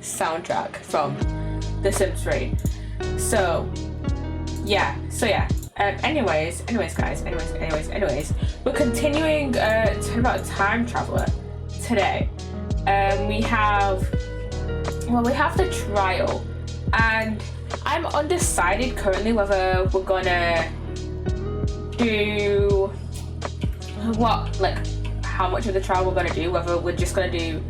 soundtrack from The Sims 3. So yeah. Anyways, guys. Anyways, we're continuing talking about Time Traveler today. We have the trial, and I'm undecided currently whether we're gonna do how much of the trial we're gonna do, whether we're just gonna do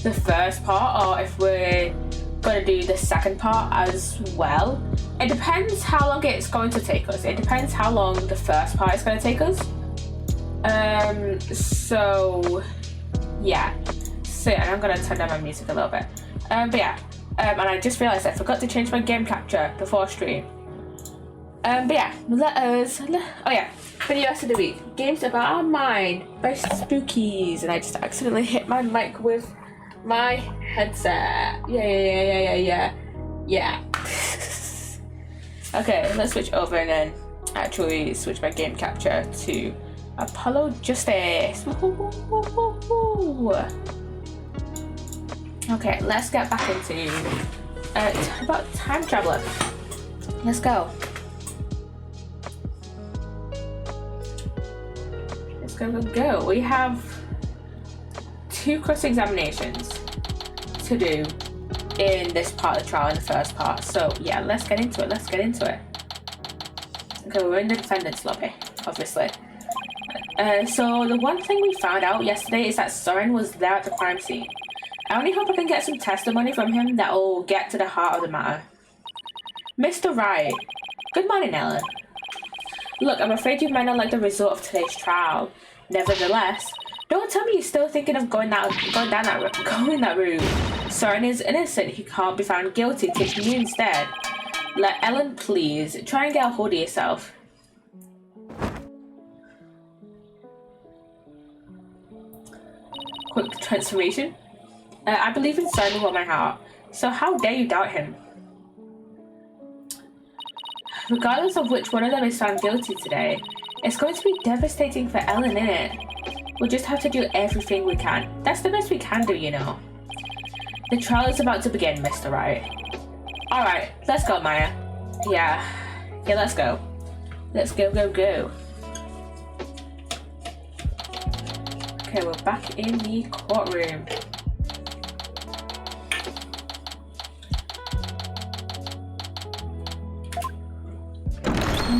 the first part or if we're gonna do the second part as well. It depends how long it's going to take us. It depends how long the first part is going to take us. So yeah, and I'm gonna turn down my music a little bit. And I just realized I forgot to change my game capture before stream. For the rest of the week, games about our mind by Spookies, and I just accidentally hit my mic with my headset. Yeah. Okay, let's switch over and then actually switch my game capture to Apollo Justice. Okay, let's get back into about Time Traveler. Let's go. Go. We have 2 cross-examinations to do in this part of the trial, in the first part. So yeah, let's get into it. Okay, we're in the defendant's lobby, obviously. So the one thing we found out yesterday is that Soren was there at the crime scene. I only hope I can get some testimony from him that will get to the heart of the matter. Mr. Wright. Good morning, Ellen. Look, I'm afraid you might not like the result of today's trial. Nevertheless, don't tell me you're still thinking of going that route. Soren is innocent. He can't be found guilty. Take me instead. Let Ellen, please. Try and get a hold of yourself. Quick transformation. I believe in Soren with all my heart. So how dare you doubt him? Regardless of which one of them is found guilty today, it's going to be devastating for Ellen, innit? We'll just have to do everything we can. That's the best we can do, you know. The trial is about to begin, Mr. Wright. Alright, let's go, Maya. Yeah, let's go. Let's go. Okay, we're back in the courtroom.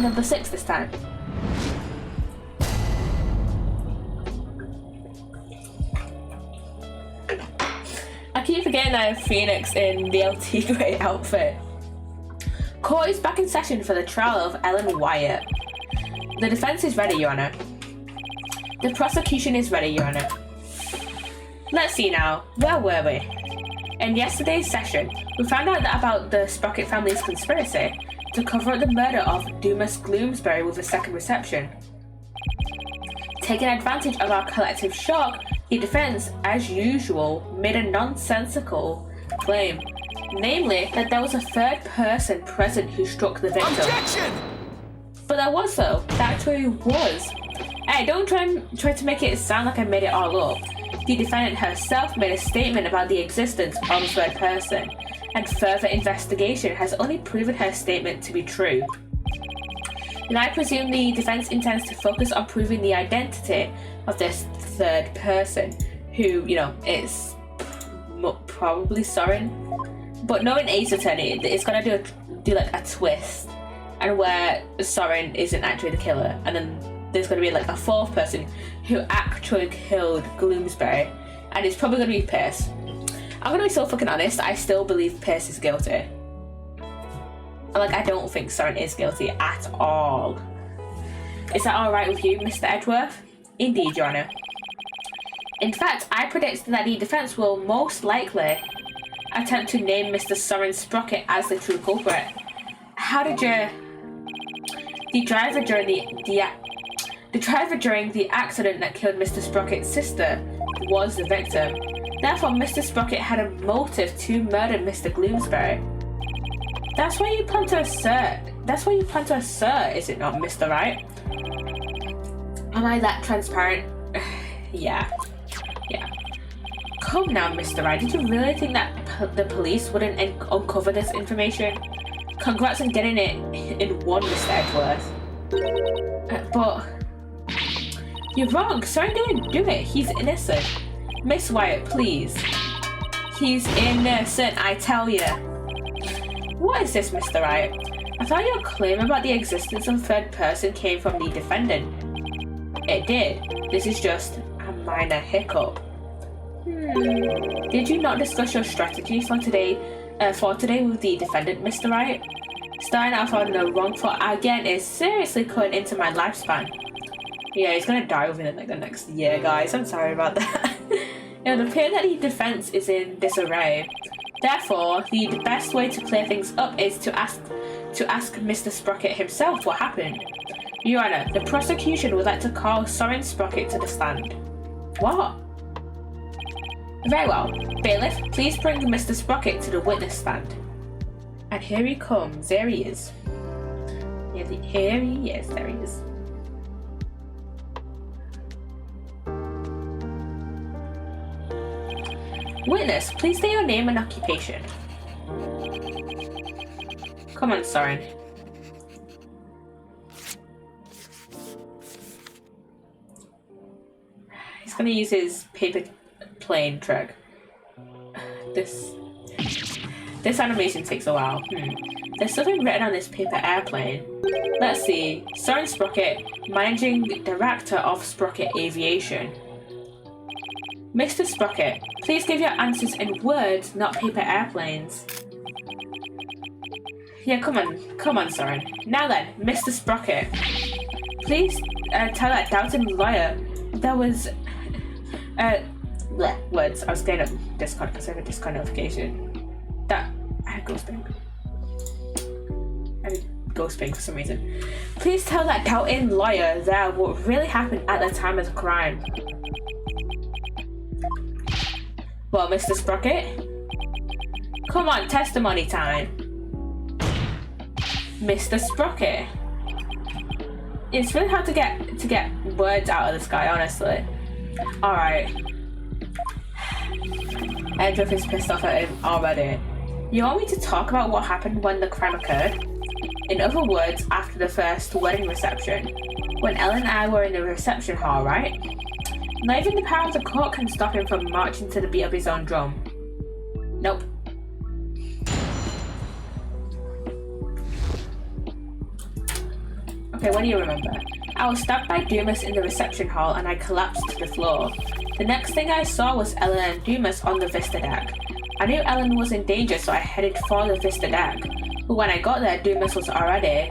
Number 6 this time. I keep forgetting I have Phoenix in the LT grey outfit. Court is back in session for the trial of Ellen Wyatt. The defense is ready, Your Honor. The prosecution is ready, Your Honor. Let's see now, where were we? In yesterday's session, we found out about the Sprocket family's conspiracy to cover up the murder of Dumas Gloomsbury with a second reception. Taking advantage of our collective shock, the defense, as usual, made a nonsensical claim, namely that there was a third person present who struck the victim. Objection! But there was, though. There actually was. Hey, don't try to make it sound like I made it all up. The defendant herself made a statement about the existence of a third person, and further investigation has only proven her statement to be true. And I presume the defense intends to focus on proving the identity of this third person, who, is probably Soren. But knowing Ace Attorney, it's gonna do like a twist, and where Soren isn't actually the killer, and then there's gonna be like a fourth person who actually killed Gloomsbury, and it's probably gonna be Pierce. I'm gonna be so fucking honest, I still believe Pierce is guilty. I don't think Soren is guilty at all. Is that alright with you, Mr. Edgeworth? Indeed, Your Honor. In fact, I predict that the defense will most likely attempt to name Mr. Soren Sprocket as the true culprit. How did you... The driver during the accident that killed Mr. Sprocket's sister was the victim. Therefore, Mr. Sprocket had a motive to murder Mr. Gloomsbury. That's what you plan to assert, is it not, Mr. Wright? Am I that transparent? Yeah. Come now, Mr. Wright. Did you really think that the police wouldn't uncover this information. Congrats on getting it in one, Mr. Edgeworth. But you're wrong. Soren didn't do it. He's innocent. Miss Wyatt, please. He's innocent, I tell you. What is this, Mr. Wright? I thought your claim about the existence of third person came from the defendant. It did. This is just a minor hiccup. Did you not discuss your strategy for today with the defendant, Mr. Wright? Starting off on the wrong foot again is seriously cutting into my lifespan. Yeah, he's gonna die within like the next year, guys. I'm sorry about that. It would appear that the defense is in disarray. Therefore, the best way to clear things up is to ask Mr. Sprocket himself what happened. Your Honor, the prosecution would like to call Soren Sprocket to the stand. What? Very well. Bailiff, please bring Mr. Sprocket to the witness stand. And here he comes. There he is. Here he is. There he is. Witness, please state your name and occupation. Come on, Soren. He's gonna use his paper plane trick. This animation takes a while. There's something written on this paper airplane. Let's see. Soren Sprocket, Managing Director of Sprocket Aviation. Mr. Sprocket, please give your answers in words, not paper airplanes. Yeah, come on, Soren. Now then, Mr. Sprocket, please tell that doubting lawyer there was words. I was getting a Discord because I have a Discord notification. That I had ghost ping. For some reason. Please tell that doubting lawyer there what really happened at the time of the crime. Well, Mr. Sprocket? Come on, testimony time. Mr. Sprocket. It's really hard to get words out of this guy, honestly. Alright. Edgeworth is pissed off at him already. You want me to talk about what happened when the crime occurred? In other words, after the first wedding reception. When Ellen and I were in the reception hall, right? Not even the power of the court can stop him from marching to the beat of his own drum. Nope. Okay, what do you remember? I was stabbed by Dumas in the reception hall and I collapsed to the floor. The next thing I saw was Ellen and Dumas on the Vista deck. I knew Ellen was in danger, so I headed for the Vista deck. But when I got there, Dumas was already.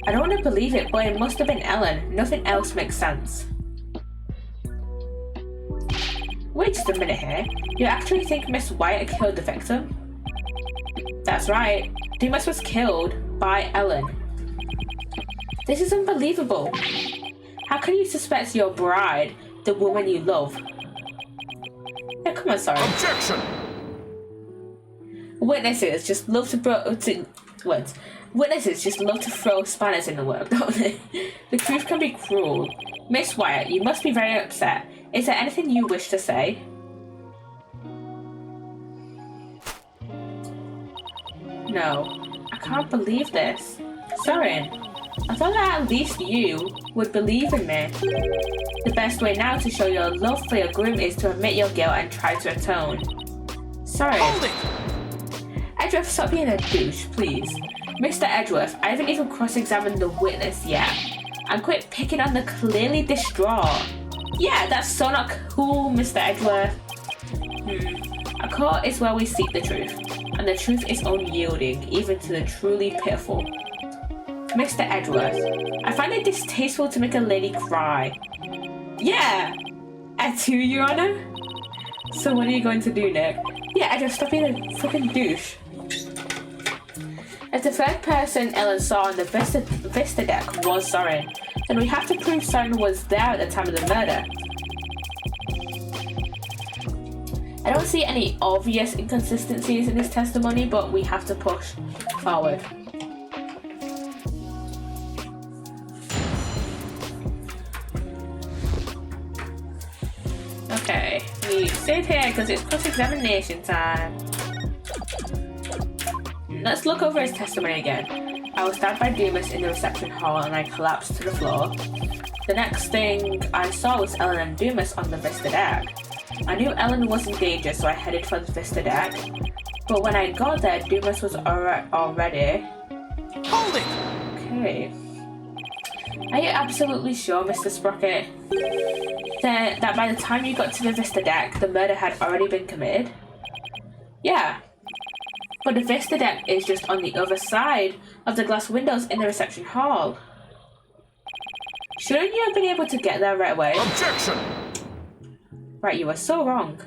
I don't want to believe it, but it must have been Ellen. Nothing else makes sense. Wait just a minute here. You actually think Miss Wyatt killed the victim? That's right. Dumas was killed by Ellen. This is unbelievable. How can you suspect your bride, the woman you love? Yeah, come on, sorry. Objection! Witnesses just love Witnesses just love to throw spanners in the work, don't they? The truth can be cruel. Miss Wyatt, you must be very upset. Is there anything you wish to say? No. I can't believe this. Soren, I thought that at least you would believe in me. The best way now to show your love for your groom is to admit your guilt and try to atone. Soren. Hold it! Edgeworth, stop being a douche, please. Mr. Edgeworth, I haven't even cross-examined the witness yet. And quit picking on the clearly distraught. Yeah, that's so not cool, Mr. Edgeworth. A court is where we seek the truth, and the truth is unyielding, even to the truly pitiful. Mr. Edgeworth, I find it distasteful to make a lady cry. Yeah, I do, Your Honor. So what are you going to do, Nick? Yeah, Edgeworth, stop being a fucking douche. If the third person Ellen saw on the Vista deck was Soren, then we have to prove Soren was there at the time of the murder. I don't see any obvious inconsistencies in his testimony, but we have to push forward. Okay, we sit here because it's cross-examination time. Let's look over his testimony again. I was stabbed by Dumas in the reception hall and I collapsed to the floor. The next thing I saw was Ellen and Dumas on the Vista deck. I knew Ellen was in danger, so I headed for the Vista deck. But when I got there, Dumas was already... Hold it! Okay. Are you absolutely sure, Mr. Sprocket, that by the time you got to the Vista deck, the murder had already been committed? Yeah. But the Vista deck is just on the other side of the glass windows in the reception hall. Shouldn't you have been able to get there right away? Objection! Right, you were so wrong.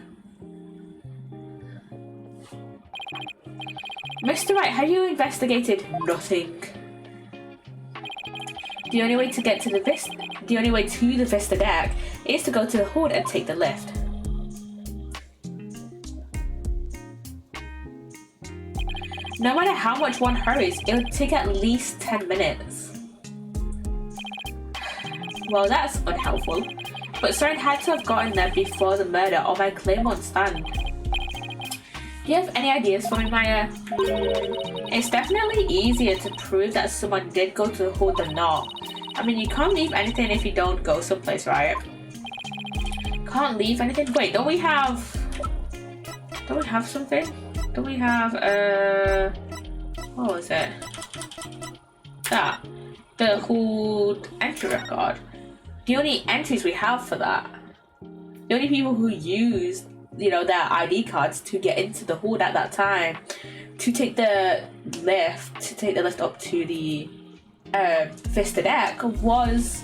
Mr. Wright, have you investigated nothing? The only way to the Vista deck is to go to the hood and take the lift. No matter how much one hurries, it would take at least 10 minutes. Well, that's unhelpful. But Soren had to have gotten there before the murder or my claim won't stand. Do you have any ideas for me, Maya? It's definitely easier to prove that someone did go to the hood than not. I mean, you can't leave anything if you don't go someplace, right? Can't leave anything? Wait, don't we have something? Don't we have, what was it? That. The hood entry record. The only entries we have for that. The only people who used, their ID cards to get into the hood at that time, to take the lift up to the Vista deck was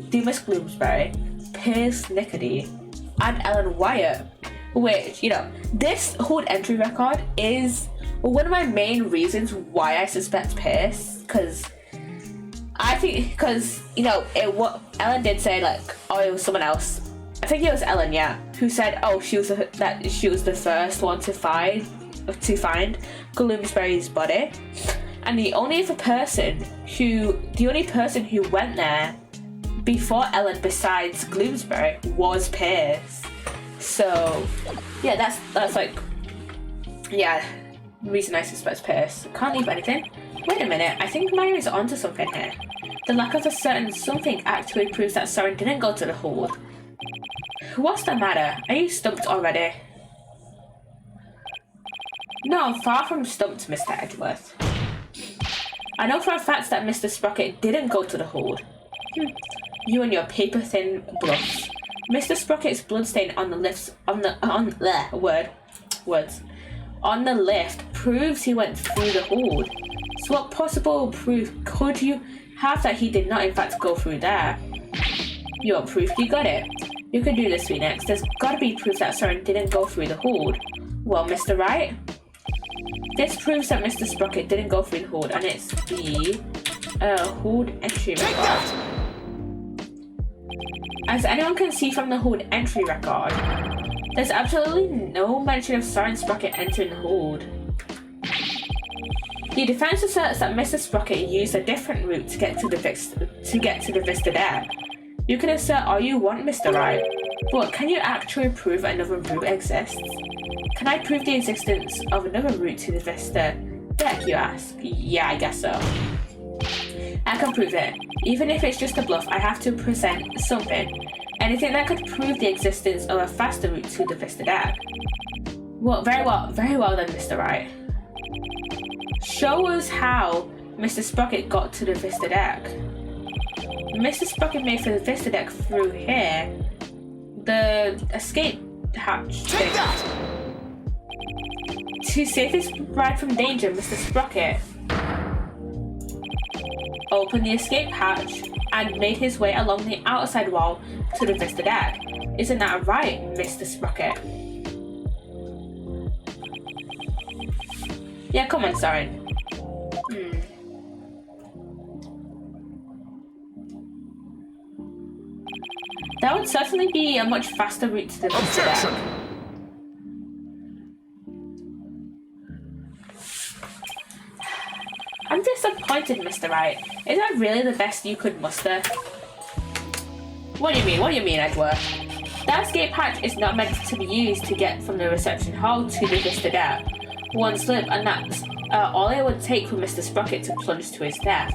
Dumas Bloomsbury, Pierce Nickety, and Ellen Wyatt. Which, this hood entry record is one of my main reasons why I suspect Pierce, because Ellen did say, it was someone else. I think it was Ellen, yeah, who said, she was the first one to find Bloomsbury's body, and the only person who went there before Ellen besides Bloomsbury was Pierce. So, yeah, that's reason I suspect Pierce. Can't leave anything. Wait a minute, I think Maya is onto something here. The lack of a certain something actually proves that Soren didn't go to the hood. What's the matter? Are you stumped already? No, far from stumped, Mr. Edgeworth. I know for a fact that Mr. Sprocket didn't go to the hood. You and your paper-thin bluffs. Mr. Sprocket's bloodstain on the lift proves he went through the hood. So what possible proof could you have that he did not in fact go through there? You want proof? You got it. You can do this for me next. There's gotta be proof that Soren didn't go through the hood. Well, Mr. Wright? This proves that Mr. Sprocket didn't go through the hood, and it's the hood entry record. As anyone can see from the hood entry record, there's absolutely no mention of Soren Sprocket entering the hood. The defense asserts that Mr. Sprocket used a different route to get to the Vista deck. You can assert all you want, Mr. Wright, but can you actually prove another route exists? Can I prove the existence of another route to the Vista deck, you ask? Yeah, I guess so. I can prove it. Even if it's just a bluff, I have to present something. Anything that could prove the existence of a faster route to the Vista deck. Well, very well then, Mr. Wright. Show us how Mr. Sprocket got to the Vista deck. Mr. Sprocket made for the Vista deck through here. The escape hatch thing. Take that! To save his bride from danger, Mr. Sprocket opened the escape hatch and made his way along the outside wall to the Vista deck. Isn't that right, Mr. Sprocket? Yeah, come on, Soren. That would certainly be a much faster route to the Vista deck. I'm disappointed, Mr. Wright. Is that really the best you could muster? What do you mean? What do you mean, Edward? The escape hatch is not meant to be used to get from the reception hall to the Vista deck. one slip, and that's all it would take for Mr. Sprocket to plunge to his death.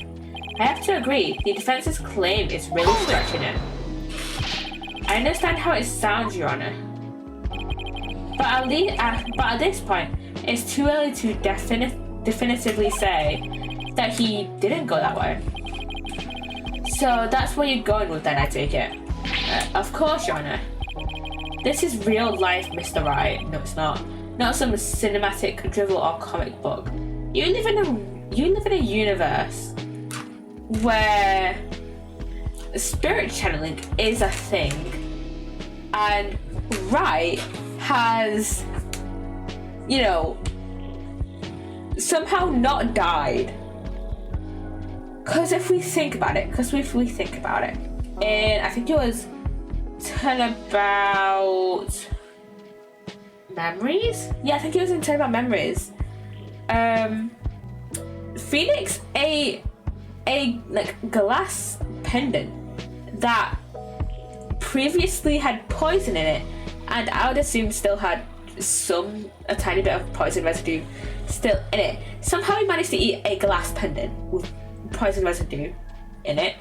I have to agree, the defense's claim is really stretching it. I understand how it sounds, Your Honor. But at this point, it's too early to definitively say that he didn't go that way. So that's where you're going with then, I take it. Of course, Your Honor. This is real life, Mr. Wright. No, it's not. Not some cinematic drivel or comic book. You live in a universe where spirit channeling is a thing, and Wright has, you know, somehow not died. Because if we think about it, and I think it was Turn About Memories? Yeah, I think it was in Turn About Memories. Phoenix a like glass pendant that previously had poison in it, and I would assume still had a tiny bit of poison residue still in it. Somehow he managed to eat a glass pendant with poison residue in it,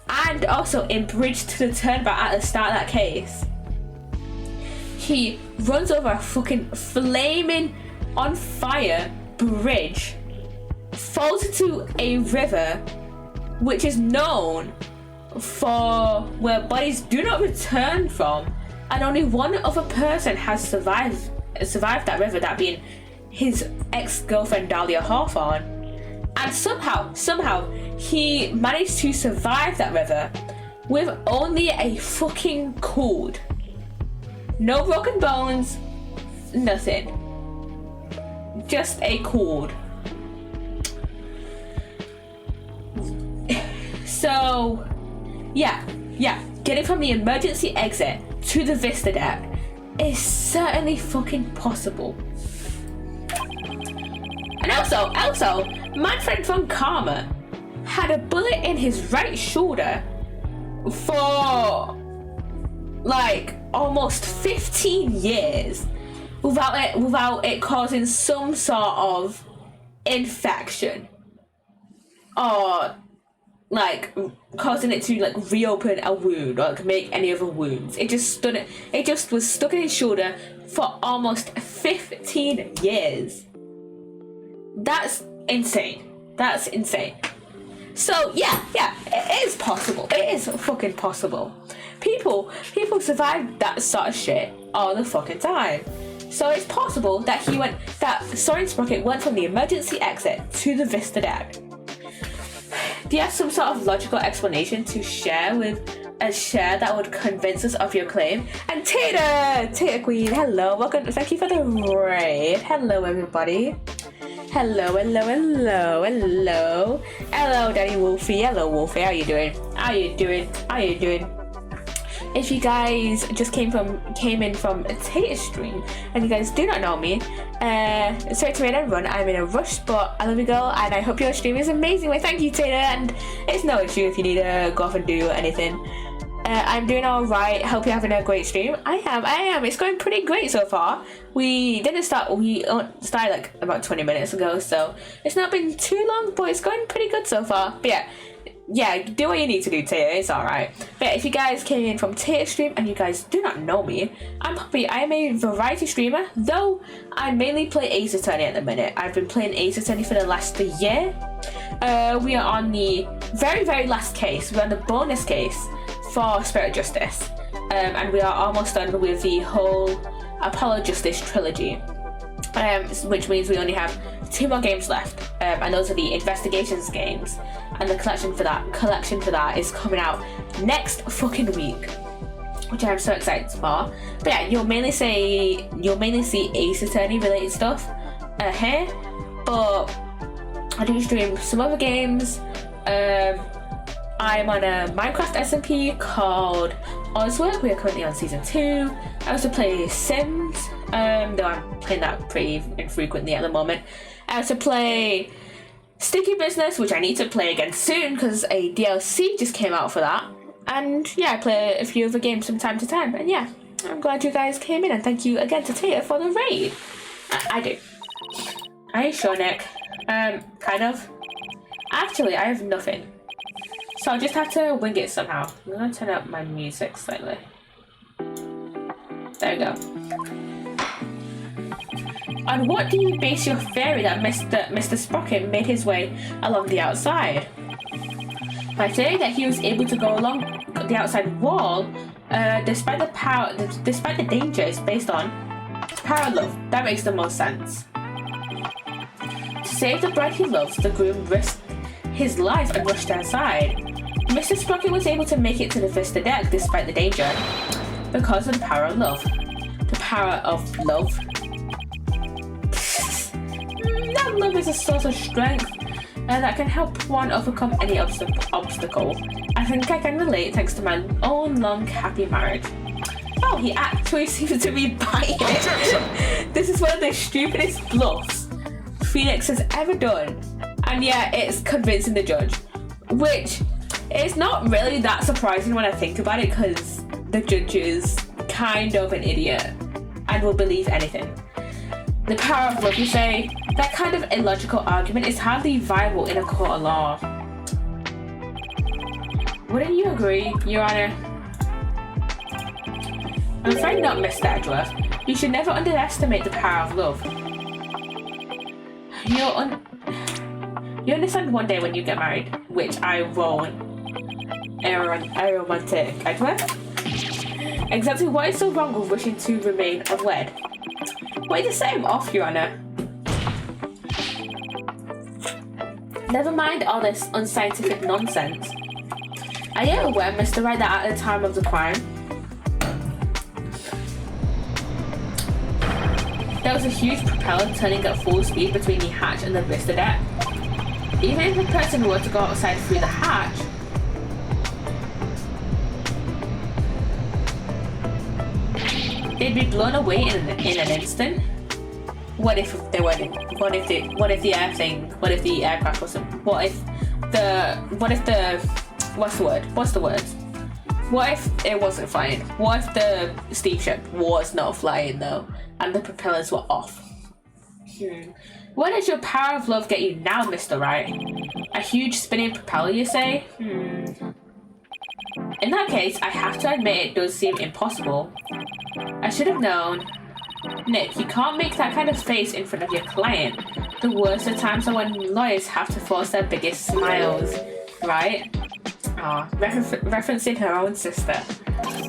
and also in Bridge to the Turnabout at the start of that case, he runs over a fucking flaming on fire bridge, falls into a river which is known for where bodies do not return from, and only one other person has survived that river, that being his ex-girlfriend Dahlia Hawthorne. And somehow he managed to survive that river with only a fucking cord. No broken bones, nothing. Just a cord. So, yeah, getting from the emergency exit to the Vista deck is certainly fucking possible. And also, Manfred von Karma had a bullet in his right shoulder for like almost 15 years without it causing some sort of infection or like causing it to like reopen a wound or like make any other wounds. It just was stuck in his shoulder for almost 15 years. That's insane. So yeah, it is possible. It is fucking possible. People survive that sort of shit all the fucking time. So it's possible that Soren Sprocket went from the emergency exit to the Vista deck. Do you have some sort of logical explanation to share that would convince us of your claim? And Tater Queen, hello, welcome, thank you for the raid. Hello everybody. Hello, Daddy Wolfie. Hello, Wolfie. How you doing? If you guys just came in from a Tater stream and you guys do not know me, sorry to raid and run. I'm in a rush, but I love you, girl, and I hope your stream is amazing. Well, thank you, Tater, and it's no issue if you need to go off and do anything. I'm doing all right. Hope you're having a great stream. I am. It's going pretty great so far. We started like about 20 minutes ago, so it's not been too long, but it's going pretty good so far. But yeah, do what you need to do, Tater. It's all right. But if you guys came in from Tater stream and you guys do not know me, I'm a variety streamer, though I mainly play Ace Attorney at the minute. I've been playing Ace Attorney for the last year. We are on the very, very last case. We're on the bonus case for Spirit Justice, and we are almost done with the whole Apollo Justice trilogy, which means we only have 2 more games left, and those are the investigations games, and the collection for that is coming out next fucking week, which I'm so excited for. But yeah, you'll mainly see Ace Attorney related stuff here, but I do stream some other games. I'm on a Minecraft SMP called Oswork. We are currently on season 2. I also play Sims, though I'm playing that pretty infrequently at the moment. I also play Sticky Business, which I need to play again soon because a DLC just came out for that. And yeah, I play a few other games from time to time. And yeah, I'm glad you guys came in, and thank you again to Tater for the raid. I do. Are you sure, Nick? Kind of. Actually, I have nothing. So I'll just have to wing it somehow. I'm gonna turn up my music slightly. There we go. On what do you base your theory that Mr. Sprocket made his way along the outside? By saying that he was able to go along the outside wall, despite the dangers based on power love. That makes the most sense. To save the bride he loves, the groom risked his life and rushed outside. Mr. Sprocket was able to make it to the Vista deck despite the danger because of the power of love. The power of love. That love is a source of strength that can help one overcome any obstacle. I think I can relate thanks to my own long happy marriage. Oh, he actually seems to be buying it. This is one of the stupidest bluffs Phoenix has ever done. And yeah, it's convincing the judge. Which is not really that surprising when I think about it, because the judge is kind of an idiot and will believe anything. The power of love, you say? That kind of illogical argument is hardly viable in a court of law. Wouldn't you agree, Your Honor? I'm afraid not, Mr. Edgeworth. You should never underestimate the power of love. You understand one day when you get married, which I won't. Aromantic Edgeworth? Exactly what is so wrong with wishing to remain unwed? Wait to set him off, Your Honor. Never mind all this unscientific nonsense. Are you aware, Mr. Wright, that at the time of the crime, there was a huge propeller turning at full speed between the hatch and the Vista deck? Even if the person were to go outside through the hatch, they'd be blown away in an instant. What if the aircraft wasn't? What's the word? What if it wasn't flying? What if the steamship was not flying though, and the propellers were off? What does your power of love get you now, Mr. Wright? A huge spinning propeller, you say? In that case, I have to admit it does seem impossible. I should have known. Nick, you can't make that kind of face in front of your client. The worst of times are when lawyers have to force their biggest smiles, right? Referencing her own sister,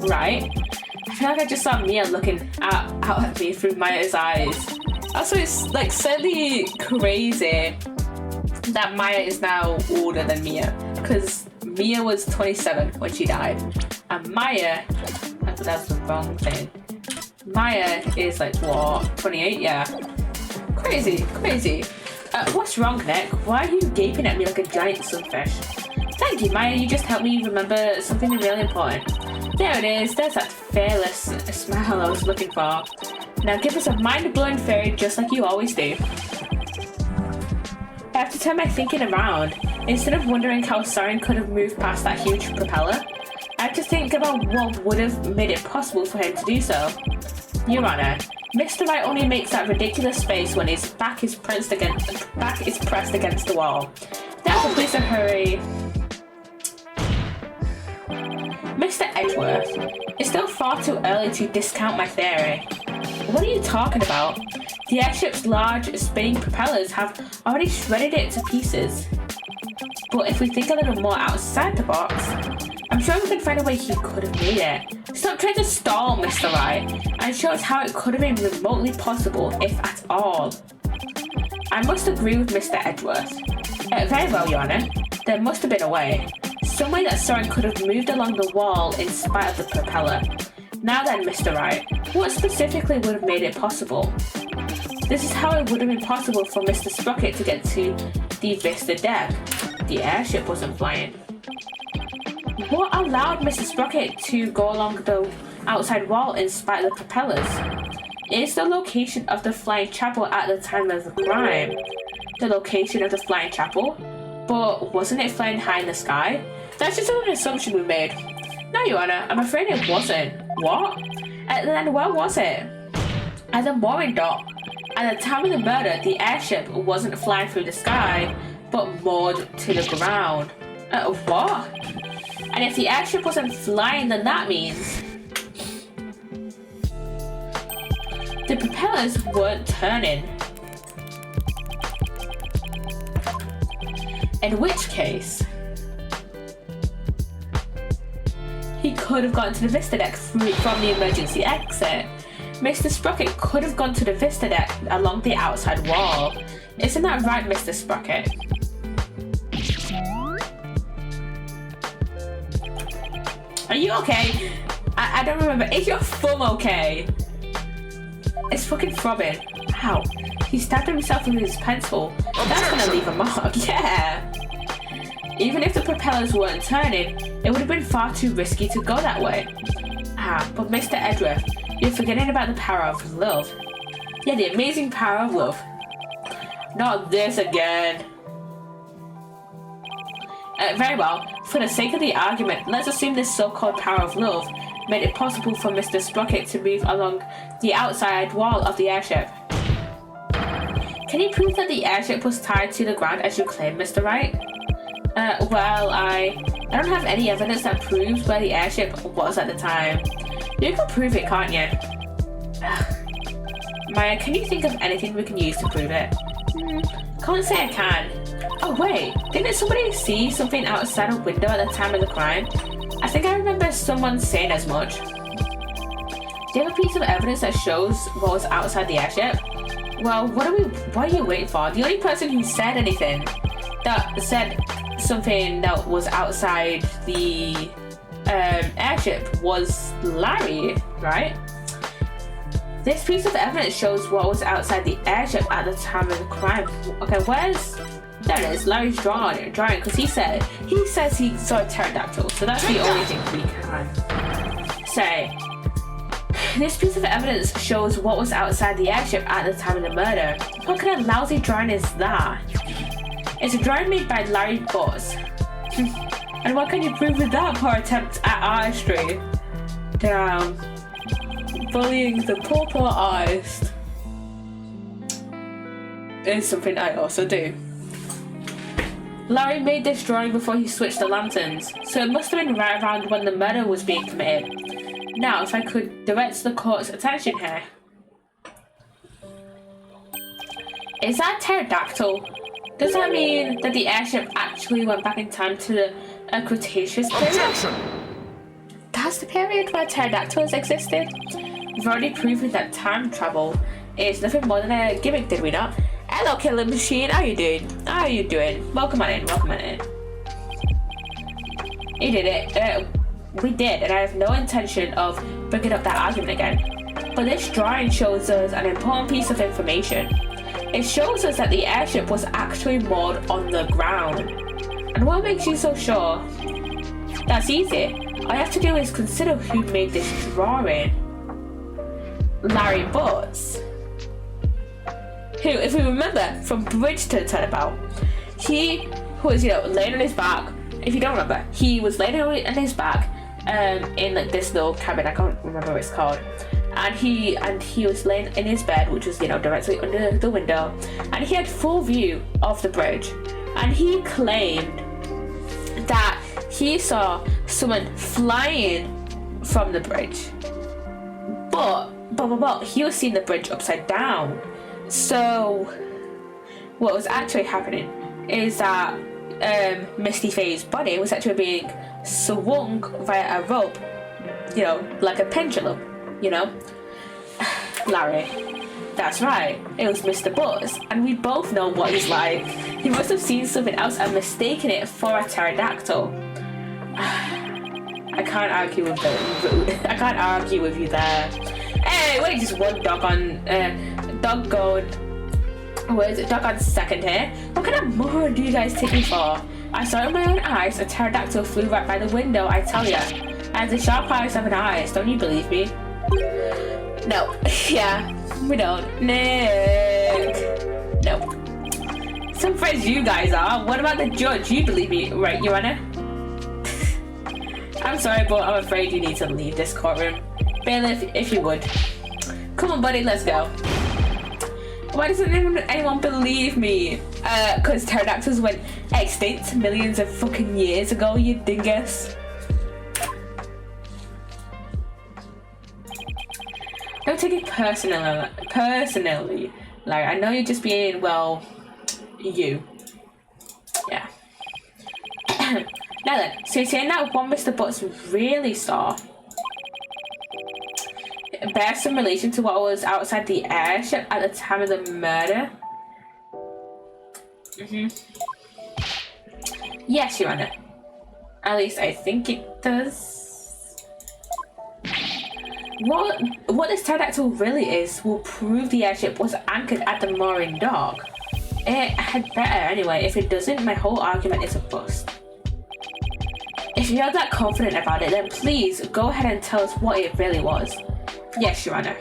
right? I feel like I just saw Mia looking out at me through Maya's eyes. Also, it's like slightly crazy that Maya is now older than Mia, because Mia was 27 when she died, and Maya, that's the wrong thing. Maya is like what, 28? Yeah. Crazy. What's wrong, Nick? Why are you gaping at me like a giant sunfish? Thank you, Maya. You just helped me remember something really important. There it is. There's that fearless smile I was looking for. Now give us a mind-blowing theory just like you always do. I have to turn my thinking around. Instead of wondering how Siren could have moved past that huge propeller, I have to think about what would have made it possible for him to do so. Your Honor, Mr. Wright only makes that ridiculous face when his back is pressed against the wall. Now please hurry. Mr. Edgeworth, it's still far too early to discount my theory. What are you talking about? The airship's large spinning propellers have already shredded it to pieces. But if we think a little more outside the box, I'm sure we can find a way he could have made it. Stop trying to stall, Mr. Wright, and show us how it could have been remotely possible, if at all. I must agree with Mr. Edgeworth. Very well, Your Honor. There must have been a way. Some way that Soren could have moved along the wall in spite of the propeller. Now then, Mr. Wright, what specifically would have made it possible? This is how it would have been possible for Mr. Sprocket to get to the Vista deck. The airship wasn't flying. What allowed Mr. Sprocket to go along the outside wall in spite of the propellers? Is the location of the flying chapel at the time of the crime. The location of the flying chapel? But wasn't it flying high in the sky? That's just an assumption we made. No, Your Honor, I'm afraid it wasn't. What? Then where was it? At the mooring dock. At the time of the murder, the airship wasn't flying through the sky, but moored to the ground. What? And if the airship wasn't flying, then that means the propellers weren't turning. In which case, he could have gone to the Vista deck from the emergency exit. Mr. Sprocket could have gone to the Vista deck along the outside wall. Isn't that right, Mr. Sprocket? Are you okay? I don't remember. Is your thumb okay? It's fucking throbbing. Ow. He stabbed himself with his pencil. That's gonna leave a mark. Yeah. Even if the propellers weren't turning, it would have been far too risky to go that way. But Mr. Edgeworth, you're forgetting about the power of love. Yeah, the amazing power of love. Not this again. Very well. For the sake of the argument, let's assume this so-called power of love made it possible for Mr. Sprocket to move along the outside wall of the airship. Can you prove that the airship was tied to the ground as you claim, Mr. Wright? Well, I don't have any evidence that proves where the airship was at the time. You can prove it, can't you? Maya, can you think of anything we can use to prove it? Can't say I can. Oh wait, didn't somebody see something outside a window at the time of the crime? I think I remember someone saying as much. Do you have a piece of evidence that shows what was outside the airship? Well, what are you waiting for? The only person who said anything that said something that was outside the airship was Larry, right? This piece of evidence shows what was outside the airship at the time of the crime. Okay, there it is, Larry's drawing, because he says he saw a pterodactyl, so that's the only thing we can say. This piece of evidence shows what was outside the airship at the time of the murder. What kind of lousy drawing is that? It's a drawing made by Larry Butts. And what can you prove with that poor attempt at artistry? Damn. Bullying the poor artist is something I also do. Larry made this drawing before he switched the lanterns, so it must have been right around when the murder was being committed. Now, if I could direct the court's attention here. Is that pterodactyl? Does that mean that the airship actually went back in time to the Cretaceous period? Objection! That's the period where pterodactyls existed? We've already proven that time travel is nothing more than a gimmick, did we not? Hello, Killer Machine. How you doing? Welcome on in. You did it. We did, and I have no intention of bringing up that argument again. But this drawing shows us an important piece of information. It shows us that the airship was actually moored on the ground. And what makes you so sure? That's easy. All you have to do is consider who made this drawing. Larry Butts. Who, if we remember from Bridge to the Turnabout, he was, laying on his back. If you don't remember, he was laying on his back in like this little cabin, I can't remember what it's called. And he was laying in his bed, which was, directly under the window, and he had full view of the bridge. And he claimed that he saw someone flying from the bridge. But he was seeing the bridge upside down. So what was actually happening is that Misty Faye's body was actually being swung via a rope, like a pendulum, Larry. That's right, it was Mr. Butts, and we both know what he's like. He must have seen something else and mistaken it for a pterodactyl. I can't argue with you there. Hey, wait, just one doggone second here. What kind of moron do you guys take me for? I saw in my own eyes a pterodactyl flew right by the window, I tell ya. I have the sharp eyes of an eyes, don't you believe me? No. Yeah, we don't. Nick. Nope. Some friends you guys are. What about the judge? You believe me, right, Your Honor? I'm sorry, but I'm afraid you need to leave this courtroom. Bailiff, if you would. Come on, buddy, let's go. Why doesn't anyone believe me? Because pterodactyls went extinct millions of fucking years ago, you dingus. Don't take it personally. Like, I know you're just being, well, you. Yeah. Now then, so you're saying that one Mr. Butts really saw bears some relation to what was outside the airship at the time of the murder? Yes, Your Honor. At least I think it does. What this pterodactyl really is will prove the airship was anchored at the mooring dock. It had better anyway. If it doesn't, my whole argument is a bust. If you're that confident about it, then please go ahead and tell us what it really was. Yes, Your Honor.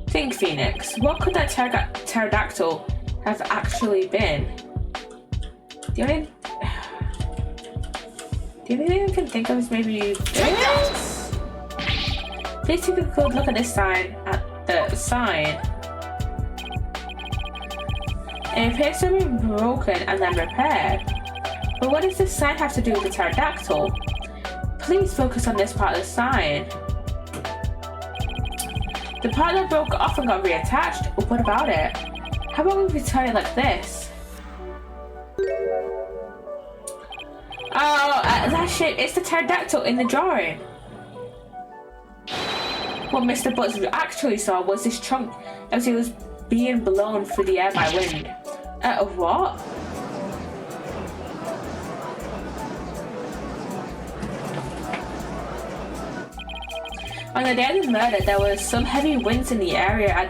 Think, Phoenix. What could that pterodactyl have actually been? The only thing I can think of is maybe this. Please take a good look at this sign. It appears to have been broken and then repaired. But what does this sign have to do with the pterodactyl? Please focus on this part of the sign. The part that broke off and got reattached. What about it? How about we return it like this? Oh, that shit, it's the pterodactyl in the drawing. What Mr. Butts actually saw was this chunk as it was being blown through the air by wind. What? On the day of the murder, there was some heavy winds in the area of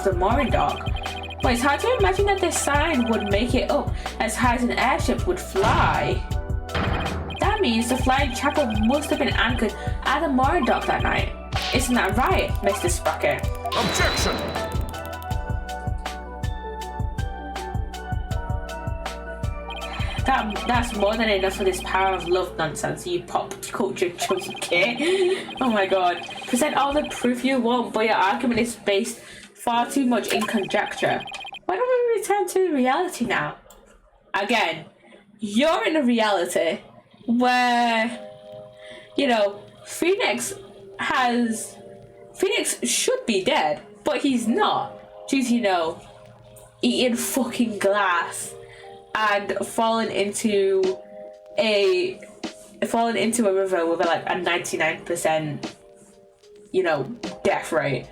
the mooring dock. But it's hard to imagine that this sign would make it up as high as an airship would fly. That means the flying chapel must have been anchored at the mooring dock that night. Isn't that right, Mr. Sprocket? Objection! That's more than enough for this power of love nonsense, you pop culture junkie. Oh my god. Present all the proof you want, but your argument is based far too much in conjecture. Why don't we return to reality now? Again, you're in a reality where, you know, Phoenix should be dead, but he's not. Due to, you know, eating fucking glass and falling into a river with like a 99%, you know, death rate.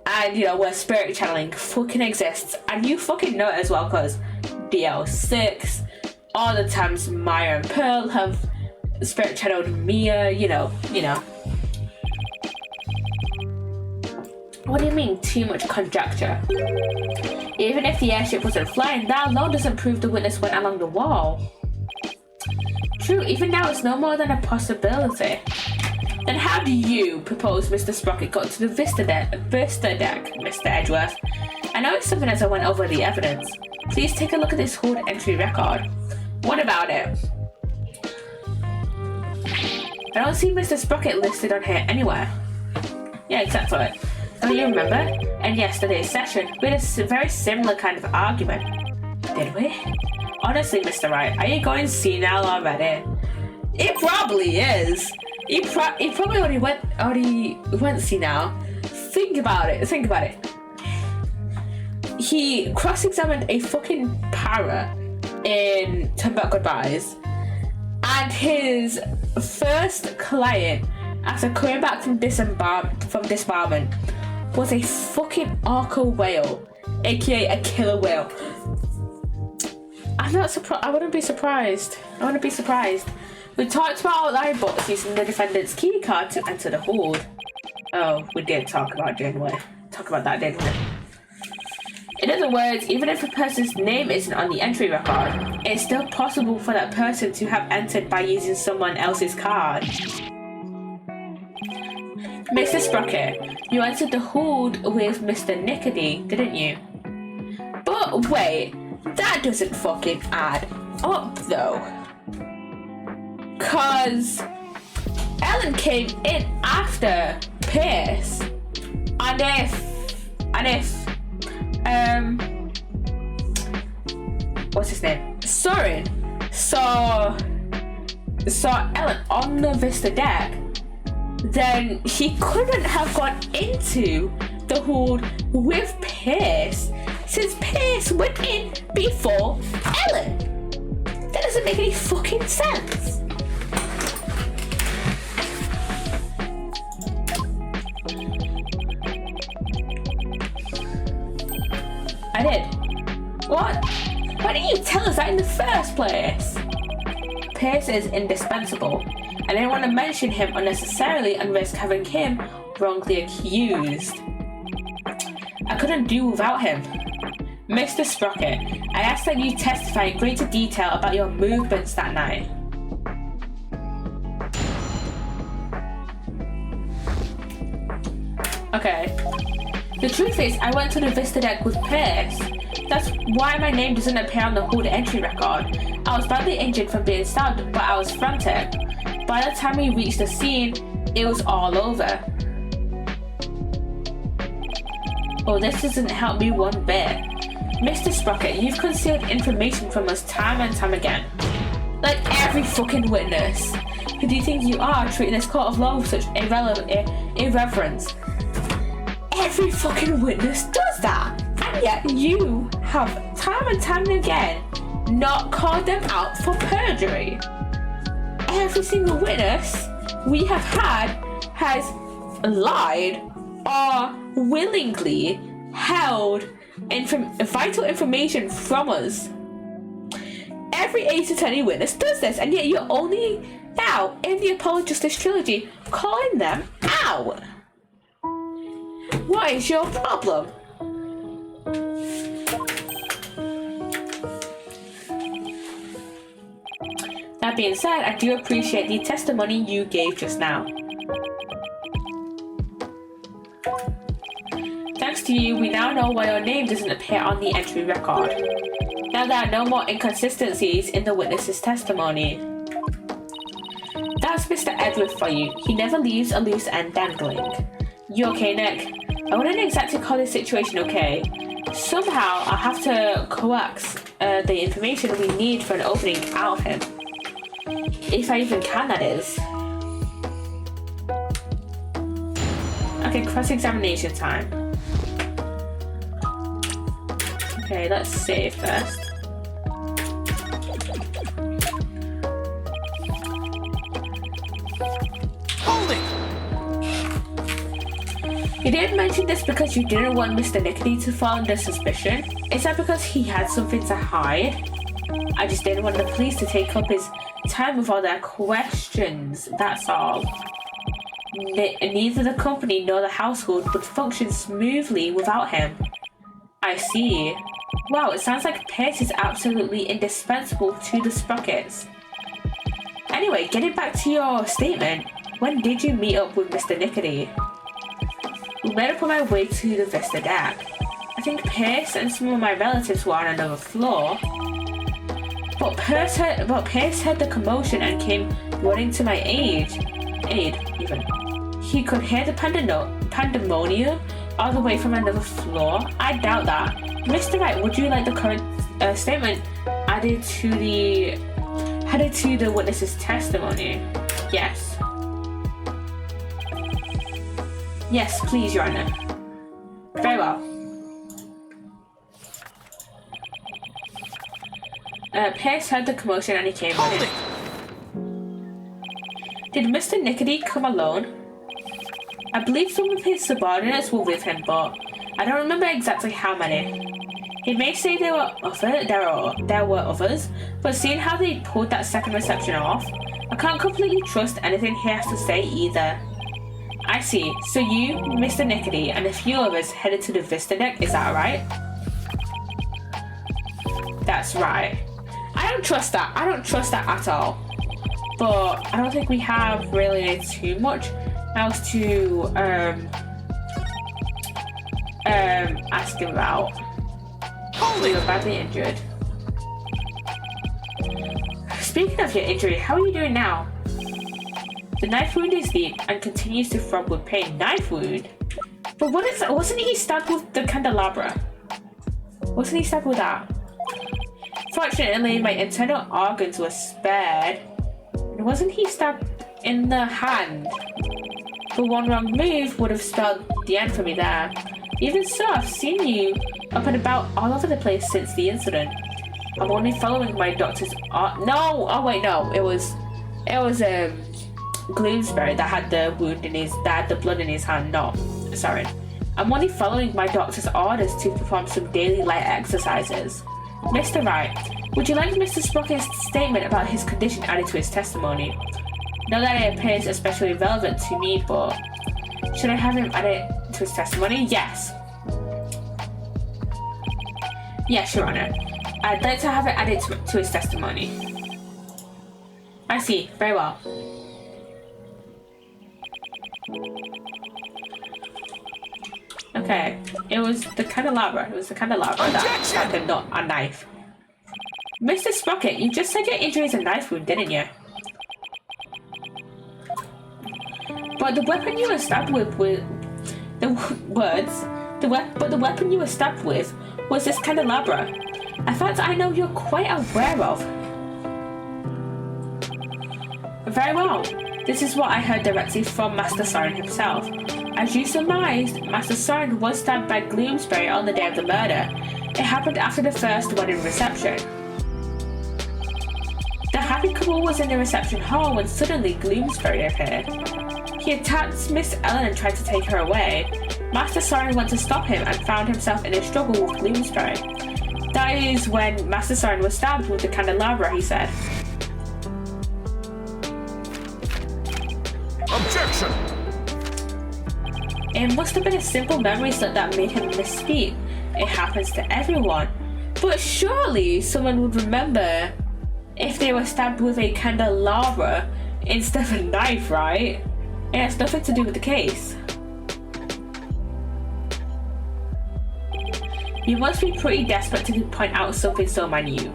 And, you know, where spirit channeling fucking exists. And you fucking know it as well, because DL6, all the times Maya and Pearl have spirit channeled Mia, you know. What do you mean, too much conjecture? Even if the airship wasn't flying, that alone doesn't prove the witness went along the wall. True, even now it's no more than a possibility. Then how do you propose Mr. Sprocket got to the Vista deck, Mr. Edgeworth? I noticed something as I went over the evidence. Please take a look at this Hoard entry record. What about it? I don't see Mr. Sprocket listed on here anywhere. Yeah, exactly. Don't you remember? In yesterday's session, we had a very similar kind of argument. Did we? Honestly, Mr. Wright, are you going senile already? It probably is. He probably already went senile. Think about it. He cross-examined a fucking parrot in Turn Back Goodbyes, and his first client after coming back from disbarment was a fucking orca whale, aka a killer whale. I'm not surprised. I wouldn't be surprised. We talked about outline bots using the defendant's key card to enter the Hoard. Oh, we did talk about that, didn't we? In other words, even if a person's name isn't on the entry record, it's still possible for that person to have entered by using someone else's card. Mr. Sprocket, you entered the Hoard with Mr. Nickady, didn't you? But wait, that doesn't fucking add up though. Cause Ellen came in after Pierce And if what's his name? Soren saw Ellen on the Vista deck, then he couldn't have gone into the hold with Pierce, since Pierce went in before Ellen. That doesn't make any fucking sense. I did. What? Why didn't you tell us that in the first place? Pierce is indispensable. I didn't want to mention him unnecessarily and risk having him wrongly accused. I couldn't do without him. Mr. Sprocket, I ask that you testify in greater detail about your movements that night. Okay. The truth is, I went to the Vista deck with Pierce. That's why my name doesn't appear on the hold entry record. I was badly injured from being stabbed, but I was frantic. By the time we reached the scene, it was all over. Oh, this doesn't help me one bit. Mr. Sprocket, you've concealed information from us time and time again. Like every fucking witness. Who do you think you are, treating this court of law with such irreverence? Every fucking witness does that. And yet you have time and time again not called them out for perjury. Every single witness we have had has lied or willingly held vital information from us. Every Ace Attorney witness does this, and yet you're only now in the Apollo Justice Trilogy calling them out. What is your problem? That being said, I do appreciate the testimony you gave just now. Thanks to you, we now know why your name doesn't appear on the entry record. Now there are no more inconsistencies in the witness's testimony. That's Mr. Edward for you. He never leaves a loose end dangling. You okay, Nick? I wouldn't exactly call this situation okay. Somehow, I'll have to coax the information we need for an opening out of him. If I even can, that is. Okay, cross-examination time. Okay, let's save first. Hold it! You didn't mention this because you didn't want Mr. Nickety to fall under suspicion? Is that because he had something to hide? I just didn't want the police to take up his time with all their questions, that's all. Neither the company nor the household would function smoothly without him. I see. Wow, it sounds like Pierce is absolutely indispensable to the Sprockets. Anyway, getting back to your statement, when did you meet up with Mr. Nickety? We met up on my way to the Vista deck. I think Pierce and some of my relatives were on another floor. But Pierce heard the commotion and came running to my aid even. He could hear the pandemonium all the way from another floor. I doubt that. Mr. Wright, would you like the current statement added to the witness's testimony? Yes. Yes, please, Your Honor. Very well. Pierce heard the commotion and he came in. Did Mr. Nickety come alone? I believe some of his subordinates were with him, but I don't remember exactly how many. He may say there were others, but seeing how they pulled that second reception off, I can't completely trust anything he has to say either. I see. So you, Mr. Nickety, and a few others headed to the Vista deck, is that right? That's right. I don't trust that. I don't trust that at all. But I don't think we have really too much else to ask him about. We were badly injured. Speaking of your injury, how are you doing now? The knife wound is deep and continues to throb with pain. Knife wound? But what is, wasn't he stabbed with the candelabra? Wasn't he stabbed with that? Fortunately, my internal organs were spared. Wasn't he stabbed in the hand? But one wrong move would have spelled the end for me there. Even so, I've seen you up and about all over the place since the incident. I'm only following my doctor's no! Oh wait, no. It was Gloomsbury that had the wound in his, that had the blood in his hand. No, sorry. I'm only following my doctor's orders to perform some daily light exercises. Mr. Wright, would you like Mr. Sprocket's statement about his condition added to his testimony? Not that it appears especially relevant to me, but should I have him add it to his testimony? Yes. Yes, Your Honor. I'd like to have it added to his testimony. I see. Very well. Okay. It was the candelabra. It was the candelabra that had a knife. Mr. Sprocket, you just said your injury is a knife wound, didn't you? But the weapon you were stabbed with the weapon you were stabbed with was this candelabra. A fact I know you're quite aware of. Very well. This is what I heard directly from Master Soren himself. As you surmised, Master Soren was stabbed by Gloomsbury on the day of the murder. It happened after the first wedding reception. The happy couple was in the reception hall when suddenly Gloomsbury appeared. He attacked Miss Ellen and tried to take her away. Master Soren went to stop him and found himself in a struggle with Gloomsbury. That is when Master Soren was stabbed with the candelabra, he said. Objection! It must have been a simple memory slip that made him misspeak. It happens to everyone. But surely someone would remember if they were stabbed with a candelabra instead of a knife, right? It has nothing to do with the case. You must be pretty desperate to point out something so minute.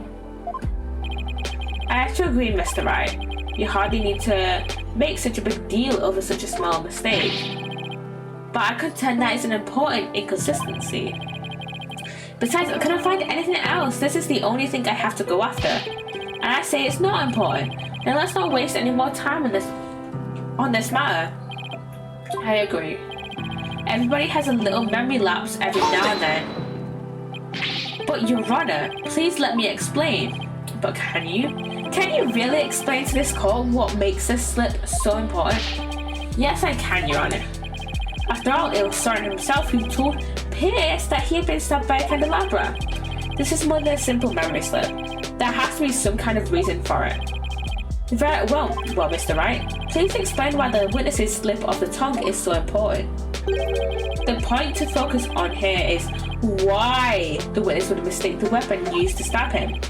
I have to agree, Mr. Wright. You hardly need to make such a big deal over such a small mistake. But I contend that is an important inconsistency. Besides, I couldn't find anything else. This is the only thing I have to go after. And I say it's not important. Then let's not waste any more time on this matter. I agree. Everybody has a little memory lapse every now and then. But Your Honor, please let me explain. But can you? Can you really explain to this court what makes this slip so important? Yes, I can, Your Honor. After all, it was Soren himself who told Pierce that he had been stabbed by a candelabra. This is more than a simple memory slip. There has to be some kind of reason for it. Very well, Mr. Wright, please explain why the witness's slip of the tongue is so important. The point to focus on here is why the witness would mistake the weapon used to stab him.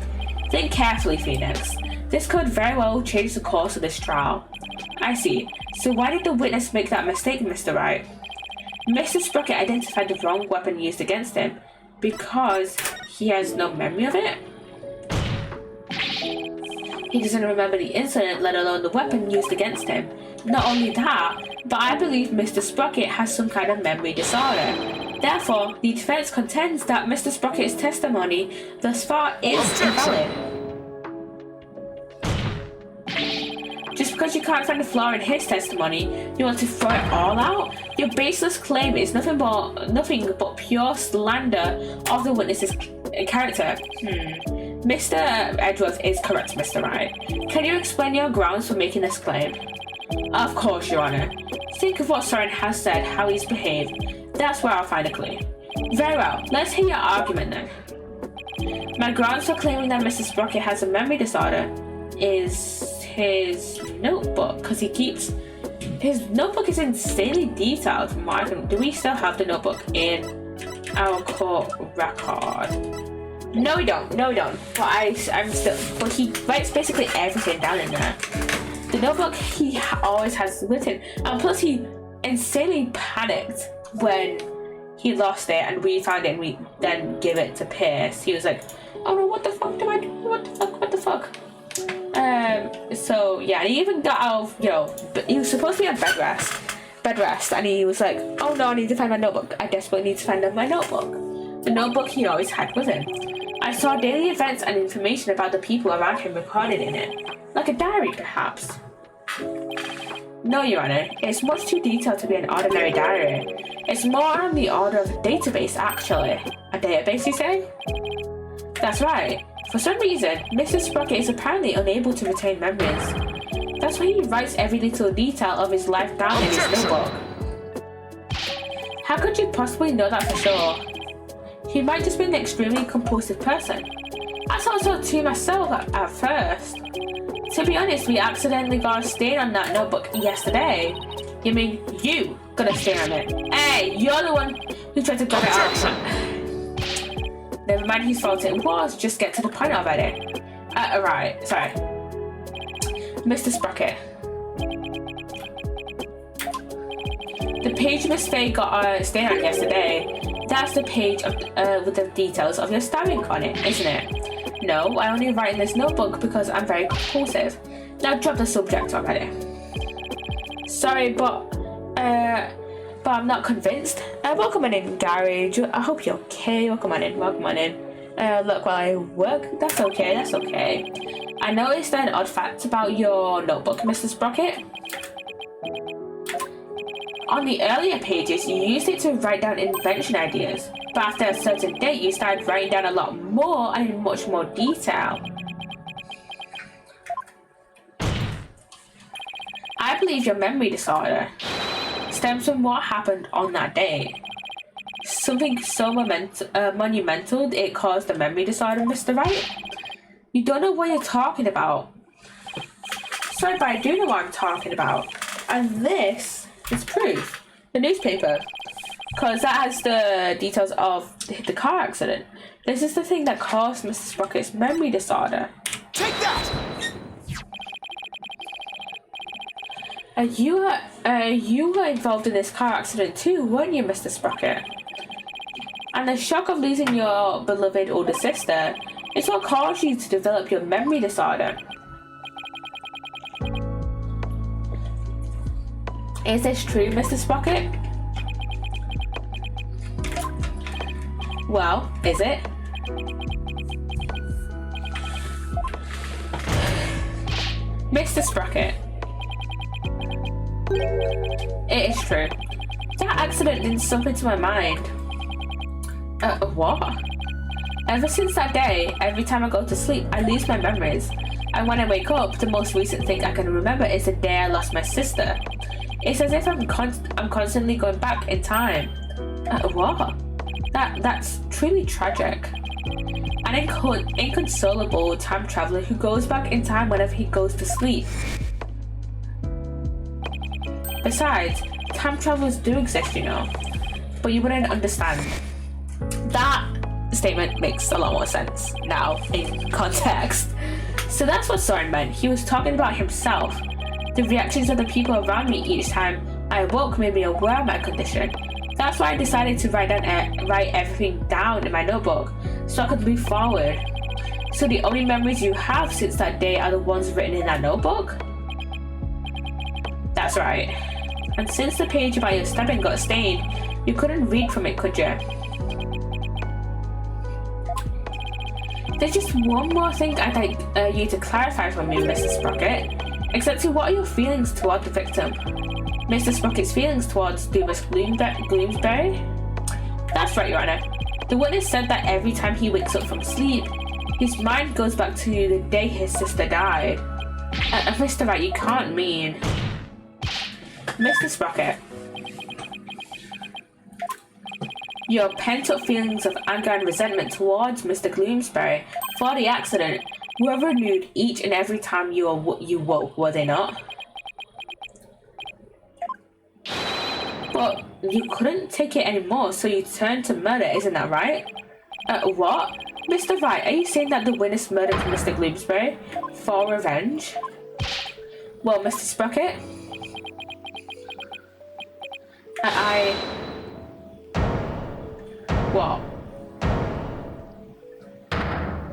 Think carefully, Phoenix. This could very well change the course of this trial. I see. So why did the witness make that mistake, Mr. Wright? Mr. Sprocket identified the wrong weapon used against him because he has no memory of it. He doesn't remember the incident, let alone the weapon used against him. Not only that, but I believe Mr. Sprocket has some kind of memory disorder. Therefore, the defense contends that Mr. Sprocket's testimony thus far is invalid. Just because you can't find a flaw in his testimony, you want to throw it all out? Your baseless claim is nothing but pure slander of the witness's character. Mr. Edgeworth is correct, Mr. Wright. Can you explain your grounds for making this claim? Of course, Your Honor. Think of what Soren has said, how he's behaved. That's where I'll find a clue. Very well, let's hear your argument then. My grounds for claiming that Mr. Sprocket has a memory disorder is his notebook, because his notebook is insanely detailed. Do we still have the notebook in our court record? No, we don't. But he writes basically everything down in there. The notebook he always has written, and plus he insanely panicked when he lost it and we found it and we then give it to Pierce. He was like, oh no, what the fuck do I do? What the fuck? So yeah, and he even got out of, but he was supposed to be on bed bed rest and he was like, oh no, I need to find my notebook. I desperately need to find my notebook. The notebook he always had with him. I saw daily events and information about the people around him recorded in it. Like a diary, perhaps. No, Your Honor, it's much too detailed to be an ordinary diary. It's more on the order of a database, actually. A database, you say? That's right. For some reason, Mr. Sprocket is apparently unable to retain memories. That's why he writes every little detail of his life down in his notebook. How could you possibly know that for sure? He might just be an extremely compulsive person. I thought so too myself at first. To be honest, we accidentally got a stain on that notebook yesterday. You mean you got a stain on it? Hey, you're the one who tried to grab it out. Never mind whose fault it was, just get to the point already. Right, sorry. Mr. Sprocket. The page Miss Faye got a stain on yesterday, that's the page of, with the details of your stabbing on it, isn't it? No, I only write in this notebook because I'm very compulsive. Now drop the subject already. Sorry, but I'm not convinced. Welcome on in, Gary. I hope you're okay. Welcome on in. Look, while I work, that's okay. I noticed an odd fact about your notebook, Mr. Sprocket. On the earlier pages, you used it to write down invention ideas, but after a certain date, you started writing down a lot more and in much more detail. I believe your memory disorder stems from what happened on that day. Something so monumental it caused the memory disorder, Mr. Wright? You don't know what you're talking about. Sorry, but I do know what I'm talking about. And this is proof. The newspaper. Because that has the details of the car accident. This is the thing that caused Mr. Sprocket's memory disorder. Take that! You were involved in this car accident too, weren't you, Mr. Sprocket? And the shock of losing your beloved older sister is what caused you to develop your memory disorder. Is this true, Mr. Sprocket? Well, is it? Mr. Sprocket. It is true. That accident did something to my mind. What? Ever since that day, every time I go to sleep, I lose my memories. And when I wake up, the most recent thing I can remember is the day I lost my sister. It's as if I'm constantly going back in time. What? That's truly tragic. An inconsolable time traveler who goes back in time whenever he goes to sleep. Besides, time travelers do exist, you know, but you wouldn't understand. That statement makes a lot more sense now in context. So that's what Soren meant. He was talking about himself. The reactions of the people around me each time I awoke made me aware of my condition. That's why I decided to write everything down in my notebook so I could move forward. So the only memories you have since that day are the ones written in that notebook? That's right. And since the page about your stabbing got stained, you couldn't read from it, could you? There's just one more thing I'd like you to clarify for me, Mr. Sprocket. Exactly what are your feelings toward the victim? Mr. Sprocket's feelings towards Dumas Gloomsbury? That's right, Your Honor. The witness said that every time he wakes up from sleep, his mind goes back to the day his sister died. Mr. Wright, you can't mean... Mr. Sprocket. Your pent-up feelings of anger and resentment towards Mr. Gloomsbury for the accident were renewed each and every time you woke, were they not? But you couldn't take it anymore, so you turned to murder, isn't that right? What? Mr. Wright, are you saying that the witness murdered Mr. Gloomsbury for revenge? Well, Mr. Sprocket? What?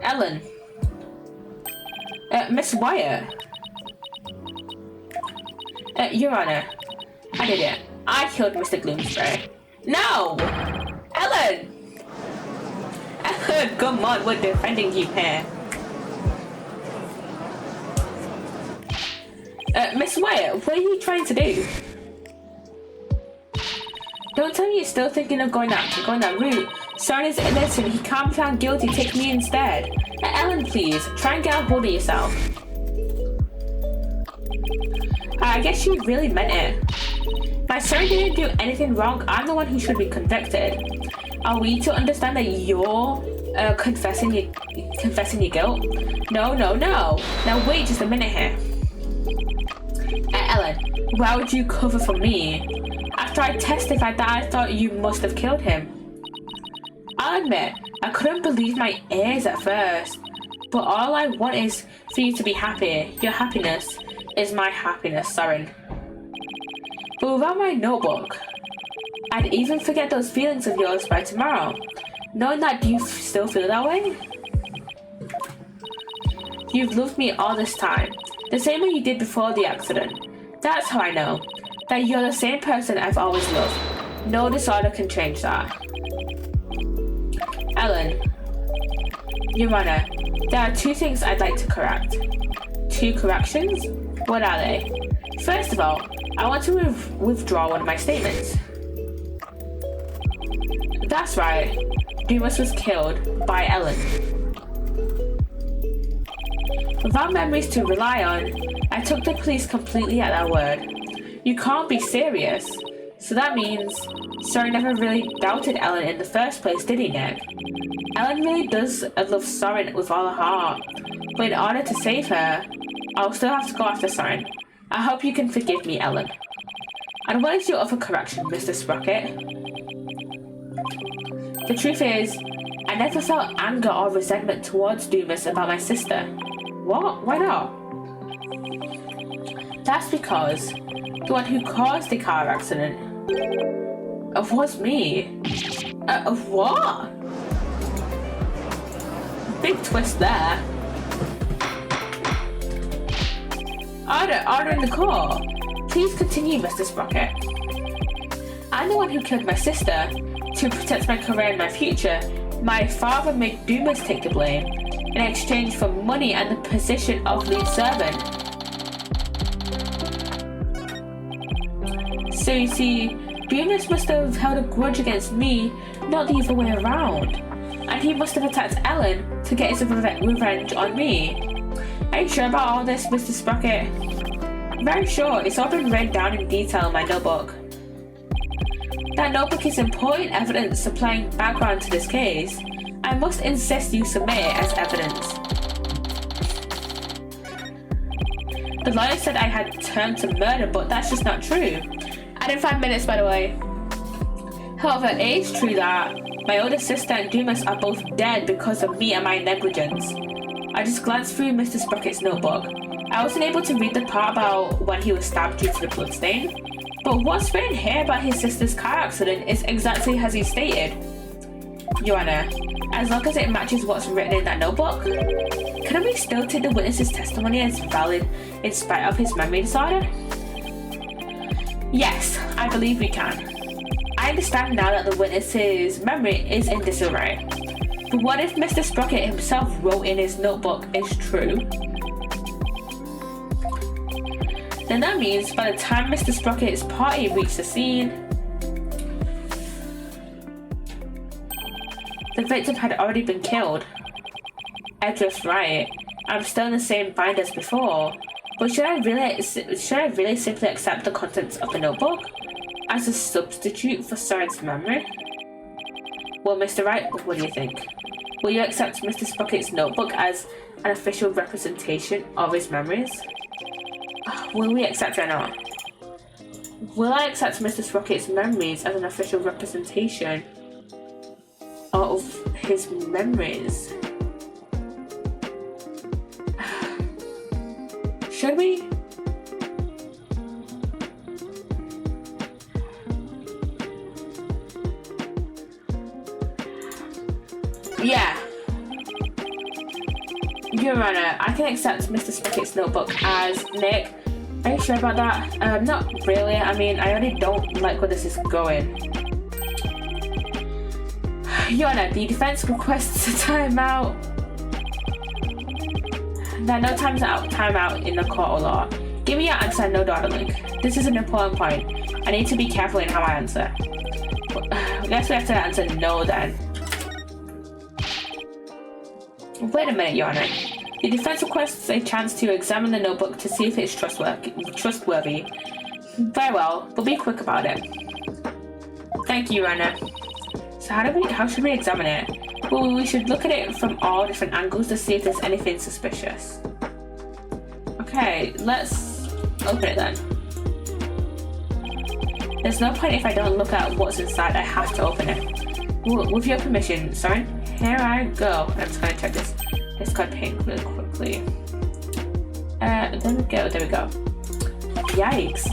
Ellen? Miss Wyatt? Your Honor, I did it. I killed Mr. Gloomsbury. No! Ellen! Ellen, come on, we're defending you here. Miss Wyatt, what are you trying to do? Don't tell me you're still thinking of going that route. Soren is innocent, he can't be found guilty, take me instead. Ellen, please, try and get a hold of yourself. I guess she really meant it. My Soren didn't do anything wrong, I'm the one who should be convicted. Are we to understand that you're confessing your guilt? No. Now wait just a minute here. Ellen, why would you cover for me? After I testified that I thought you must have killed him. I'll admit, I couldn't believe my ears at first. But all I want is for you to be happy. Your happiness is my happiness, Soren. But without my notebook, I'd even forget those feelings of yours by tomorrow. Knowing that, do you still feel that way? You've loved me all this time, the same way you did before the accident. That's how I know that you're the same person I've always loved. No disorder can change that. Ellen, Your Honor, there are 2 things I'd like to correct. 2 corrections? What are they? First of all, I want to withdraw one of my statements. That's right, Dumas was killed by Ellen. Without memories to rely on, I took the police completely at their word. You can't be serious. So that means Soren never really doubted Ellen in the first place, did he, Nick? Ellen really does love Soren with all her heart. But in order to save her, I'll still have to go after Soren. I hope you can forgive me, Ellen. And what is your other correction, Mr. Sprocket? The truth is, I never felt anger or resentment towards Dumas about my sister. What? Why not? That's because the one who caused the car accident was me. What? Big twist there. Order in the court. Please continue, Mr. Sprocket. I'm the one who killed my sister. To protect my career and my future, my father made Dumas take the blame in exchange for money and the position of lead servant. So you see, Dumas must have held a grudge against me, not the other way around. And he must have attacked Ellen to get his revenge on me. Are you sure about all this, Mr. Sprocket? Very sure, it's all been written down in detail in my notebook. That notebook is important evidence supplying background to this case. I must insist you submit it as evidence. The lawyer said I had turned to murder, but that's just not true. And in 5 minutes, by the way. However, it is true that my older sister and Dumas are both dead because of me and my negligence. I just glanced through Mr. Sprocket's notebook. I wasn't able to read the part about when he was stabbed due to the bloodstain. But what's written here about his sister's car accident is exactly as he stated. Your Honor, as long as it matches what's written in that notebook, can we still take the witness's testimony as valid in spite of his memory disorder? Yes, I believe we can. I understand now that the witness's memory is in disarray. But what if Mr. Sprocket himself wrote in his notebook is true? Then that means by the time Mr. Sprocket's party reached the scene, the victim had already been killed. Edward's right. I'm still in the same bind as before. But should I really simply accept the contents of the notebook as a substitute for Soren's memory? Well, Mr. Wright, what do you think? Will you accept Mr. Sprocket's notebook as an official representation of his memories? Will we accept it or not? Will I accept Mr. Sprocket's memories as an official representation of his memories? Should we? Yeah. Your Honor, I can accept Mr. Sprocket's notebook as Nick. Are you sure about that? Not really. I mean, I already don't like where this is going. Yona, the defense requests a timeout. There are no timeout in the court or law. Give me your answer, no darling. This is an important point. I need to be careful in how I answer. I guess we have to answer no then. Wait a minute, Your Honor. The defense requests a chance to examine the notebook to see if it's trustworthy. Very well, but be quick about it. Thank you, Your Honor. So how should we examine it? Well, we should look at it from all different angles to see if there's anything suspicious. Okay, let's open it then. There's no point if I don't look at what's inside. I have to open it. With your permission, sorry. Here I go. I'm just gonna check this. It's got pink really quickly. There we go. Yikes.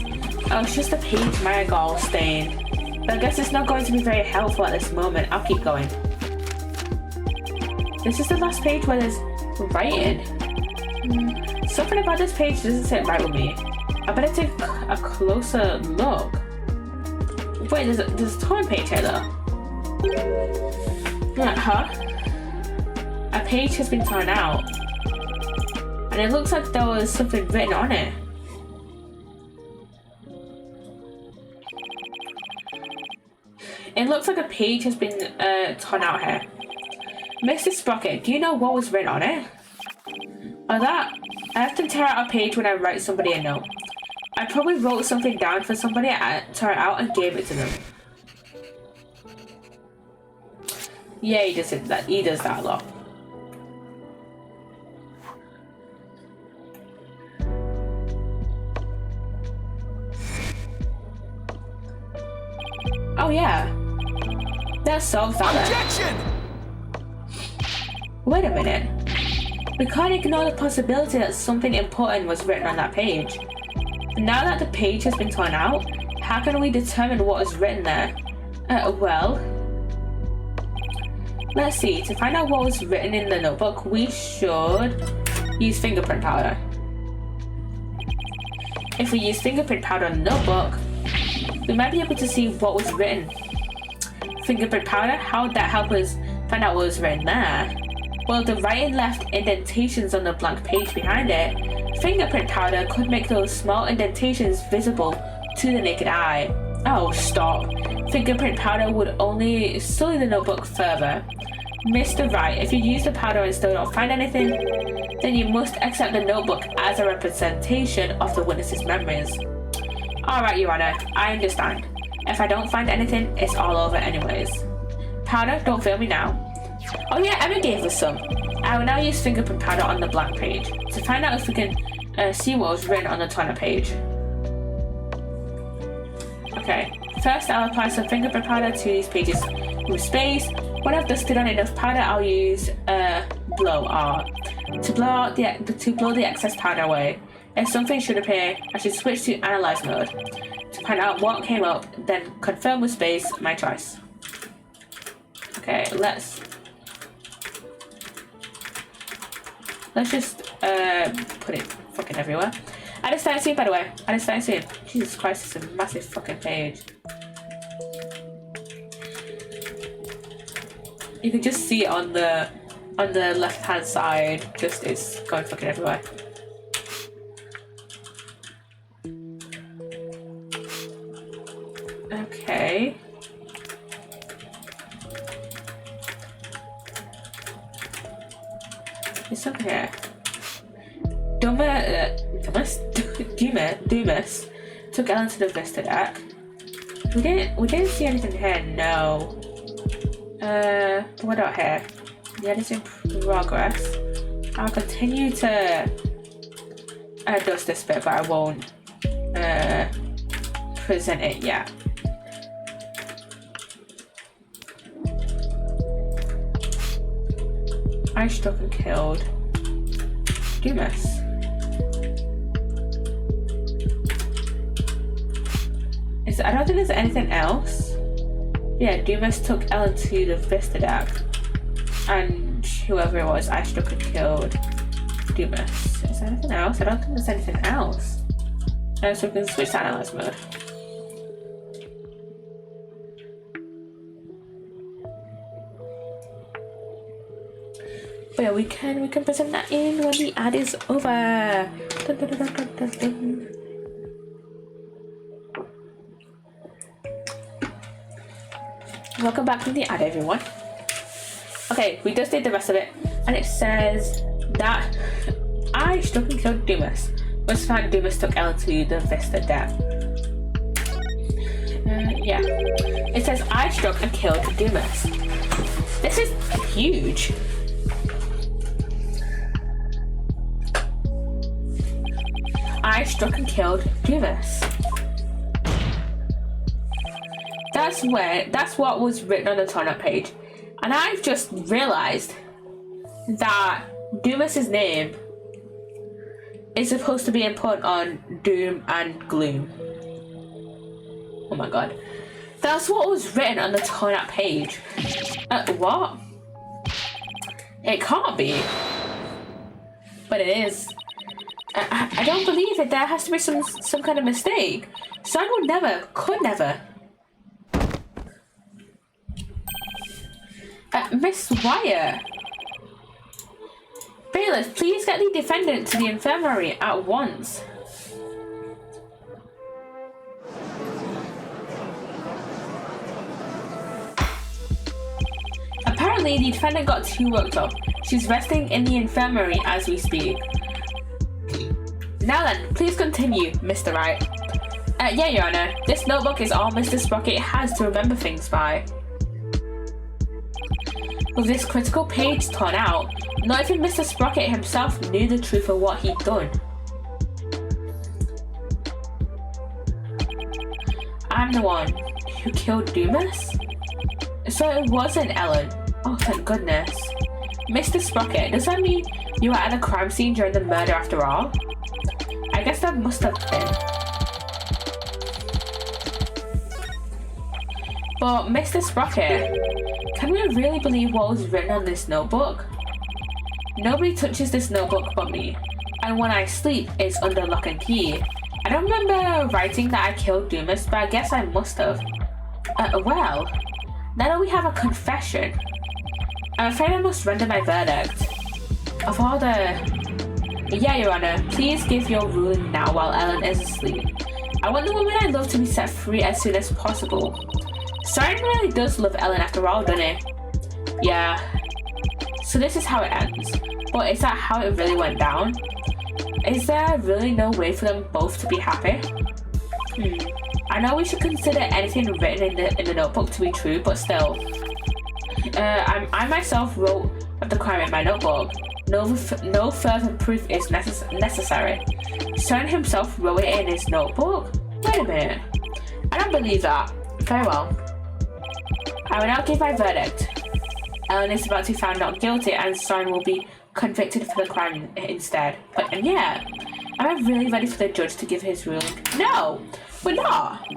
Oh, it's just a page marigold stain. But I guess it's not going to be very helpful at this moment. I'll keep going. This is the last page where there's writing. Something about this page doesn't sit right with me. I better take a closer look. Wait, there's a torn page here though. Huh? A page has been torn out. And it looks like there was something written on it. It looks like a page has been torn out here. Mr. Sprocket, do you know what was written on it? I often tear out a page when I write somebody a note. I probably wrote something down for somebody, I tore it out and gave it to them. Yeah, he does that a lot. Oh yeah. That solves that. Objection! Wait a minute. We can't ignore the possibility that something important was written on that page. Now that the page has been torn out, how can we determine what is written there? Well, let's see. To find out what was written in the notebook, we should use fingerprint powder. If we use fingerprint powder on the notebook, we might be able to see what was written. Fingerprint powder? How would that help us find out what was written there? Well, the writing left indentations on the blank page behind it. Fingerprint powder could make those small indentations visible to the naked eye. Oh, stop. Fingerprint powder would only sully the notebook further. Mr. Wright, if you use the powder and still don't find anything, then you must accept the notebook as a representation of the witness's memories. Alright, Your Honor, I understand. If I don't find anything, it's all over anyways. Powder, don't fail me now. Oh yeah, Emma gave us some. I will now use fingerprint powder on the blank page to find out if we can see what was written on the torn page. Okay, first I'll apply some fingerprint powder to these pages with space. When I've dusted on enough powder, I'll use blow R to blow the excess powder away. If something should appear, I should switch to analyze mode to find out what came up, then confirm with space my choice. Okay, let's just put it fucking everywhere. I just started seeing, by the way. Jesus Christ, it's a massive fucking page. You can just see it on the left hand side. Just it's going fucking everywhere. Okay. It's up here. Dumas took Ellen to the Vista deck. We didn't see anything here, no. What about here? The edit's in progress. I'll continue to dust this bit, but I won't present it yet. I struck and killed Dumas. I don't think there's anything else. Yeah, Dumas took Ellen to the Vista deck. And whoever it was, I struck and killed Dumas. Is there anything else? I don't think there's anything else. So we can switch to analyze mode. But yeah, we can present that in when the ad is over. Dun, dun, dun, dun, dun, dun. Welcome back to the ad, everyone. Okay, we just did the rest of it, and it says that I struck and killed Dumas. Once found, Dumas took Ellen to the Psssttt death. Yeah. It says I struck and killed Dumas. This is huge. I struck and killed Dumas. That's what was written on the turn-up page. And I've just realized that Dumas's name is supposed to be input on doom and gloom. Oh my god. That's what was written on the turn-up page. What? It can't be. But it is. I don't believe it. There has to be some kind of mistake. Son would never, could never. Miss Wire. Bailiff, please get the defendant to the infirmary at once. Apparently, the defendant got too worked up. She's resting in the infirmary as we speak. Now then, please continue, Mr. Wright. Yeah, Your Honor. This notebook is all Mr. Sprocket has to remember things by. With this critical page torn out, not even Mr. Sprocket himself knew the truth of what he'd done. I'm the one who killed Dumas? So it wasn't Ellen. Oh, thank goodness. Mr. Sprocket, does that mean you were at the crime scene during the murder after all? I guess that must have been. But Mr. Sprocket, can we really believe what was written on this notebook? Nobody touches this notebook but me, and when I sleep, it's under lock and key. I don't remember writing that I killed Dumas, but I guess I must have. Well, now that we have a confession, I'm afraid I must render my verdict. Of all the... Yeah, Your Honor, please give your ruling now while Ellen is asleep. I want the woman I love to be set free as soon as possible. Soren really does love Ellen after all, doesn't he? Yeah. So this is how it ends. But is that how it really went down? Is there really no way for them both to be happy? I know we should consider anything written in the notebook to be true, but still. I myself wrote of the crime in my notebook. No further proof is necessary. Soren himself wrote it in his notebook? Wait a minute. I don't believe that. Very well. I will now give my verdict. Ellen is about to be found not guilty and Soren will be convicted for the crime instead. But yeah, am I really ready for the judge to give his ruling? No, we're not.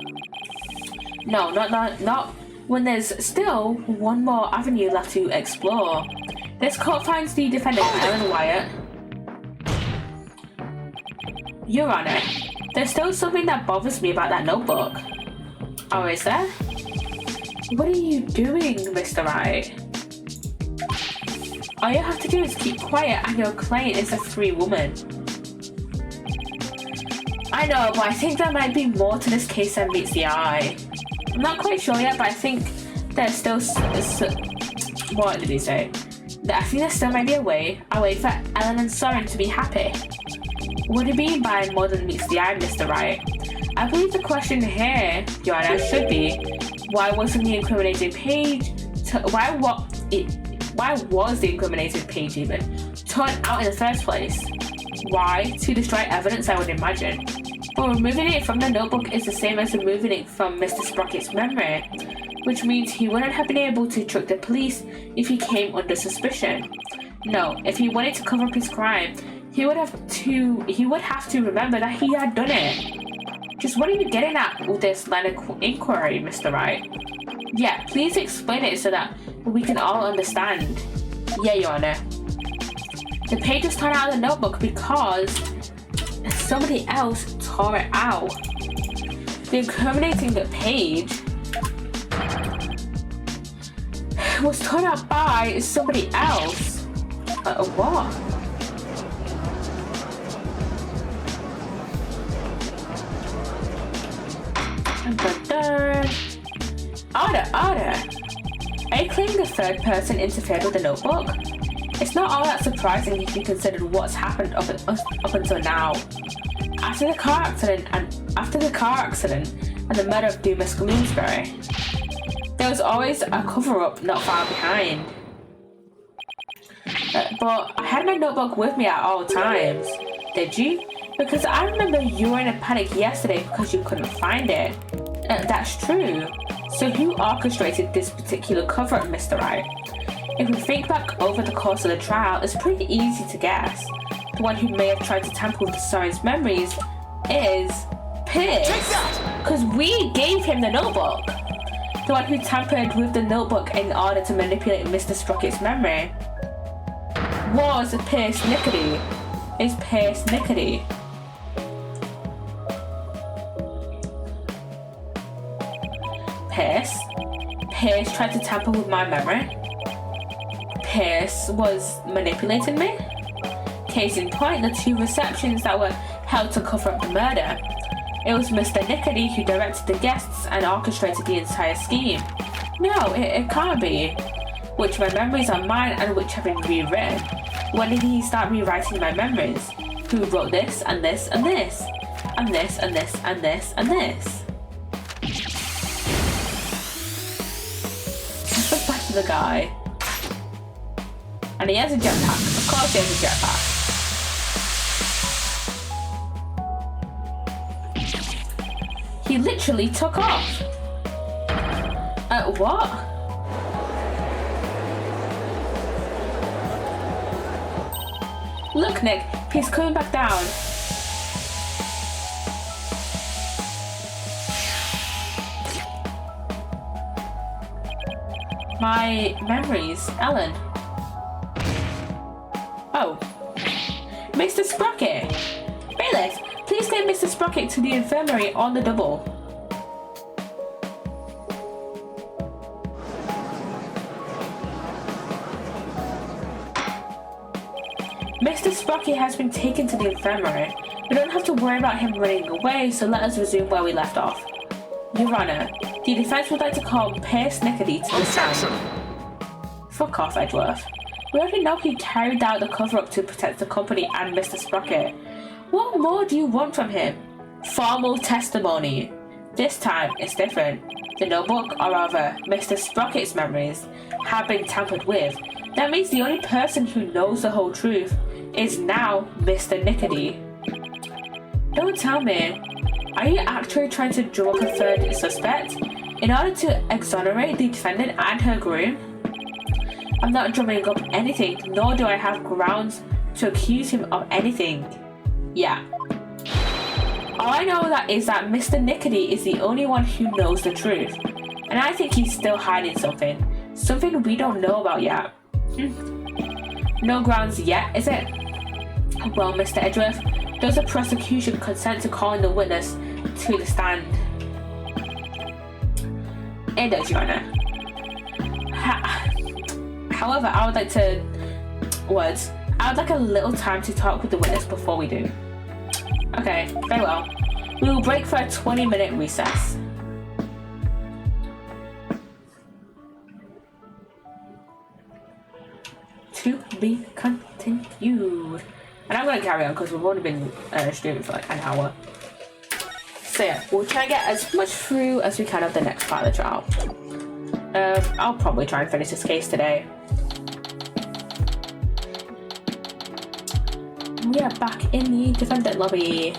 No, not when there's still one more avenue left to explore. This court finds the defendant, Ellen Wyatt. Your Honor, there's still something that bothers me about that notebook. Oh, is there? What are you doing, Mr. Wright? All you have to do is keep quiet and your client is a free woman. I know, but I think there might be more to this case than meets the eye. I'm not quite sure yet, but I think there's still... What did he say? I think there still might be a way for Ellen and Soren to be happy. What do you mean by more than meets the eye, Mr. Wright? I believe the question here, Your Honor, should be, why wasn't the incriminated page... Why was the incriminated page even turned out in the first place? Why? To destroy evidence, I would imagine. But removing it from the notebook is the same as removing it from Mr. Sprocket's memory, which means he wouldn't have been able to trick the police if he came under suspicion. No, if he wanted to cover up his crime, he would have to remember that he had done it. Just what are you getting at with this line of inquiry, Mr. Wright? Yeah, please explain it so that we can all understand. Yeah, Your Honor. The page was torn out of the notebook because somebody else tore it out. The incriminating page was torn out by somebody else. What? Order. Are you claiming the third person interfered with the notebook? It's not all that surprising if you considered what's happened up until now. After the car accident and the murder of Dumas Bloomsbury, there was always a cover-up not far behind. But I had my notebook with me at all times. Did you? Because I remember you were in a panic yesterday because you couldn't find it. That's true. So who orchestrated this particular cover-up, Mr. Wright? If we think back over the course of the trial, it's pretty easy to guess. The one who may have tried to tamper with Soren's memories is Psssttt, because we gave him the notebook. The one who tampered with the notebook in order to manipulate Mr. Sprocket's memory was Psssttt. Is Psssttt. Pierce tried to tamper with my memory. Pierce was manipulating me. Case in point, the two receptions that were held to cover up the murder. It was Mr. Nickety who directed the guests and orchestrated the entire scheme. No, it can't be. Which of my memories are mine and which have been rewritten? When did he start rewriting my memories? Who wrote this and this and this? And this and this and this and this? Back to the guy. And he has a jetpack. Of course he has a jetpack. He literally took off. What? Look, Nick, he's coming back down. My memories, Ellen. Oh. Mr. Sprocket! Bailiff, please take Mr. Sprocket to the infirmary on the double. Mr. Sprocket has been taken to the infirmary. We don't have to worry about him running away, so let us resume where we left off. Your Honor, the defense would like to call Psssttt to the stand. Fuck off, Edgeworth. We already know he carried out the cover-up to protect the company and Mr. Sprocket. What more do you want from him? Formal testimony. This time, it's different. The notebook, or rather, Mr. Sprocket's memories, have been tampered with. That means the only person who knows the whole truth is now Mr. Nickety. Don't tell me. Are you actually trying to drum up a third suspect in order to exonerate the defendant and her groom? I'm not drumming up anything, nor do I have grounds to accuse him of anything. Yeah. All I know is that Mr. Nickety is the only one who knows the truth. And I think he's still hiding something. Something we don't know about yet. No grounds yet, is it? Well, Mr. Edgeworth, does the prosecution consent to calling the witness to the stand? It does, Your Honor. However, I would like a little time to talk with the witness before we do. Okay, very well. We will break for a 20-minute recess. To be continued. And I'm going to carry on because we've only been streaming for like an hour. So yeah, we'll try and get as much through as we can of the next part of the trial. I'll probably try and finish this case today. We are back in the defendant lobby.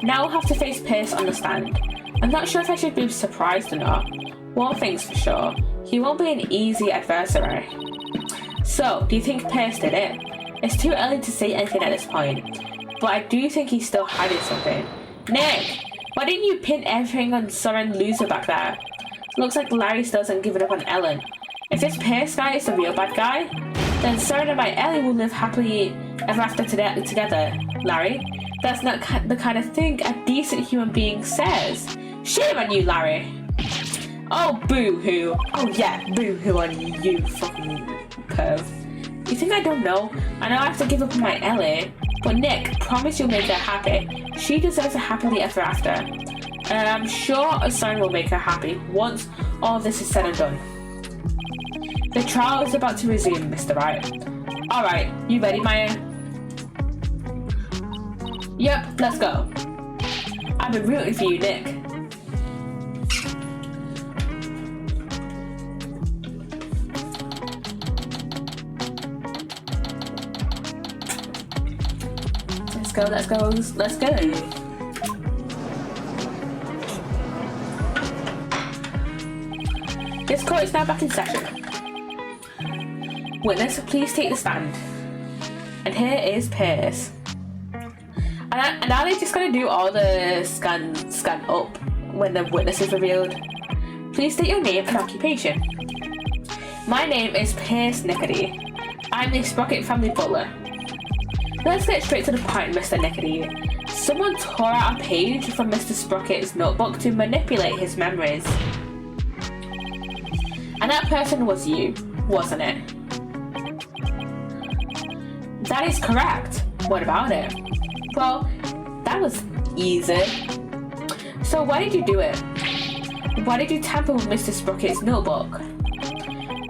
Now we'll have to face Pierce on the stand. I'm not sure if I should be surprised or not. One thing's for sure, he won't be an easy adversary. So, do you think Pierce did it? It's too early to say anything at this point, but I do think he's still hiding something. Nick, why didn't you pin everything on Soren Loser back there? Looks like Larry still hasn't given up on Ellen. If this Pierce guy is the real bad guy, then Soren and my Ellie will live happily ever after together, Larry. That's not the kind of thing a decent human being says. Shame on you, Larry. Oh, boo-hoo. Oh, yeah, boo-hoo on you, fucking perv. You think I don't know? I know I have to give up on my Ellie. But Nick, promise you'll make her happy. She deserves a happily ever after. And I'm sure a son will make her happy once all this is said and done. The trial is about to resume, Mr. Wright. Alright, you ready, Maya? Yep, let's go. I've been rooting for you, Nick. Let's go. This court is now back in session. Witness, please take the stand. And here is Pierce. And are they just going to do all the scan up when the witness is revealed? Please state your name and occupation. My name is Pierce Nickety. I'm the Sprocket family butler. Let's get straight to the point, Mr. Nickety. Someone tore out a page from Mr. Sprocket's notebook to manipulate his memories. And that person was you, wasn't it? That is correct. What about it? Well, that was easy. So why did you do it? Why did you tamper with Mr. Sprocket's notebook?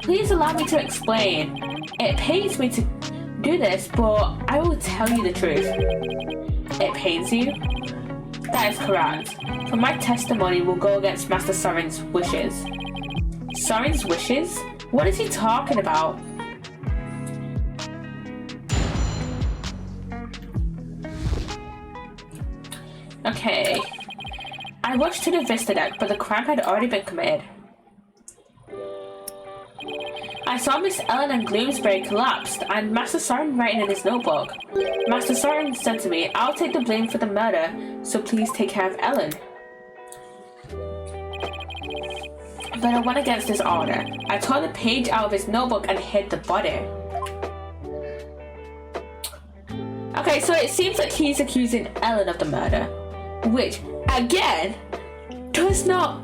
Please allow me to explain. It pains me to do this, but I will tell you the truth. It pains you? That is correct. For my testimony will go against Master Soren's wishes. Soren's wishes? What is he talking about? Okay. I rushed to the Vista deck, but the crime had already been committed. I saw Miss Ellen and Gloomsbury collapsed, and Master Soren writing in his notebook. Master Soren said to me, I'll take the blame for the murder, so please take care of Ellen. But I went against his order. I tore the page out of his notebook and hid the body. Okay, so it seems like he's accusing Ellen of the murder, which, again, does not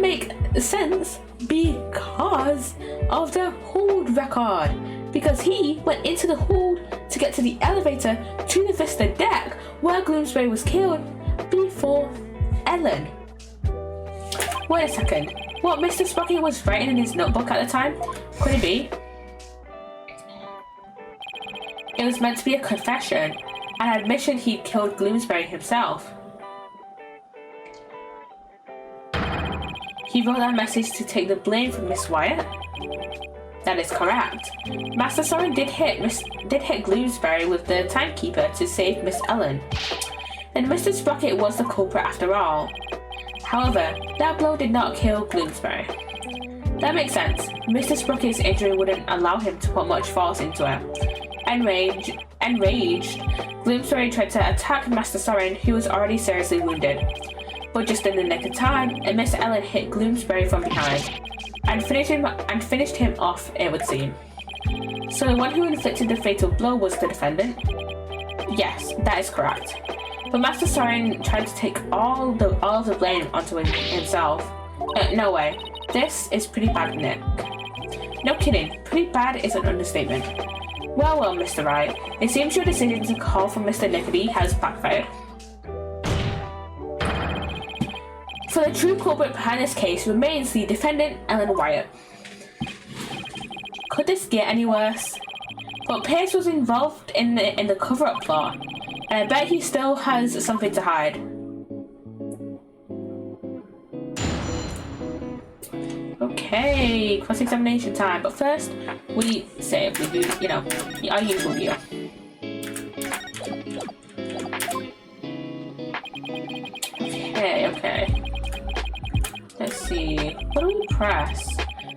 make sense because of the hold record. Because he went into the hold to get to the elevator to the Vista deck where Gloomsbury was killed before Ellen. Wait a second. What Mr. Sprocket was writing in his notebook at the time? Could it be? It was meant to be a confession, an admission he'd killed Gloomsbury himself. He wrote that message to take the blame from Miss Wyatt? That is correct. Master Soren did hit Gloomsbury with the timekeeper to save Miss Ellen. And Mr. Sprocket was the culprit after all. However, that blow did not kill Gloomsbury. That makes sense. Mr. Sprocket's injury wouldn't allow him to put much force into it. Enraged, Gloomsbury tried to attack Master Soren, who was already seriously wounded. But just in the nick of time, Miss Ellen hit Gloomsbury from behind and finished him off, it would seem. So the one who inflicted the fatal blow was the defendant? Yes, that is correct. But Master Soren tried to take all of the blame onto himself. No way. This is pretty bad, Nick. No kidding. Pretty bad is an understatement. Well, Mr. Wright. It seems your decision to call for Mr. Nickety has backfired. For the true culprit behind this case remains the defendant, Ellen Wyatt. Could this get any worse? But Pierce was involved in the cover-up plot, and I bet he still has something to hide. Okay, cross-examination time. But first, we say we do, our usual view. Okay. Let's see. What do we press?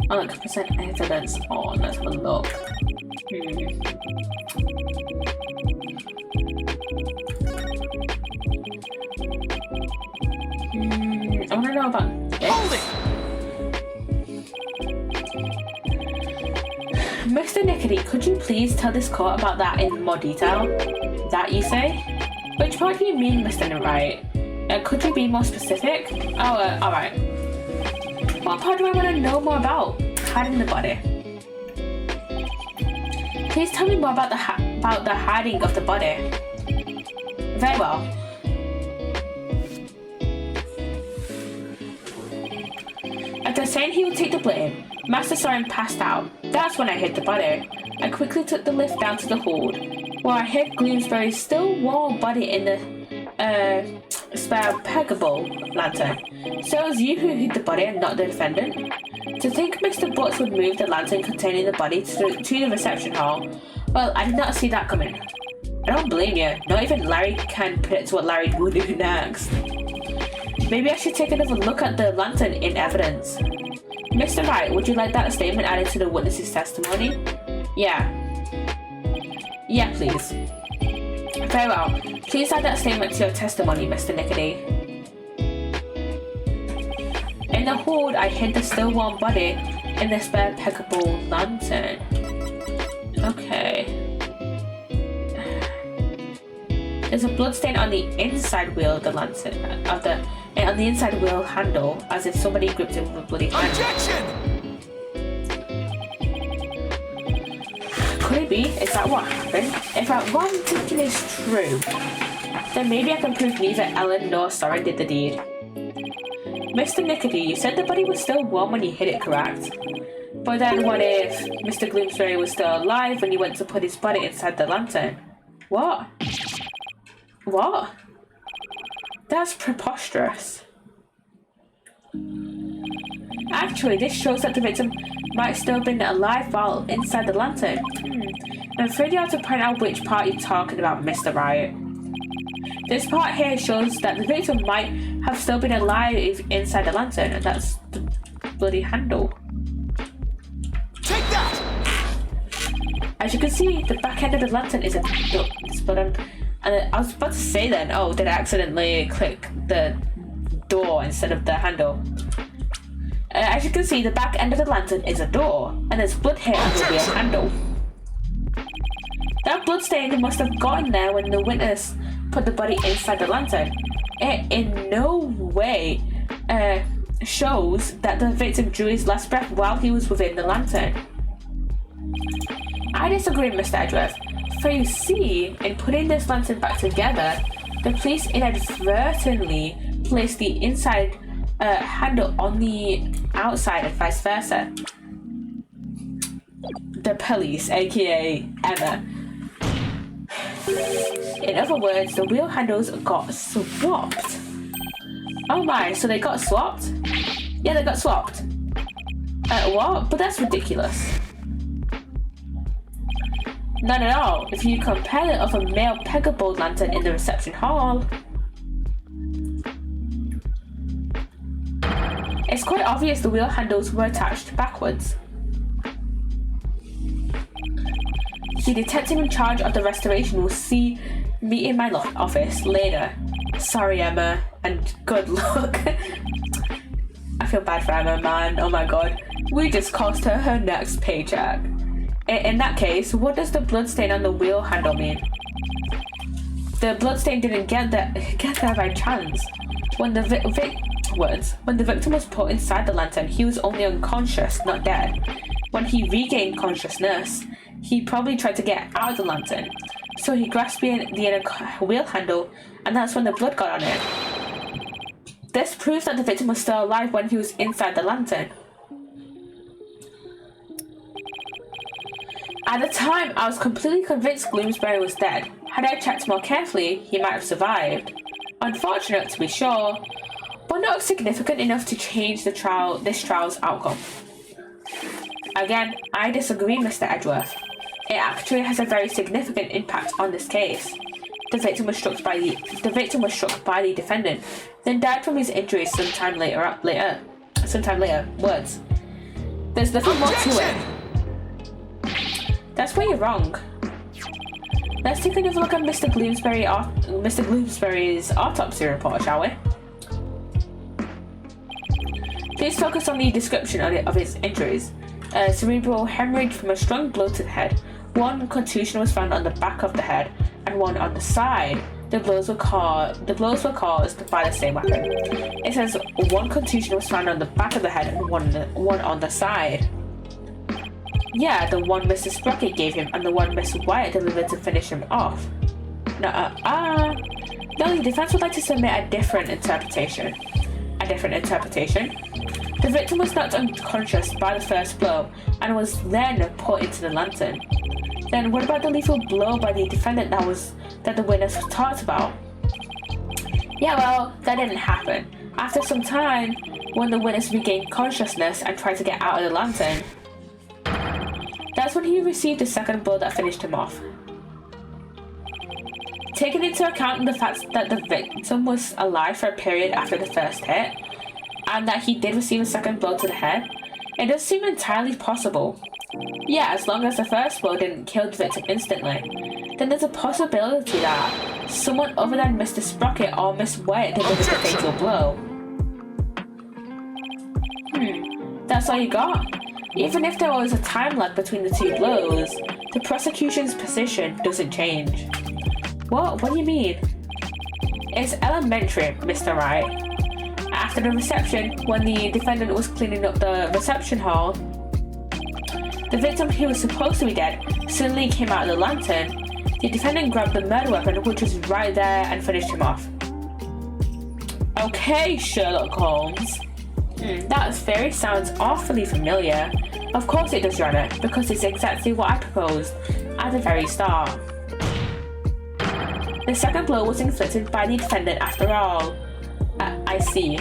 Oh, like present evidence on. Let's have a look. I want to know about this. Hold it! Mr. Nickety, could you please tell this court about that in more detail? That you say? Which part do you mean, Mr. Wright? Could you be more specific? Oh, alright. What part do I want to know more about? Hiding the body. Please tell me more about the hiding of the body. Very well. After saying he would take the blame, Master saw him passed out. That's when I hid the body. I quickly took the lift down to the hold, where I hid Gloomsbury's still warm body in the spare peggable lantern. So it was you who hid the body and not the defendant? To think Mr. Butts would move the lantern containing the body to the reception hall, well, I did not see that coming. I don't blame you. Not even Larry can predict what Larry will do next. Maybe I should take another look at the lantern in evidence. Mr. Wright, would you like that statement added to the witness's testimony? Yeah. Yeah, please. Very well. Please add that statement to your testimony, Mr. Nickety. In the hold, I hid the still warm body in the spare peggable lantern. Okay. There's a bloodstain on the inside wheel of the lantern, on the inside wheel handle, as if somebody gripped it with a bloody hand. Objection! Could it be? Is that what happened? If what I'm thinking is true, then maybe I can prove neither Ellen nor Soren did the deed. Mr. Nickety, you said the body was still warm when you hid it, correct? But then what if Mr. Gloomsbury was still alive when you went to put his body inside the lantern? What? What? That's preposterous. Actually, this shows that the victim might still have been alive while inside the lantern. I'm afraid you have to point out which part you're talking about, Mr. Wright. This part here shows that the victim might have still been alive inside the lantern, and that's the bloody handle. Take that! As you can see, the back end of the lantern is a button. And I was about to say then, oh, did I accidentally click the door instead of the handle? As you can see, the back end of the lantern is a door, and there's blood here and there'll be a handle. That bloodstain must have gotten there when the witness put the body inside the lantern. It in no way shows that the victim drew his last breath while he was within the lantern. I disagree, Mr. Edgeworth. For you see, in putting this lantern back together, the police inadvertently placed the inside handle on the outside and vice versa. The police, aka Emma. In other words, the wheel handles got swapped. Oh my, so they got swapped? Yeah, they got swapped. What? But that's ridiculous. Not at all. If you compare it of a male peggable lantern in the reception hall, it's quite obvious the wheel handles were attached backwards. The detective in charge of the restoration will see me in my office later. Sorry, Emma, and good luck. I feel bad for Emma, man. Oh my god. We just cost her next paycheck. In that case, what does the bloodstain on the wheel handle mean? The bloodstain didn't get there by chance. When the victim was put inside the lantern, he was only unconscious, not dead. When he regained consciousness, he probably tried to get out of the lantern. So he grasped the inner wheel handle, and that's when the blood got on it. This proves that the victim was still alive when he was inside the lantern. At the time, I was completely convinced Gloomsbury was dead. Had I checked more carefully, he might have survived. Unfortunate, to be sure, but not significant enough to change this trial's outcome. Again, I disagree, Mr. Edgeworth. It actually has a very significant impact on this case. The victim was struck by the defendant, then died from his injuries sometime later. Words. There's nothing more to it. That's where you're wrong. Let's take another look at Mr. Gloomsbury's autopsy report, shall we? Please focus on the description of his injuries. A cerebral hemorrhage from a strong blow to the head. One contusion was found on the back of the head and one on the side. The blows were caused by the same weapon. It says one contusion was found on the back of the head and one on the side. Yeah, the one Mr. Sprocket gave him and the one Miss Wyatt delivered to finish him off. No, the defense would like to submit a different interpretation. The victim was knocked unconscious by the first blow and was then put into the lantern. Then what about the lethal blow by the defendant that the witness talked about? Yeah, well, that didn't happen. After some time, when the witness regained consciousness and tried to get out of the lantern, that's when he received the second blow that finished him off. Taking into account the fact that the victim was alive for a period after the first hit, and that he did receive a second blow to the head, it does seem entirely possible. Yeah, as long as the first blow didn't kill the victim instantly, then there's a possibility that someone other than Mr. Sprocket or Miss Wyatt delivered the fatal blow. That's all you got? Even if there was a time lag between the two blows, the prosecution's position doesn't change. What do you mean? It's elementary, Mr. Wright. After the reception, when the defendant was cleaning up the reception hall, the victim, who was supposed to be dead, suddenly came out of the lantern. The defendant grabbed the murder weapon, which was right there, and finished him off. Okay, Sherlock Holmes. That theory sounds awfully familiar. Of course it does, Your Honor, because it's exactly what I proposed at the very start. The second blow was inflicted by the defendant after all. I see.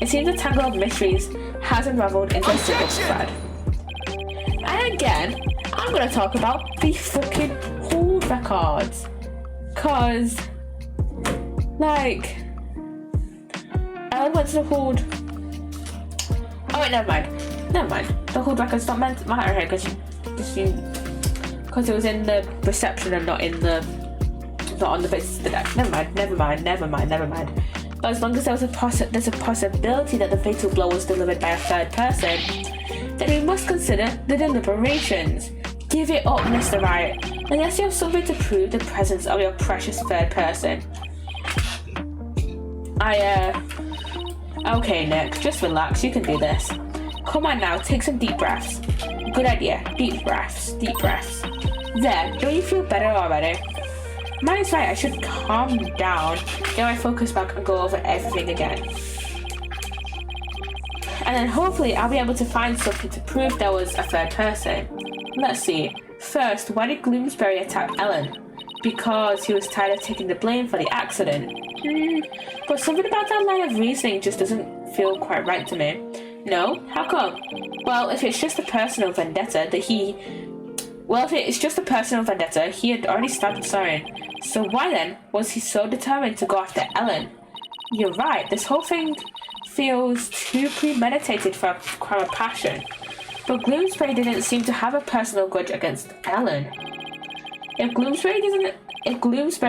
It seems a tangle of mysteries has unraveled into a single thread. And again, I'm gonna talk about the fucking hold records. Cause, like, Ellen went to the hold. Oh wait, never mind. The hold records don't matter here because it was in the reception and not on the basis of the deck. Never mind. But as long as there's a possibility that the fatal blow was delivered by a third person, then we must consider the deliberations. Give it up, Mr. Wright, unless you have something to prove the presence of your precious third person. Okay, Nick, just relax, you can do this. Come on now, take some deep breaths. Good idea, deep breaths. There, don't you feel better already? Mine's right, I should calm down, get my focus back and go over everything again. And then hopefully I'll be able to find something to prove there was a third person. Let's see. First, why did Gloomsbury attack Ellen? Because he was tired of taking the blame for the accident. But something about that line of reasoning just doesn't feel quite right to me. No? How come? Well, if it's just a personal vendetta, he had already stabbed Soren. So why then was he so determined to go after Ellen? You're right, this whole thing feels too premeditated for a crime of passion. But Gloomsbury didn't seem to have a personal grudge against Ellen. If Gloomsbury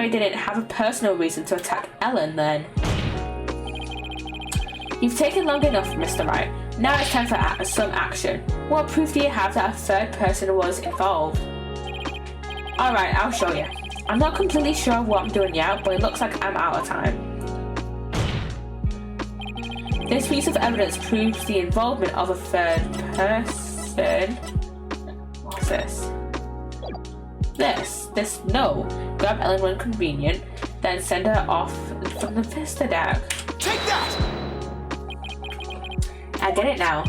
didn't have a personal reason to attack Ellen, then... You've taken long enough, Mr. Wright. Now it's time for some action. What proof do you have that a third person was involved? Alright, I'll show you. I'm not completely sure what I'm doing yet, but it looks like I'm out of time. This piece of evidence proves the involvement of a third person. What's this? This, no. Grab Ellen when convenient, then send her off from the Vista deck. Take that! I get it now.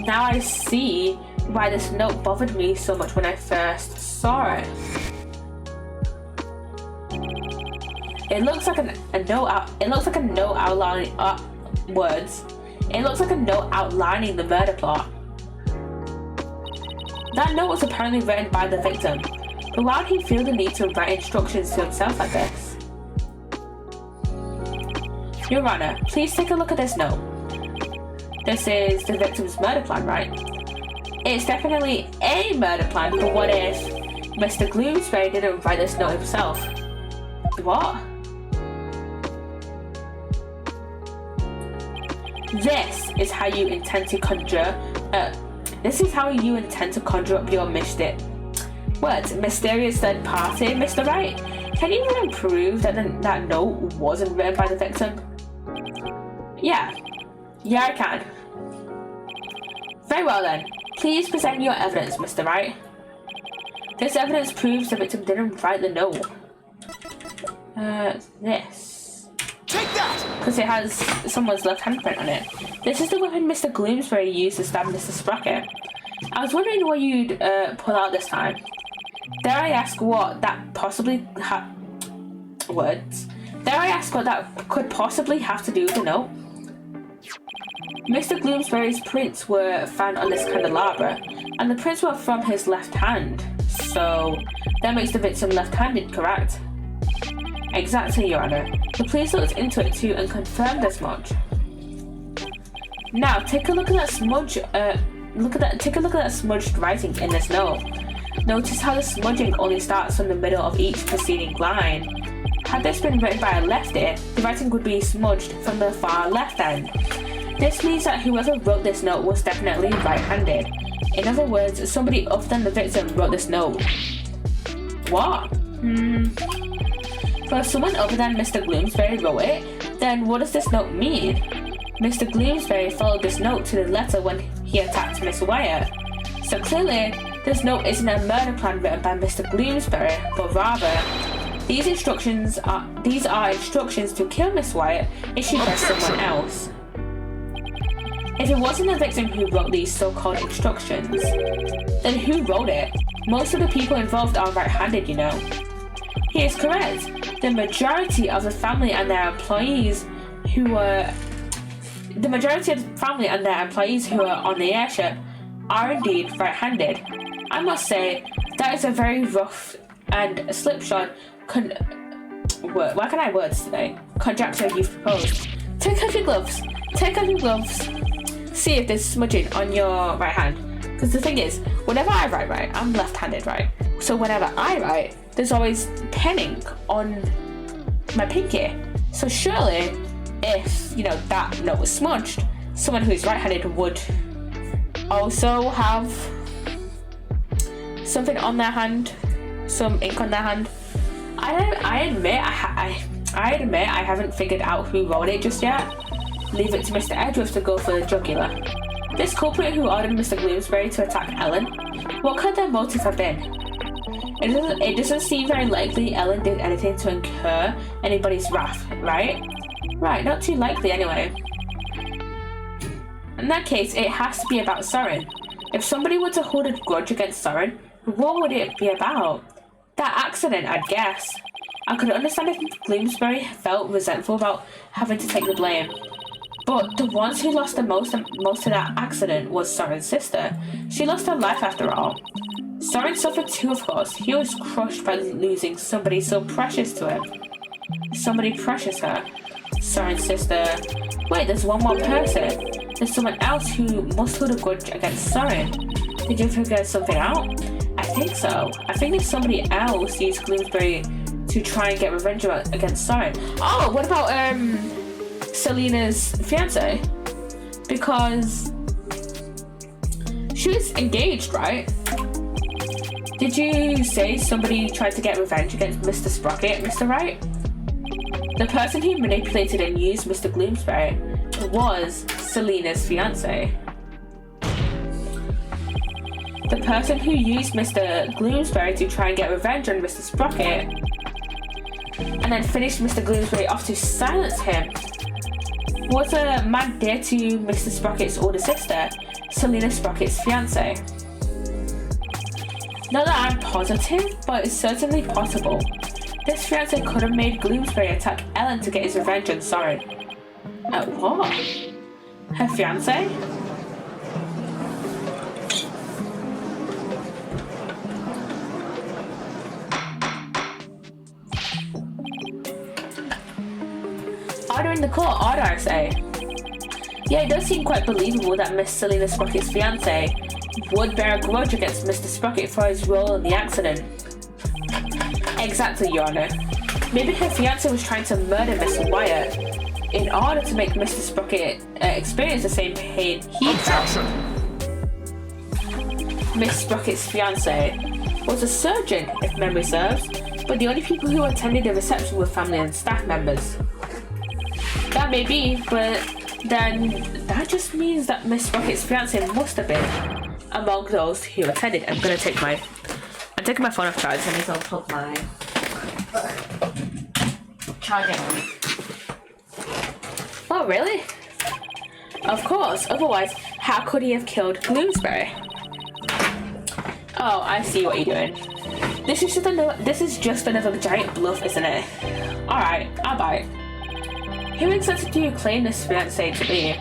Now I see why this note bothered me so much when I first saw it. It looks like a note outlining words. It looks like a note outlining the murder plot. That note was apparently written by the victim, but why would he feel the need to write instructions to himself like this? Your Honor, please take a look at this note. This is the victim's murder plan, right? It's definitely a murder plan, but what if Mr. Gloomsbury didn't write this note himself? What? This is how you intend to conjure This is how you intend to conjure up your mysterious third party, Mr. Wright? Can you even prove that that note wasn't written by the victim? Yeah, I can. Very well then. Please present your evidence, Mr. Wright. This evidence proves the victim didn't write the note. This. Take that! Because it has someone's left handprint on it. This is the weapon Mr. Gloomsbury used to stab Mr. Sprocket. I was wondering what you'd pull out this time. Dare I ask what that could possibly have to do with the note? Mr. Gloomsbury's prints were found on this candelabra, and the prints were from his left hand. So that makes the victim left-handed, correct? Exactly, Your Honor. The police looked into it too and confirmed as much. Now take a look at that smudge. Take a look at that smudged writing in this note. Notice how the smudging only starts from the middle of each preceding line. Had this been written by a lefty, the writing would be smudged from the far left end. This means that whoever wrote this note was definitely right-handed. In other words, somebody other than the victim wrote this note. What? Well, if someone other than Mr. Gloomsbury wrote it, then what does this note mean? Mr. Gloomsbury followed this note to the letter when he attacked Miss Wyatt. So clearly, this note isn't a murder plan written by Mr. Gloomsbury, but rather, these are instructions to kill Miss Wyatt issued by someone else. If it wasn't the victim who wrote these so-called instructions, then who wrote it? Most of the people involved are right-handed, you know. He is correct. The majority of the family and their employees who are on the airship are indeed right-handed. I must say, that is a very rough and slipshod conjecture you've proposed. Take off your gloves. See if there's smudging on your right hand. Because the thing is, whenever I write right, I'm left-handed, right? So whenever I write, there's always penning on my pinky. So surely, if, that note was smudged, someone who's right-handed would also have something on their hand, some ink on their hand. I admit I haven't figured out who wrote it just yet. Leave it to Mr. Edgeworth to go for the jugular. This culprit who ordered Mr. Gloomsbury to attack Ellen, what could their motive have been? It doesn't seem very likely Ellen did anything to incur anybody's wrath, right? Right, not too likely anyway. In that case, it has to be about Soren. If somebody were to hold a grudge against Soren, what would it be about? That accident, I'd guess. I could understand if Gloomsbury felt resentful about having to take the blame. But the ones who lost the most to that accident was Soren's sister. She lost her life after all. Soren suffered too, of course. He was crushed by losing somebody so precious to him. Somebody precious her. Soren's sister. Wait, there's one more person. There's someone else who must hold a grudge against Soren. Did you figure something out? I think so. I think there's somebody else used Gloomsbury to try and get revenge against Soren. Oh, what about Selena's fiance? Because she was engaged, right? Did you say somebody tried to get revenge against Mr. Sprocket, Mr. Wright? The person who manipulated and used Mr. Gloomsbury was Selena's fiance. The person who used Mr. Gloomsbury to try and get revenge on Mr. Sprocket and then finished Mr. Gloomsbury off to silence him was a man dear to Mr. Sprocket's older sister, Selena Sprocket's fiance. Not that I'm positive, but it's certainly possible. This fiance could have made Gloomsbury attack Ellen to get his revenge on Soren. What? Her fiance? Order in the court, order, I say. Yeah, it does seem quite believable that Miss Selena Sprocket's fiance would bear a grudge against Mr. Sprocket for his role in the accident. Exactly, Your Honor. Maybe her fiance was trying to murder Miss Wyatt in order to make Mr. Sprocket experience the same pain he felt. Miss Sprocket's fiance, was a surgeon, if memory serves, but the only people who attended the reception were family and staff members. That may be, but then that just means that Miss Sprocket's fiance must have been among those who attended. I'm taking my phone off charge and I'll plug my charging. Oh, really? Of course, otherwise, how could he have killed Bloomsbury? Oh, I see what you're doing. This is just another giant bluff, isn't it? Alright, I'll buy it. Who exactly do you claim this fiancé to be?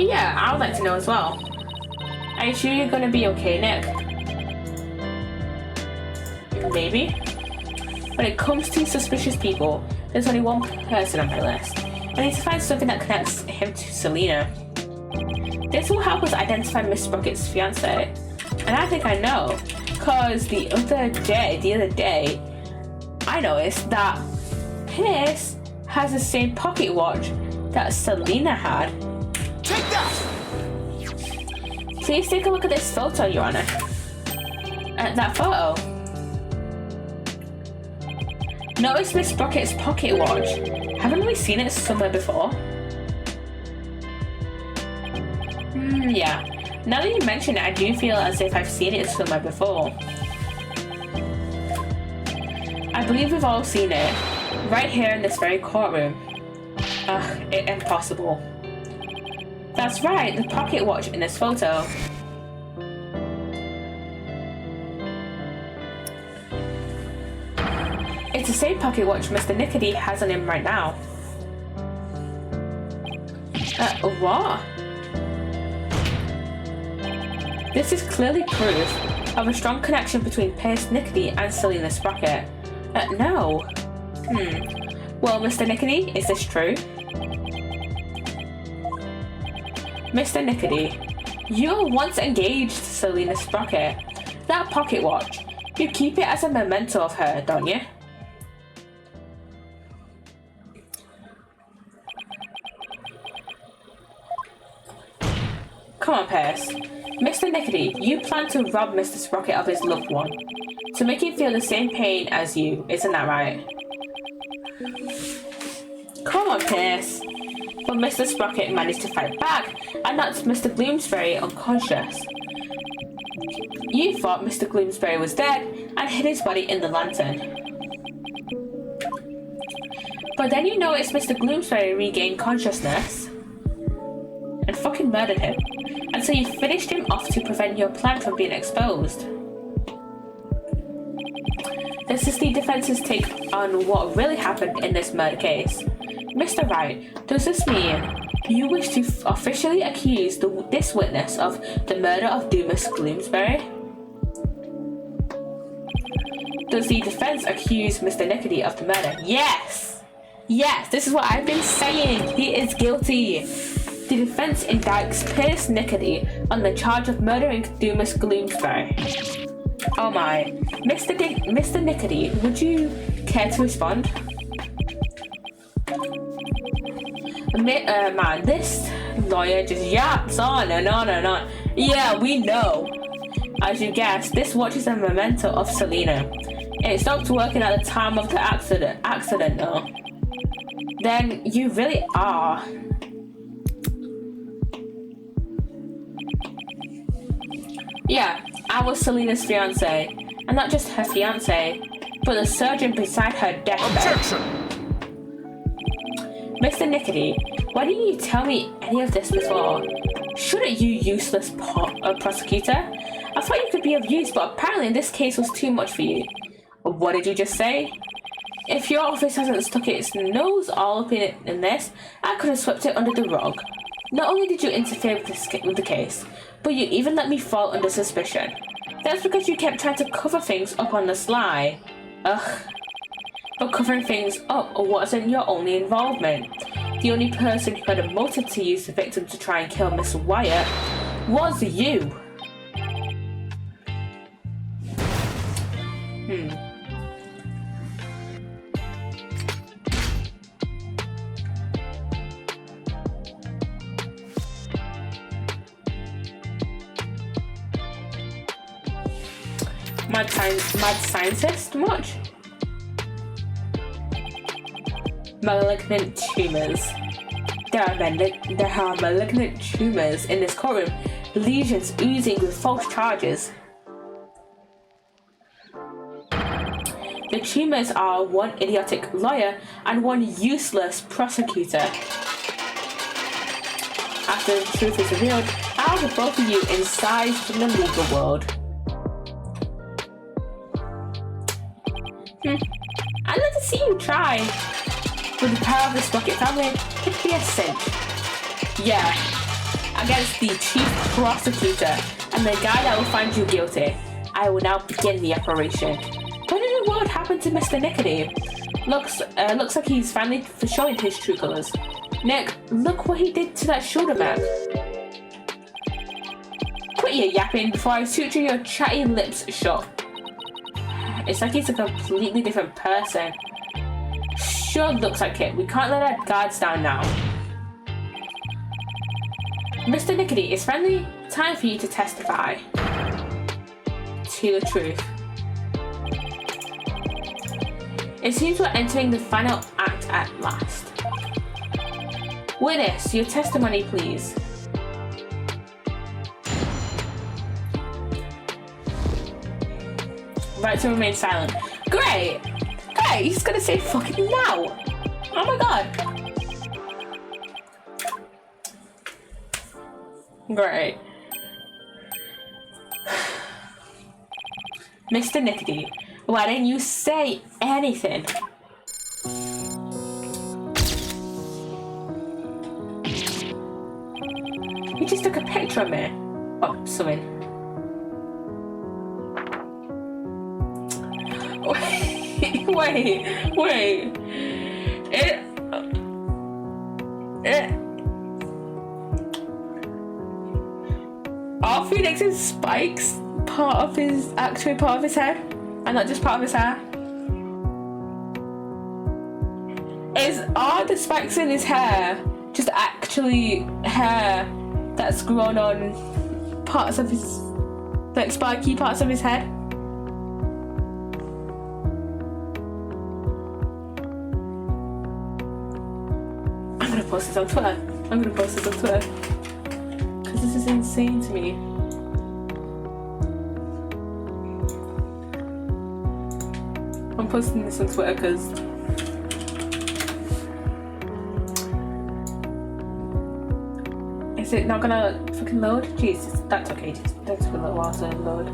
Yeah, I would like to know as well. Are you sure you're gonna be okay, Nick? Maybe. When it comes to suspicious people, there's only one person on my list. I need to find something that connects him to Selena. This will help us identify Miss Sprocket's fiancé. And I think I know, cause the other day, I noticed that Pierce has the same pocket watch that Selena had. Take that! Please take a look at this photo, Your Honor. That photo. Notice Miss Sprocket's pocket watch. Haven't we seen it somewhere before? Yeah. Now that you mention it, I do feel as if I've seen it somewhere before. I believe we've all seen it. Right here in this very courtroom. Impossible. That's right, the pocket watch in this photo. It's the same pocket watch Mr. Nickety has on him right now. What? This is clearly proof of a strong connection between Pierce Nickety and Selena Sprocket. No. Well, Mr. Nickety, is this true? Mr. Nickety, you were once engaged to Selena Sprocket. That pocket watch, you keep it as a memento of her, don't you? Come on, Pierce. Mr. Nickety, you plan to rob Mr. Sprocket of his loved one, to make him feel the same pain as you, isn't that right? Come on, Pierce. But Mr. Sprocket managed to fight back and knocked Mr. Bloomsbury unconscious. You thought Mr. Bloomsbury was dead and hid his body in the lantern. But then you noticed Mr. Bloomsbury regained consciousness and fucking murdered him. And so you finished him off to prevent your plan from being exposed. This is the defense's take on what really happened in this murder case. Mr. Wright, does this mean you wish to officially accuse this witness of the murder of Dumas Bloomsbury? Does the defense accuse Mr. Nickety of the murder? Yes! Yes, this is what I've been saying. He is guilty. The defense indicts Pierce Nickety on the charge of murdering Dumas Bloomsbury. Oh my. Mr. Nickety, would you care to respond? Man, this lawyer just yaps on and on and on. Yeah, we know. As you guessed, this watch is a memento of Selena. It stopped working at the time of the accident though. Then you really are. Yeah, I was Selena's fiance, and not just her fiance, but the surgeon beside her deathbed. Objection! Mr. Nickety, why didn't you tell me any of this before? Shouldn't you, useless prosecutor? I thought you could be of use, but apparently this case was too much for you. What did you just say? If your office hasn't stuck its nose all up in this, I could have swept it under the rug. Not only did you interfere with the case, but you even let me fall under suspicion. That's because you kept trying to cover things up on the sly. Ugh. But covering things up wasn't your only involvement. The only person who had a motive to use the victim to try and kill Miss Wyatt was you. Mad scientist? Much? Malignant tumors. There are malignant tumors in this courtroom. Lesions oozing with false charges. The tumors are one idiotic lawyer and one useless prosecutor. After the truth is revealed, I'll have both of you inside from the legal world. I'd love to see you try. With the power of this rocket family, it'd be a cinch. Yeah, against the chief prosecutor and the guy that will find you guilty. I will now begin the operation. What in the world happened to Mr. Nickety? Looks like he's finally showing his true colours. Nick, look what he did to that shoulder map. Quit your yapping before I suture your chatty lips shut. It's like he's a completely different person. Sure looks like it. We can't let our guards down now. Mr. Nickety, it's finally time for you to testify to the truth. It seems we're entering the final act at last. Witness, your testimony, please. Right to remain silent. Great! Great, he's gonna say fucking now! Oh my god! Great. Mr. Nickety, why didn't you say anything? You just took a picture of me. Oh, something. Wait. Are Phoenix's spikes actually part of his head? And not just part of his hair? Are the spikes in his hair just actually hair that's grown on parts of his, like spiky parts of his head? I'm gonna post this on Twitter. Because this is insane to me. I'm posting this on Twitter because is it not gonna fucking load? Jeez, that took ages. That took a little while to load.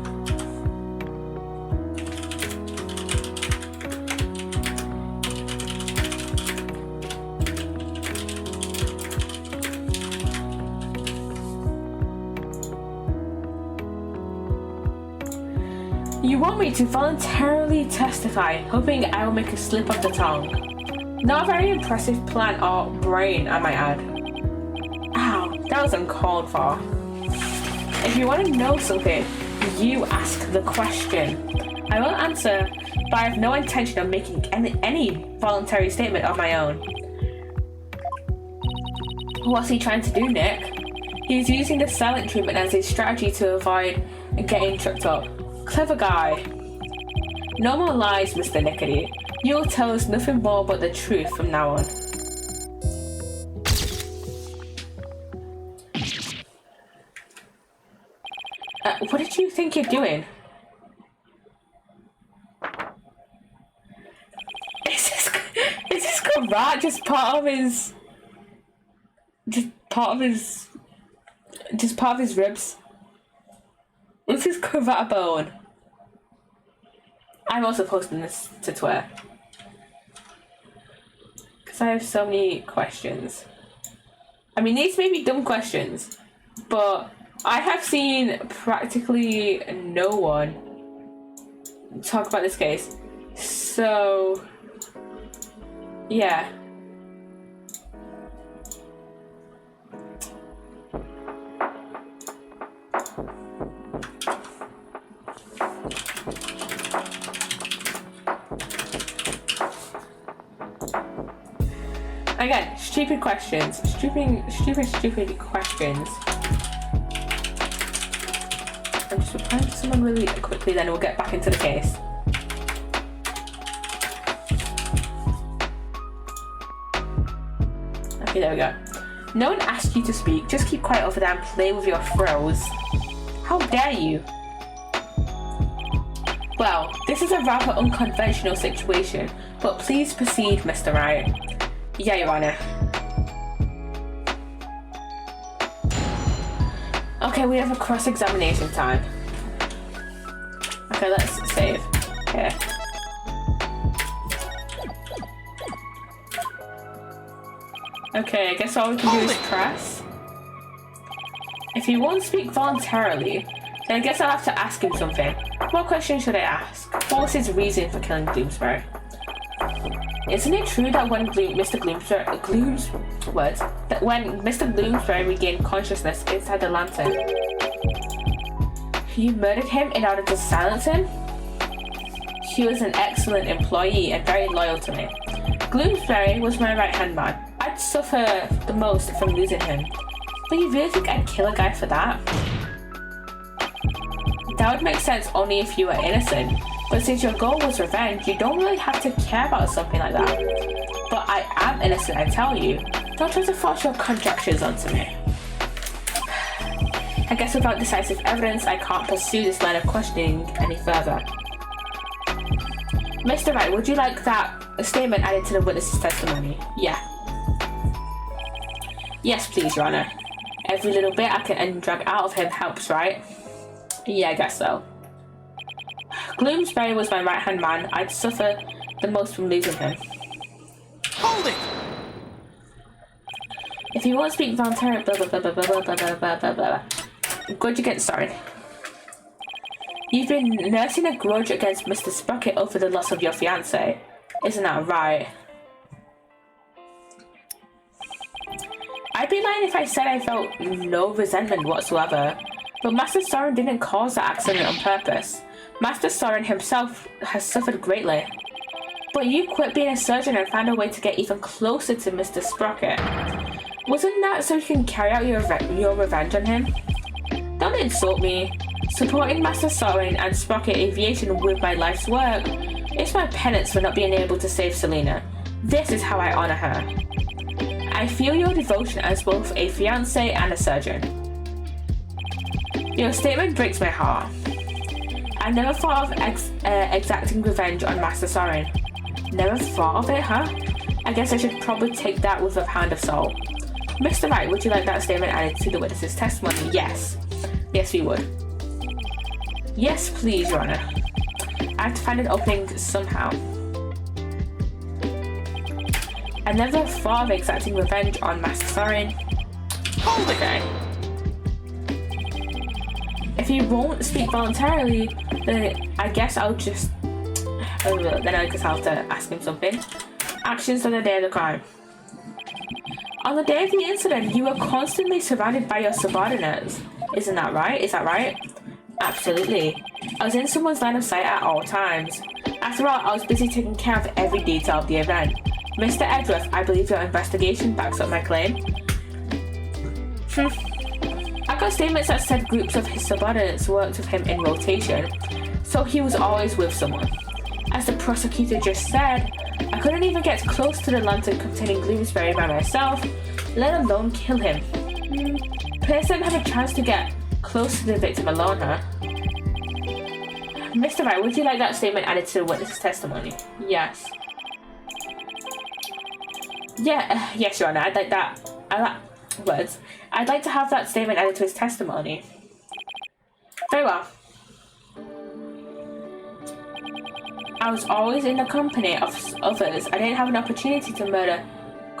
You want me to voluntarily testify, hoping I will make a slip of the tongue. Not a very impressive plan or brain, I might add. Ow, that was uncalled for. If you want to know something, you ask the question. I will answer, but I have no intention of making any voluntary statement of my own. What's he trying to do, Nick? He's using the silent treatment as a strategy to avoid getting tripped up. Clever guy. No more lies, Mr. Nickety. You'll tell us nothing more but the truth from now on. What did you think you're doing? Is this cravat just part of his ribs? Is his cravat a bone? I'm also posting this to Twitter because I have so many questions. I mean, these may be dumb questions, but I have seen practically no one talk about this case. So, yeah. Again, stupid questions. Stupid questions. I'm just replying to someone really quickly, then we'll get back into the case. Okay, there we go. No one asked you to speak. Just keep quiet over there and play with your throws. How dare you? Well, this is a rather unconventional situation, but please proceed, Mr. Wright. Yeah, Your Honor. Okay, we have a cross-examination time. Okay, let's save. Here. Okay, I guess all we can do is press. If he won't speak voluntarily, then I guess I'll have to ask him something. What question should I ask? What was his reason for killing Bloomsbury? Isn't it true that when Mr. Bloomsbury regained consciousness inside the lantern, you murdered him in order to silence him? He was an excellent employee and very loyal to me. Bloomsbury was my right-hand man. I'd suffer the most from losing him. But you really think I'd kill a guy for that? That would make sense only if you were innocent. But since your goal was revenge, you don't really have to care about something like that. But I am innocent, I tell you. Don't try to force your conjectures onto me. I guess without decisive evidence, I can't pursue this line of questioning any further. Mr. Wright, would you like that statement added to the witness's testimony? Yeah. Yes, please, Your Honor. Every little bit I can drag out of him helps, right? Yeah, I guess so. Bloomsbury was my right-hand man. I'd suffer the most from losing him. Hold it! If you won't speak voluntarily, blah, blah, blah, blah, blah, blah, blah, blah, blah, blah. Good you get started. You've been nursing a grudge against Mr. Sprocket over the loss of your fiancé. Isn't that right? I'd be lying if I said I felt no resentment whatsoever. But Master Soren didn't cause that accident on purpose. Master Soren himself has suffered greatly. But you quit being a surgeon and found a way to get even closer to Mr. Sprocket. Wasn't that so you can carry out your revenge on him? Don't insult me. Supporting Master Soren and Sprocket Aviation with my life's work is my penance for not being able to save Selena. This is how I honor her. I feel your devotion as both a fiancé and a surgeon. Your statement breaks my heart. I never thought of exacting revenge on Master Soren. Never thought of it, huh? I guess I should probably take that with a pound of salt. Mr. Wright, would you like that statement added to the witness's testimony? Yes. Yes, we would. Yes, please, Your Honor. I have to find an opening somehow. I never thought of exacting revenge on Master Soren. Hold it! Okay. If he won't speak voluntarily, then I guess I'll just... then I guess I'll have to ask him something. Actions on the day of the crime. On the day of the incident, you were constantly surrounded by your subordinates. Isn't that right? Is that right? Absolutely. I was in someone's line of sight at all times. After all, I was busy taking care of every detail of the event. Mr. Edgeworth, I believe your investigation backs up my claim. I got statements that said groups of his subordinates worked with him in rotation, so he was always with someone. As the prosecutor just said, I couldn't even get close to the lantern containing Bloomsbury by myself, let alone kill him. Police didn't have a chance to get close to the victim alone, huh? Mr. Wright, would you like that statement added to the witness's testimony? Yes. Yes, Your Honor, I'd like that. I'd like to have that statement added to his testimony. Very well. I was always in the company of others. I didn't have an opportunity to murder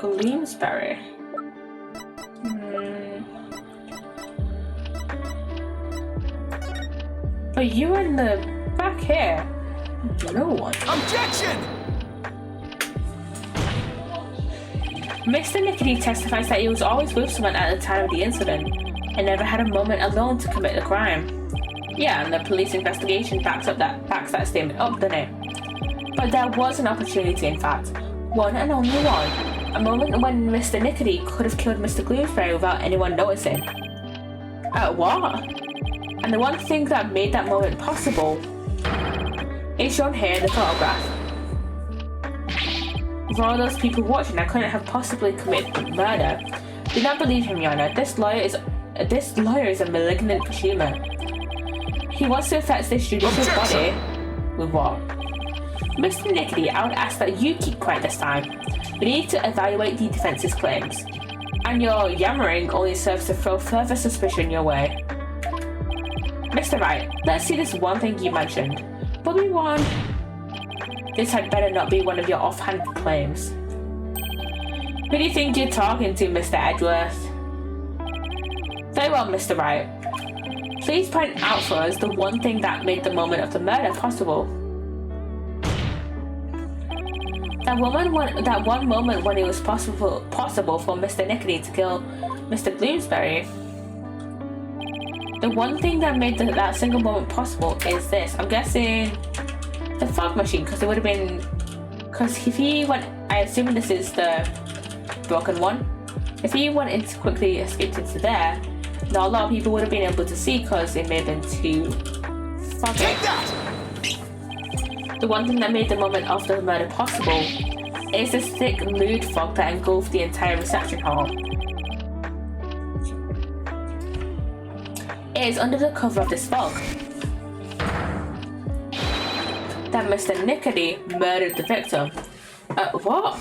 Bloomsbury. But you were in the back here. No one. Objection! Mr. Nickety testifies that he was always with someone at the time of the incident and never had a moment alone to commit the crime. Yeah, and the police investigation backs that statement up, doesn't it? But there was an opportunity, in fact. One and only one. A moment when Mr. Nickety could have killed Mr. Bloomsbury without anyone noticing. What? And the one thing that made that moment possible is shown here in the photograph. For all those people watching that couldn't have possibly committed murder, do not believe him, Your Honor. This lawyer is a malignant consumer. He wants to affect this judicial body with what? Mr. Nickety, I would ask that you keep quiet this time. We need to evaluate the defense's claims. And your yammering only serves to throw further suspicion your way. Mr. Wright, let's see this one thing you mentioned. Bobby won. This had better not be one of your offhand claims. Who do you think you're talking to, Mr. Edgeworth? Very well, Mr. Wright. Please point out for us the one thing that made the moment of the murder possible. That one moment when it was possible for Mr. Nickety to kill Mr. Bloomsbury. The one thing that made that single moment possible is this. I'm guessing the fog machine, because it would have been... Because if he went... I assume this is the broken one. If he went into quickly escaped into there, not a lot of people would have been able to see because it may have been too foggy. Take that! The one thing that made the moment of the murder possible is the thick mood fog that engulfed the entire reception hall. It is under the cover of this fog that Mr. Nickety murdered the victim. What?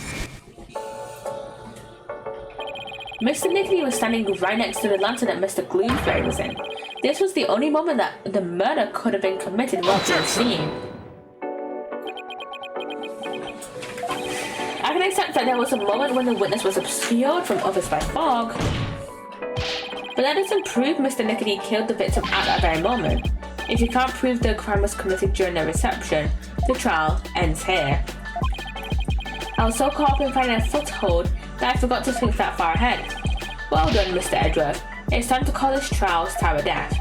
Mr. Nickety was standing right next to the lantern that Mr. Bloomsbury was in. This was the only moment that the murder could have been committed while being seen. I can accept that there was a moment when the witness was obscured from others by fog, but that doesn't prove Mr. Nickety killed the victim at that very moment. If you can't prove the crime was committed during the reception, the trial ends here. I was so caught up in finding a foothold that I forgot to think that far ahead. Well done, Mr. Edgeworth. It's time to call this trial's tower death.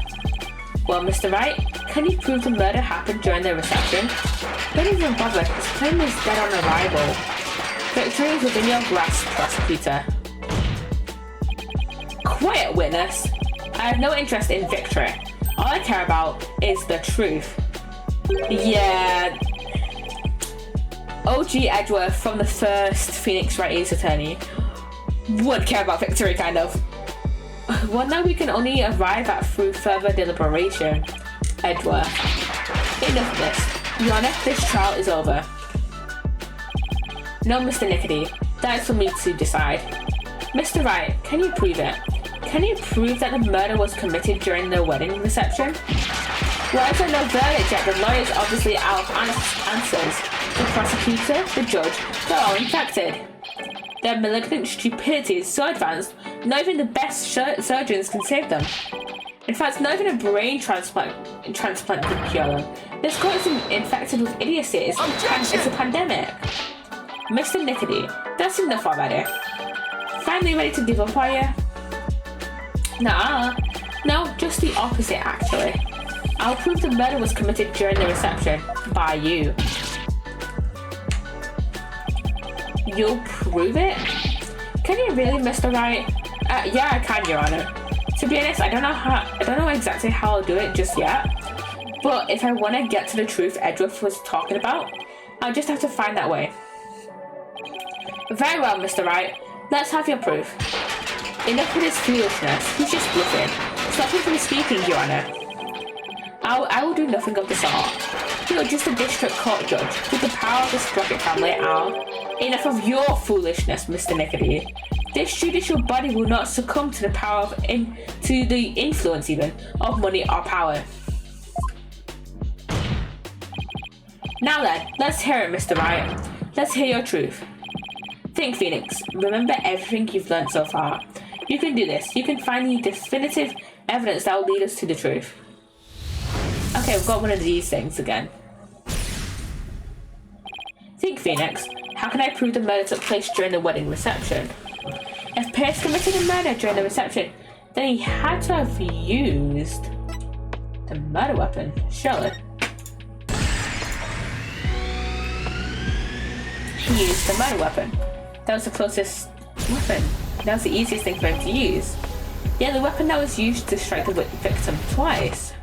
Well, Mr. Wright, can you prove the murder happened during the reception? Don't even bother, his claim is dead on arrival. Victory is within your grasp, prosecutor. Quiet, witness. I have no interest in victory. All I care about is the truth. Yeah. OG Edgeworth from the first Phoenix Wright Ace Attorney would care about victory, kind of. One that we can only arrive at through further deliberation. Edgeworth. Enough of this. Your Honor, this trial is over. No, Mr. Nickety. That is for me to decide. Mr. Wright, can you prove it? Can you prove that the murder was committed during the wedding reception? Why is there no verdict yet? The lawyer's obviously out of answers. The prosecutor, the judge, they're all infected. Their malignant stupidity is so advanced, not even the best surgeons can save them. In fact, not even a brain transplant could cure them. This court is infected with idiocy. It's a pandemic. Mr. Nickety, that's enough already. Finally ready to give up, are you? Nah, no, just the opposite actually. I'll prove the murder was committed during the reception by you. You'll prove it? Can you really, Mr. Wright? Yeah, I can, Your Honor. To be honest, I don't know exactly how I'll do it just yet. But if I want to get to the truth Edgeworth was talking about, I'll just have to find that way. Very well, Mr. Wright. Let's have your proof. Enough with his foolishness. He's just bluffing. Stop him from speaking, Your Honor. I will do nothing of the sort. You're just a district court judge with the power of the Sprocket family are. Enough of your foolishness, Mr. Nickety. This judicial body will not succumb to the power of to the influence even of money or power. Now then, let's hear it, Mr. Wright. Let's hear your truth. Think, Phoenix. Remember everything you've learned so far. You can do this. You can find the definitive evidence that will lead us to the truth. Okay, we've got one of these things again. Think, Phoenix. How can I prove the murder took place during the wedding reception? If Pierce committed a murder during the reception, then he had to have used the murder weapon, surely. He used the murder weapon. That was the closest weapon. That was the easiest thing for him to use. Yeah, the weapon that was used to strike the victim twice.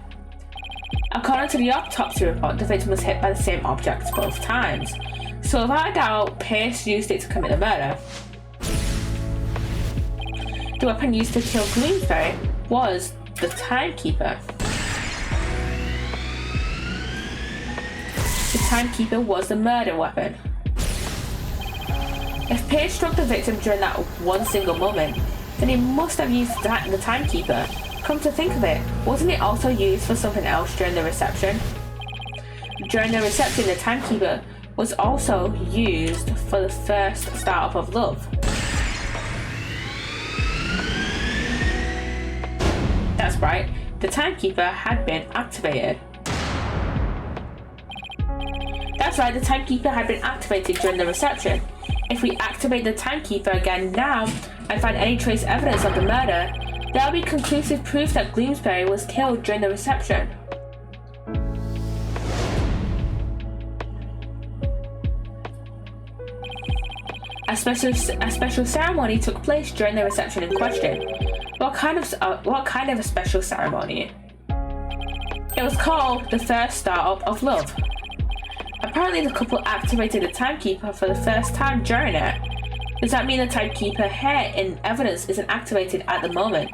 According to the autopsy report, the victim was hit by the same object both times. So without a doubt, Pierce used it to commit the murder. The weapon used to kill Bloomsbury was the timekeeper. The timekeeper was the murder weapon. If Pierce struck the victim during that one single moment, then he must have used the timekeeper. Come to think of it, wasn't it also used for something else during the reception? During the reception, the timekeeper was also used for the first startup of love. That's right, the timekeeper had been activated. That's right, the timekeeper had been activated during the reception. If we activate the timekeeper again now and find any trace evidence of the murder, there will be conclusive proof that Bloomsbury was killed during the reception. A special ceremony took place during the reception in question. What kind of a special ceremony? It was called the first startup of love. Apparently the couple activated the timekeeper for the first time during it. Does that mean the timekeeper here in evidence isn't activated at the moment?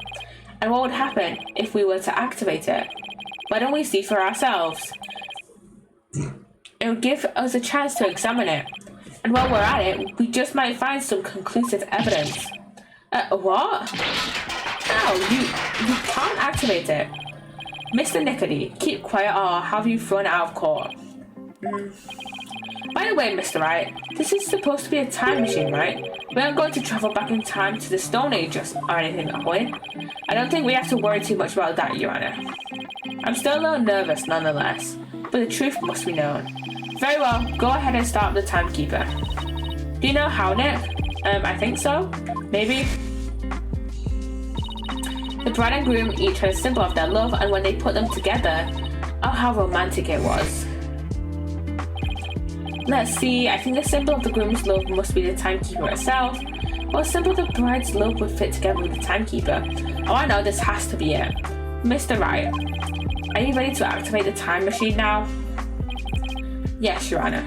And what would happen if we were to activate it? Why don't we see for ourselves? It would give us a chance to examine it. And while we're at it, we just might find some conclusive evidence. What? No, you can't activate it. Mr. Nickety, keep quiet or I'll have you thrown out of court. By the way, Mr. Wright, this is supposed to be a time machine, right? We aren't going to travel back in time to the Stone Age or anything, are we? I don't think we have to worry too much about that, Your Honor. I'm still a little nervous, nonetheless, but the truth must be known. Very well, go ahead and start the timekeeper. Do you know how, Nick? I think so. Maybe. The bride and groom each had a symbol of their love, and when they put them together, oh, how romantic it was. Let's see, I think the symbol of the groom's love must be the timekeeper itself. What symbol of the bride's love would fit together with the timekeeper? Oh, I know, this has to be it. Mr. Wright, are you ready to activate the time machine now? Yes, Your Honor.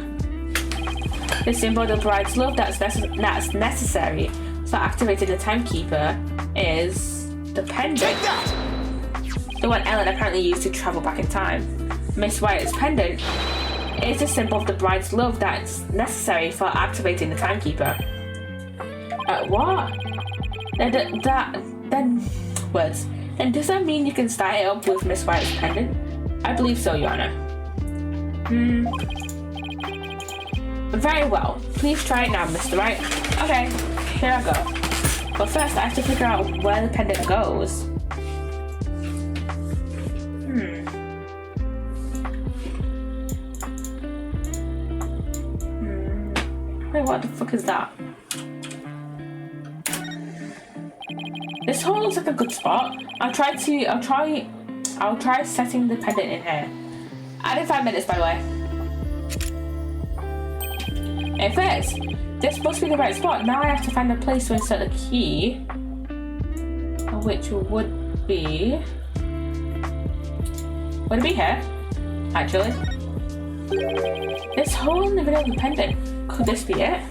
The symbol of the bride's love that's necessary for activating the timekeeper is the pendant. Take that! The one Ellen apparently used to travel back in time. Miss Wyatt's pendant is the symbol of the bride's love that's necessary for activating the timekeeper. What? Then does that mean you can start it up with Miss Wyatt's pendant? I believe so, Your Honor. Very well. Please try it now, Mr. Wright. Okay, here I go. But first, I have to figure out where the pendant goes. Wait, what the fuck is that? This hole looks like a good spot. I'll try setting the pendant in here. Added 5 minutes, by the way. It fits. This must be the right spot. Now I have to find a place to insert the key, which would be here, actually. This hole in the middle of the pendant. Could this be it?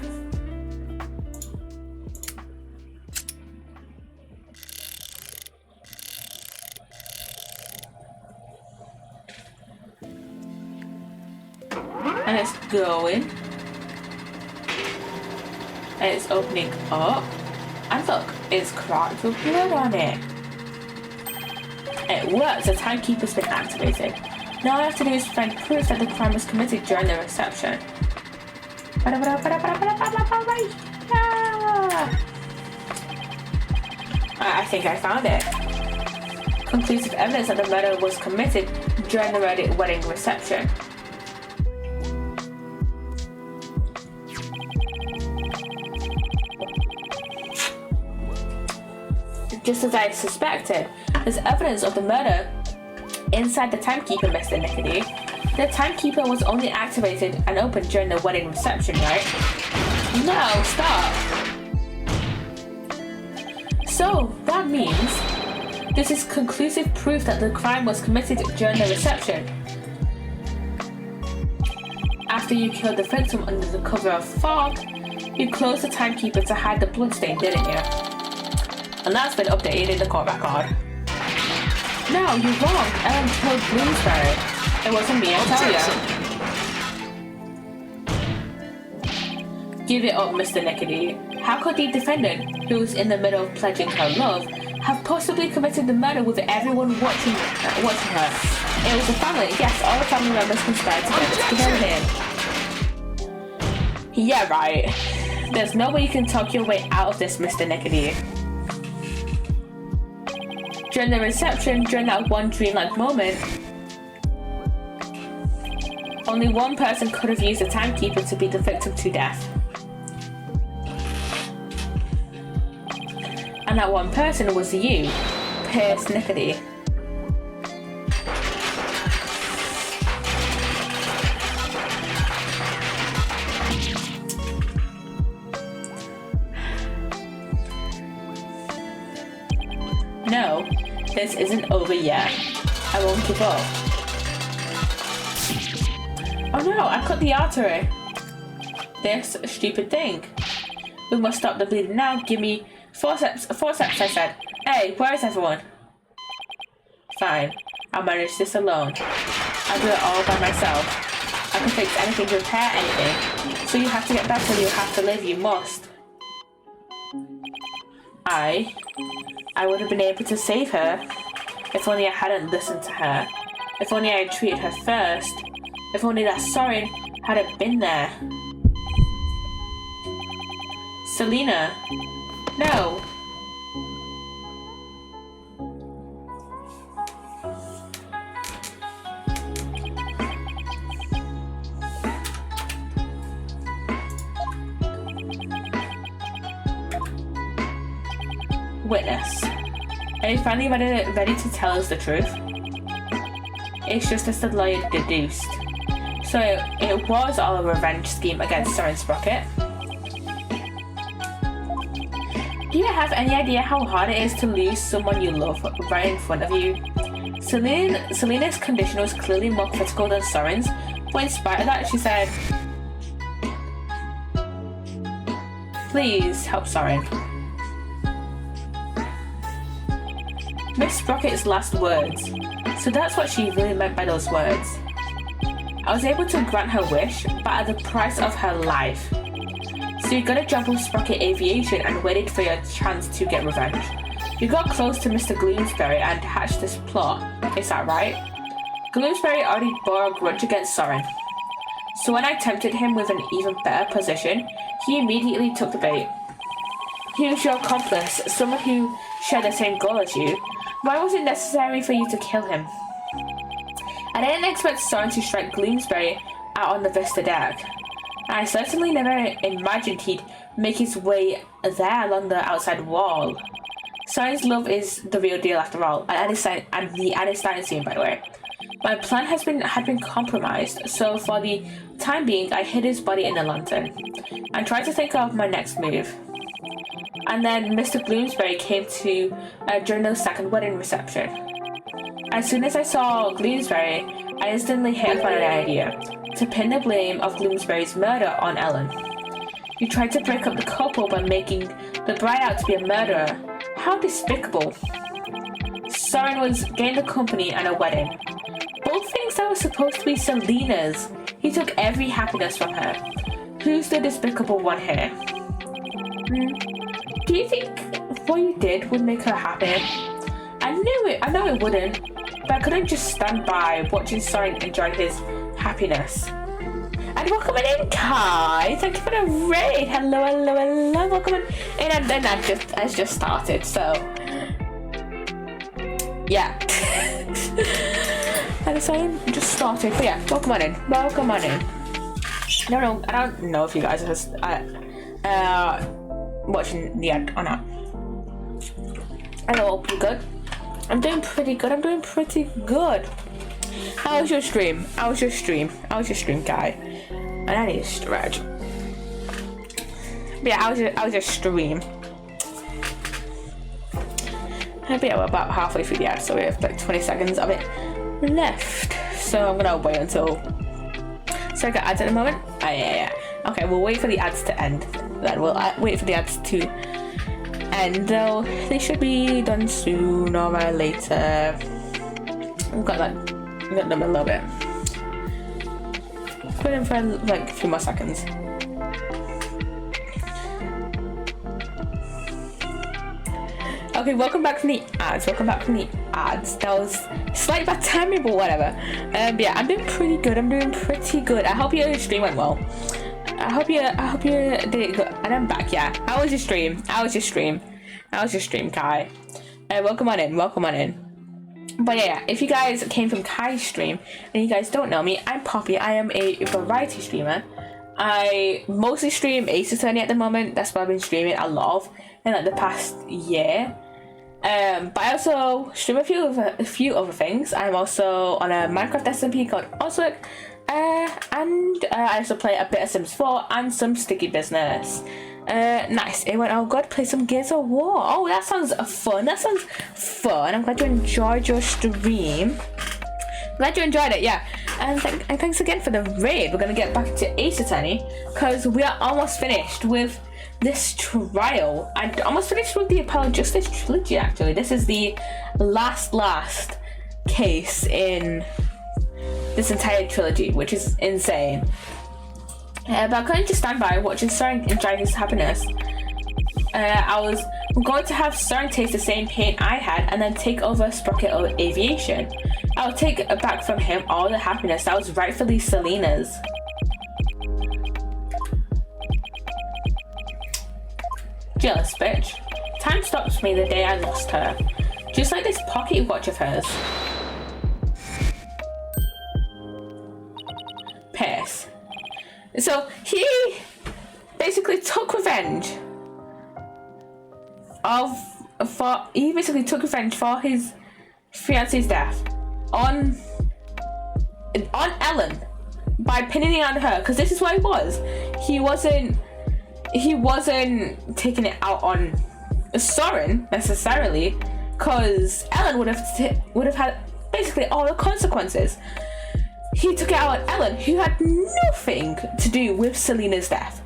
And it's going. And it's opening up. And look, it's cracked with blood on it. It works. The timekeeper's been activated. Now all I have to do is find proof that the crime was committed during the reception. I think I found it. Conclusive evidence that the murder was committed during the wedding reception. Just as I suspected, there's evidence of the murder inside the timekeeper, Mr. Nickety. The timekeeper was only activated and opened during the wedding reception, right? No, stop! So, that means this is conclusive proof that the crime was committed during the reception. After you killed the victim under the cover of fog, you closed the timekeeper to hide the bloodstain, didn't you? And that's been updated in the court record. No, you're wrong. Ellen killed Bloomsbury. It wasn't me, I tell you. Give it up, Mr. Nickety. How could the defendant, who was in the middle of pledging her love, have possibly committed the murder with everyone watching her? It was the family. Yes, all the family members conspired together to kill him. Yeah, right. There's no way you can talk your way out of this, Mr. Nickety. During the reception, during that one dreamlike moment, only one person could have used the timekeeper to beat the victim to death. And that one person was you, Psssttt Nickety. No, this isn't over yet. I won't give up. Oh no, I cut the artery. This stupid thing. We must stop the bleeding now. Give me forceps, I said. Hey, where is everyone? Fine, I'll manage this alone. I'll do it all by myself. I can fix anything, repair anything. So you have to get better, you have to live, you must. I would have been able to save her if only I hadn't listened to her. If only I had treated her first. If only that Soren hadn't been there. Selena. No. Witness. Are you finally ready to tell us the truth? It's just as the lawyer deduced. So it was all a revenge scheme against Soren Sprocket. Do you have any idea how hard it is to lose someone you love right in front of you? Selena's condition was clearly more critical than Soren's, but in spite of that, she said, "Please help Soren." Miss Sprocket's last words. So that's what she really meant by those words. I was able to grant her wish, but at the price of her life. So you got a job with Sprocket Aviation and waited for your chance to get revenge. You got close to Mr. Gloomsbury and hatched this plot, is that right? Gloomsbury already bore a grudge against Soren. So when I tempted him with an even better position, he immediately took the bait. He was your accomplice, someone who shared the same goal as you. Why was it necessary for you to kill him? I didn't expect Soren to strike Gloomsbury out on the Vista deck. I certainly never imagined he'd make his way there along the outside wall. Soren's love is the real deal after all, and the anesthetic scene, by the way. My plan had been compromised, so for the time being, I hid his body in a lantern and tried to think of my next move. And then Mr. Bloomsbury came during the second wedding reception. As soon as I saw Bloomsbury, I instantly hit upon an idea, to pin the blame of Bloomsbury's murder on Ellen. You tried to break up the couple by making the bride out to be a murderer. How despicable. Soren was getting the company and a wedding. Both things that were supposed to be Selena's. He took every happiness from her. Who's the despicable one here? Do you think what you did would make her happy? I know it wouldn't, but I couldn't just stand by watching Soren enjoy his happiness. And welcome in, Kai. Thank you for the raid. Hello, welcome in. And then I just started, so yeah. And so I just started, but yeah, welcome on in. No, I don't know if you guys are just watching the ad or not. Hello, you good? I'm doing pretty good. How was your stream? How was your stream, Kai? And I need to stretch. But yeah, how was your stream? But yeah, we're about halfway through the ad, so we have like 20 seconds of it left. So I'm gonna wait until Should I get ads at the moment? Oh, yeah. Okay, we'll wait for the ads to end. Then we'll wait for the ads to end, though. They should be done sooner or later. We've got them a little bit. Put in for like a few more seconds. Okay, welcome back from the ads. That was slightly bad timing, but whatever. Yeah, I'm doing pretty good. I hope your stream went well. I hope you did it good. And I'm back. Yeah, how was your stream? Kai? Welcome on in. But yeah, if you guys came from Kai's stream and you guys don't know me, I'm Poppy. I am a variety streamer. I mostly stream Psssttt at the moment. That's what I've been streaming a lot of in like the past year. But I also stream a few other things. I'm also on a Minecraft SMP called Oswick, and I also play a bit of Sims 4 and some Sticky Business. Nice. It went all good. Play some Gears of War. Oh, that sounds fun. I'm glad you enjoyed your stream. Glad you enjoyed it, yeah. And thanks again for the raid. We're gonna get back to Psssttt because we are almost finished with this trial. I'm almost finished with the Apollo Justice Trilogy, actually. This is the last case in this entire trilogy, which is insane. But I couldn't just stand by watching Soren enjoy his happiness. I'm going to have Soren taste the same pain I had and then take over Sprocket Aviation. I'll take back from him all the happiness that was rightfully Selena's. Jealous bitch. Time stops me the day I lost her. Just like this pocket watch of hers. Pierce. So he basically took revenge for his fiance's death on Ellen by pinning it on her, because this is what it was. He wasn't taking it out on Soren necessarily, because Ellen would have had basically all the consequences. He took it out on Ellen, who had nothing to do with Selena's death.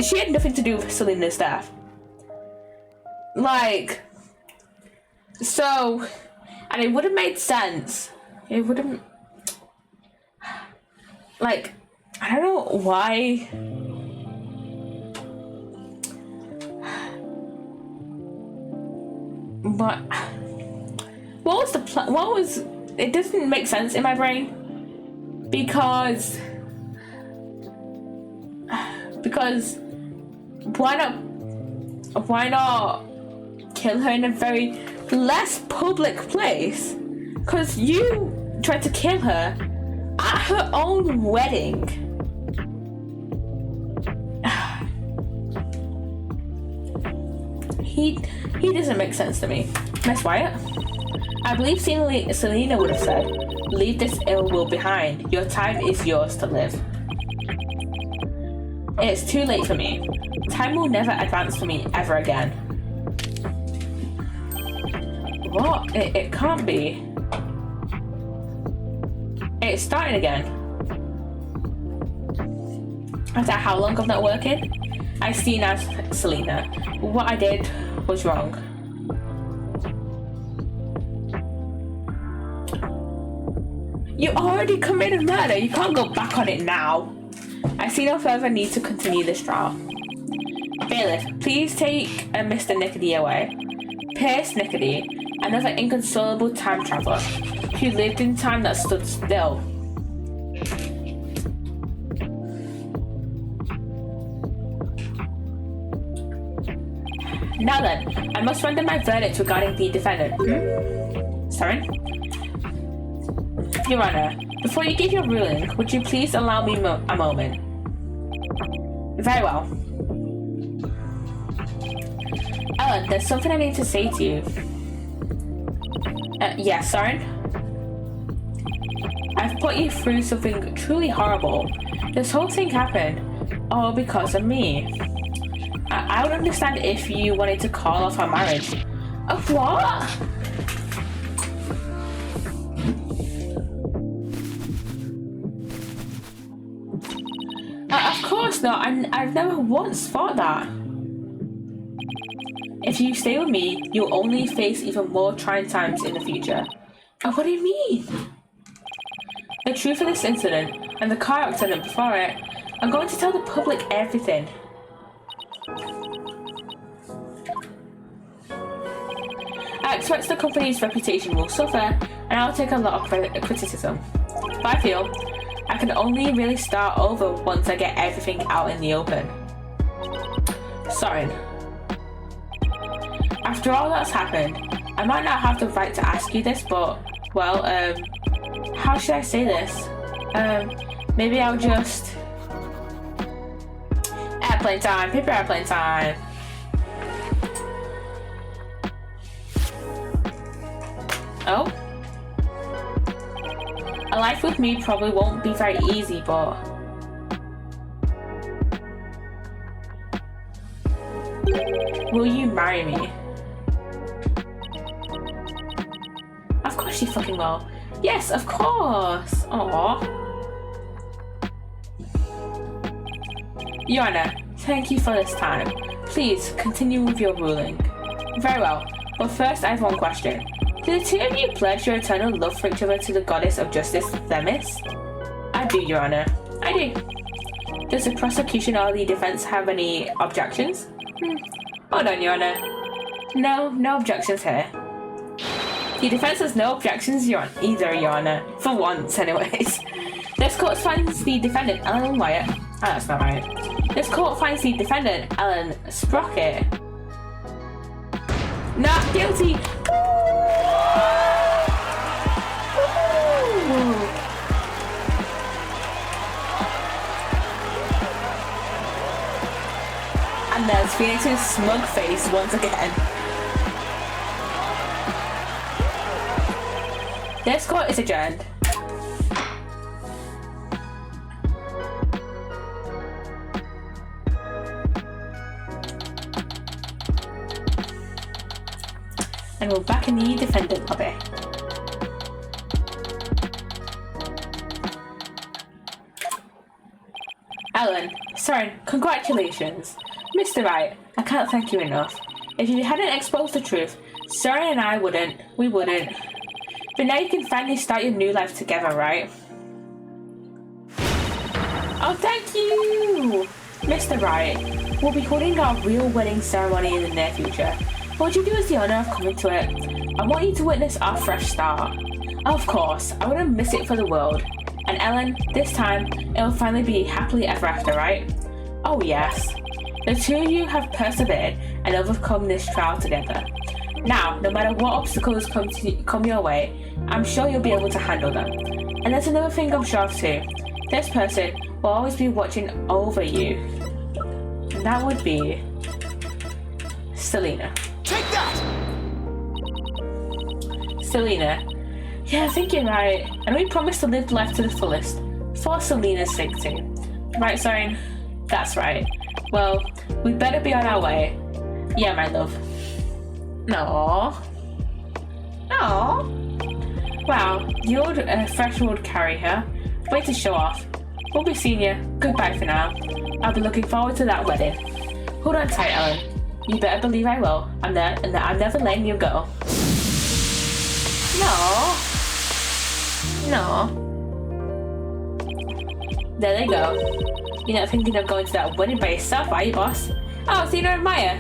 She had nothing to do with Selena's death. Like, so, and it would have made sense. It would have, like, I don't know why. But what was the plan? It doesn't make sense in my brain because why not kill her in a very less public place? Because you tried to kill her at her own wedding. He doesn't make sense to me. Miss Wyatt? I believe Selena would have said, "Leave this ill will behind. Your time is yours to live." It's too late for me. Time will never advance for me ever again. What? It can't be. It's starting again. After how long of not working? I see now, Selena. What I did was wrong. You already committed murder. You can't go back on it now. I see no further need to continue this trial. Bailiff, please take Mr. Nickety away. Pierce Nickety, another inconsolable time traveler who lived in time that stood still. Now then, I must render my verdict regarding the defendant. Sorry? Your Honor, before you give your ruling, would you please allow me a moment? Very well. Ellen, there's something I need to say to you. Yes, Soren? I've put you through something truly horrible. This whole thing happened all because of me. I would understand if you wanted to call off our marriage. What? Of course not. I've never once thought that. If you stay with me, you'll only face even more trying times in the future. What do you mean? The truth of this incident and the car accident before it, I'm going to tell the public everything. I expect the company's reputation will suffer, and I'll take a lot of criticism. But I feel I can only really start over once I get everything out in the open. Soren. After all that's happened, I might not have the right to ask you this, but, well, how should I say this? Maybe I'll just... Airplane time, paper airplane time. Oh? A life with me probably won't be very easy, but... Will you marry me? Of course you fucking will. Yes, of course. Aww. Your Honor, thank you for this time. Please continue with your ruling. Very well, but first I have one question. Do the two of you pledge your eternal love for each other to the goddess of justice, Themis? I do, Your Honor. I do. Does the prosecution or the defense have any objections? Hold on, Your Honor. No objections here. The defense has no objections either, Your Honor. For once, anyways. This court finds the defendant, Ellen Wyatt. Oh, that's not right. This court finds the defendant, Ellen Sprocket, not guilty. And there's Phoenix's smug face once again. This court is adjourned. And we're back in the defendant lobby. Ellen, Soren, congratulations. Mr. Wright, I can't thank you enough. If you hadn't exposed the truth, Soren and I wouldn't. But now you can finally start your new life together, right? Oh, thank you! Mr. Wright, we'll be holding our real wedding ceremony in the near future. Would you do us the honor of coming to it? I want you to witness our fresh start. Of course, I wouldn't miss it for the world. And Ellen, this time, it'll finally be happily ever after, right? Oh yes. The two of you have persevered and overcome this trial together. Now, no matter what obstacles come your way, I'm sure you'll be able to handle them. And there's another thing I'm sure of too. This person will always be watching over you. And that would be... Selena. Take that! Selena. Yeah, I think you're right. And we promise to live life to the fullest. For Selena's sake too. Right, Soren? That's right. Well, we better be on our way. Yeah, my love. No. Wow, the old fresh old carrier. Way to show off. We'll be seeing you. Goodbye for now. I'll be looking forward to that wedding. Hold on tight, Ellen. You better believe I will. I'm there, and I'm never letting you go. No. There they go. You're not thinking of going to that wedding by yourself, are you, boss? Oh, Athena and Maya.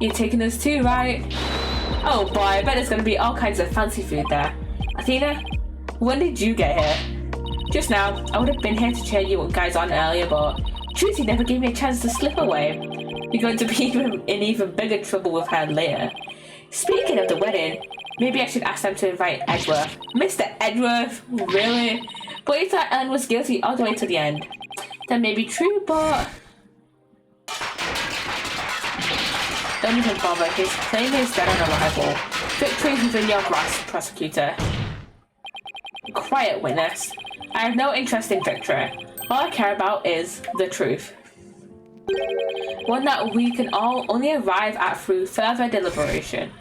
You're taking us too, right? Oh boy, I bet there's gonna be all kinds of fancy food there. Athena, when did you get here? Just now. I would have been here to cheer you guys on earlier, but Trucy never gave me a chance to slip away. You're going to be in even bigger trouble with her later. Speaking of the wedding, maybe I should ask them to invite Edgeworth. Mr. Edgeworth? Really? But he thought Ellen was guilty all the way to the end. That may be true, but... Don't even bother, his claim is dead on arrival. Victory's within your grasp, prosecutor. Quiet, witness. I have no interest in victory. All I care about is the truth. One that we can all only arrive at through further deliberation.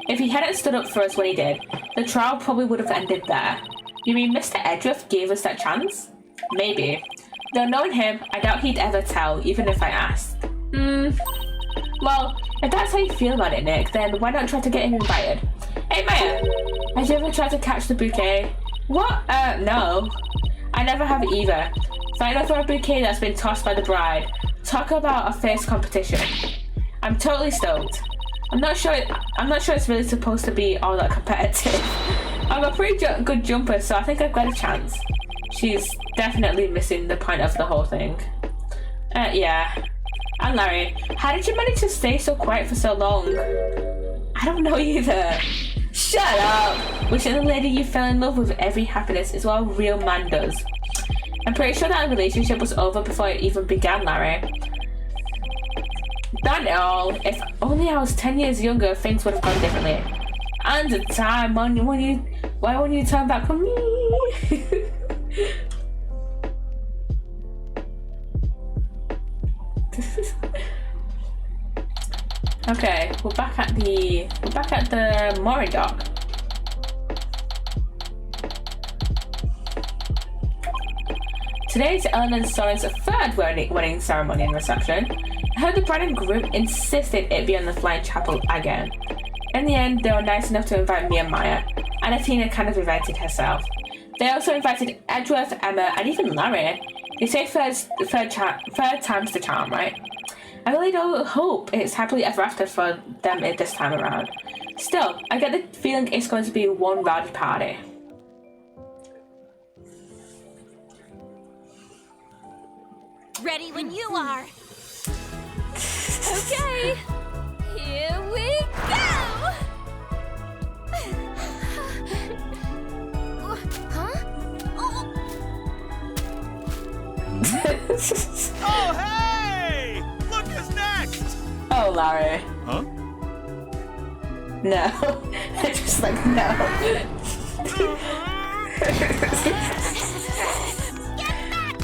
If he hadn't stood up for us when he did, the trial probably would have ended there. You mean Mr. Edgeworth gave us that chance? Maybe. Though knowing him, I doubt he'd ever tell, even if I asked. Well, if that's how you feel about it, Nick, then why not try to get him invited? Hey, Maya, have you ever tried to catch the bouquet? What? No. I never have either. Find for a bouquet that's been tossed by the bride. Talk about a fierce competition. I'm totally stoked. I'm not sure it's really supposed to be all that competitive. I'm a pretty good jumper, so I think I've got a chance. She's definitely missing the point of the whole thing. Yeah. And Larry, how did you manage to stay so quiet for so long? I don't know either. Shut up! Wishing the lady you fell in love with every happiness is what a real man does. I'm pretty sure that relationship was over before it even began, Larry. Not at all. If only I was 10 years younger, things would have gone differently. And the time why won't you turn back on me? Okay, we're back at the mooring dock. Today's Ellen and Soren's third wedding ceremony and reception. I heard the bride and groom insisted it be on the Flying Chapel again. In the end, they were nice enough to invite me and Maya, and Athena kind of invited herself. They also invited Edgeworth, Emma, and even Larry. They say third time's the charm, right? I really don't hope it's happily ever after for them this time around. Still, I get the feeling it's going to be one rowdy party. Ready when you are. Okay, here we go! Huh? Oh, hey! Look who's next! Oh, Larry. Huh? No. Just like, no.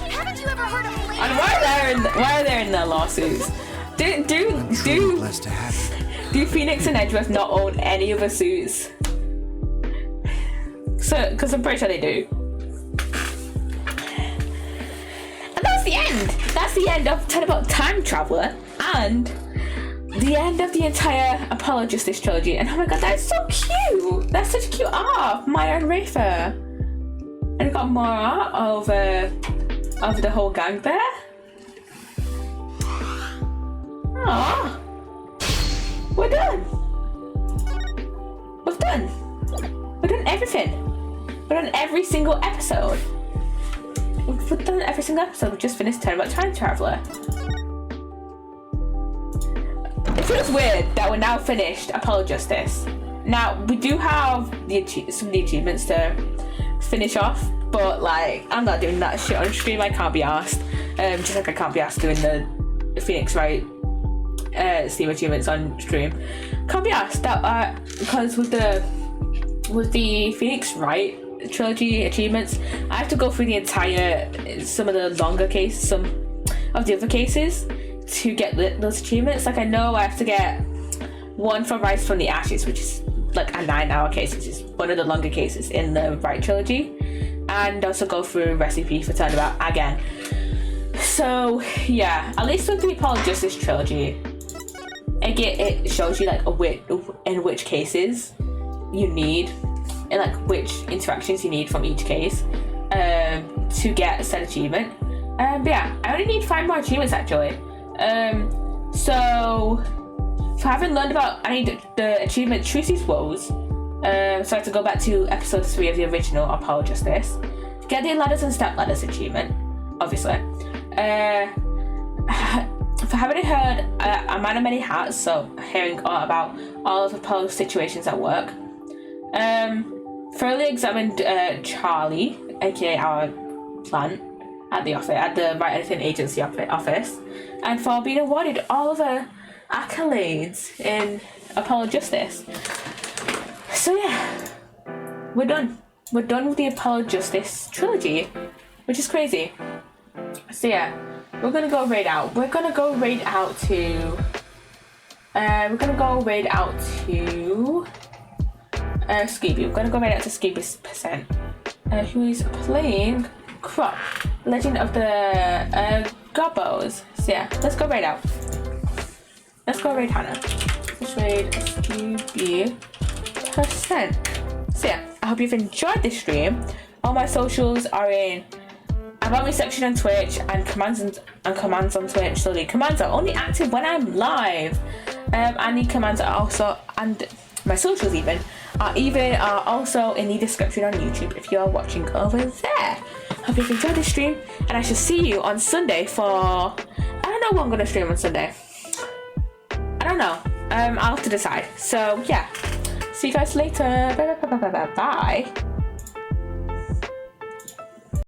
Haven't you ever heard of Lady? And why are they in their lawsuits? Do Phoenix and Edgeworth not own any other suits? So, because I'm pretty sure they do. And that's the end. That's the end of Talk About Time Traveler and the end of the entire Apollo Justice trilogy. And oh my god, that's so cute. That's such cute art, Maya and Rafa. And we've got more art of the whole gang there. Aww. We're done. We've done. We've done everything. We've done every single episode. We've done every single episode. We've just finished Talk About Time Traveler. It feels weird that we're now finished Apollo Justice. Now, we do have some of the achievements to finish off, but like, I'm not doing that shit on stream. I can't be asked. Just like I can't be asked doing the Phoenix Wright Steam achievements on stream. Can't be asked that because with the Phoenix Wright trilogy achievements, I have to go through the entire some of the longer cases, some of the other cases to get those achievements. Like I know I have to get one for Rise from the Ashes, which is like a 9-hour case, which is one of the longer cases in the Wright trilogy, and also go through Recipe for Turnabout again. So yeah, at least with the Apollo Justice trilogy, it shows you like in which cases you need, and like which interactions you need from each case to get a said achievement. But yeah, I only need 5 more achievements actually. So for having learned about, I need the achievement Trucy's Woes. So I have to go back to episode 3 of the original Apollo Justice. Get the Ladders and Step Ladders achievement, obviously. For having heard a man of many hats, so hearing about all of Apollo's situations at work. Thoroughly examined Charlie, aka our plant, at the office, at the Right Anything Agency office, and for being awarded all of her accolades in Apollo Justice. So yeah, we're done. We're done with the Apollo Justice trilogy, which is crazy. So yeah, we're gonna go raid out. We're gonna go raid out to Skeeby. We're gonna go raid out to Skeeby's percent. who is playing Crop, Legend of the Gobos. So yeah, let's go raid out. Let's go raid Hannah. Let's raid Psssttt. So yeah, I hope you've enjoyed this stream. All my socials are in About Me section on Twitch and commands on Twitch. So the commands are only active when I'm live. And the commands are also, and my socials even are also in the description on YouTube if you're watching over there. Hope you've enjoyed this stream, and I shall see you on Sunday for, I don't know what I'm gonna stream on Sunday. I don't know. I'll have to decide. So yeah, see you guys later. Bye.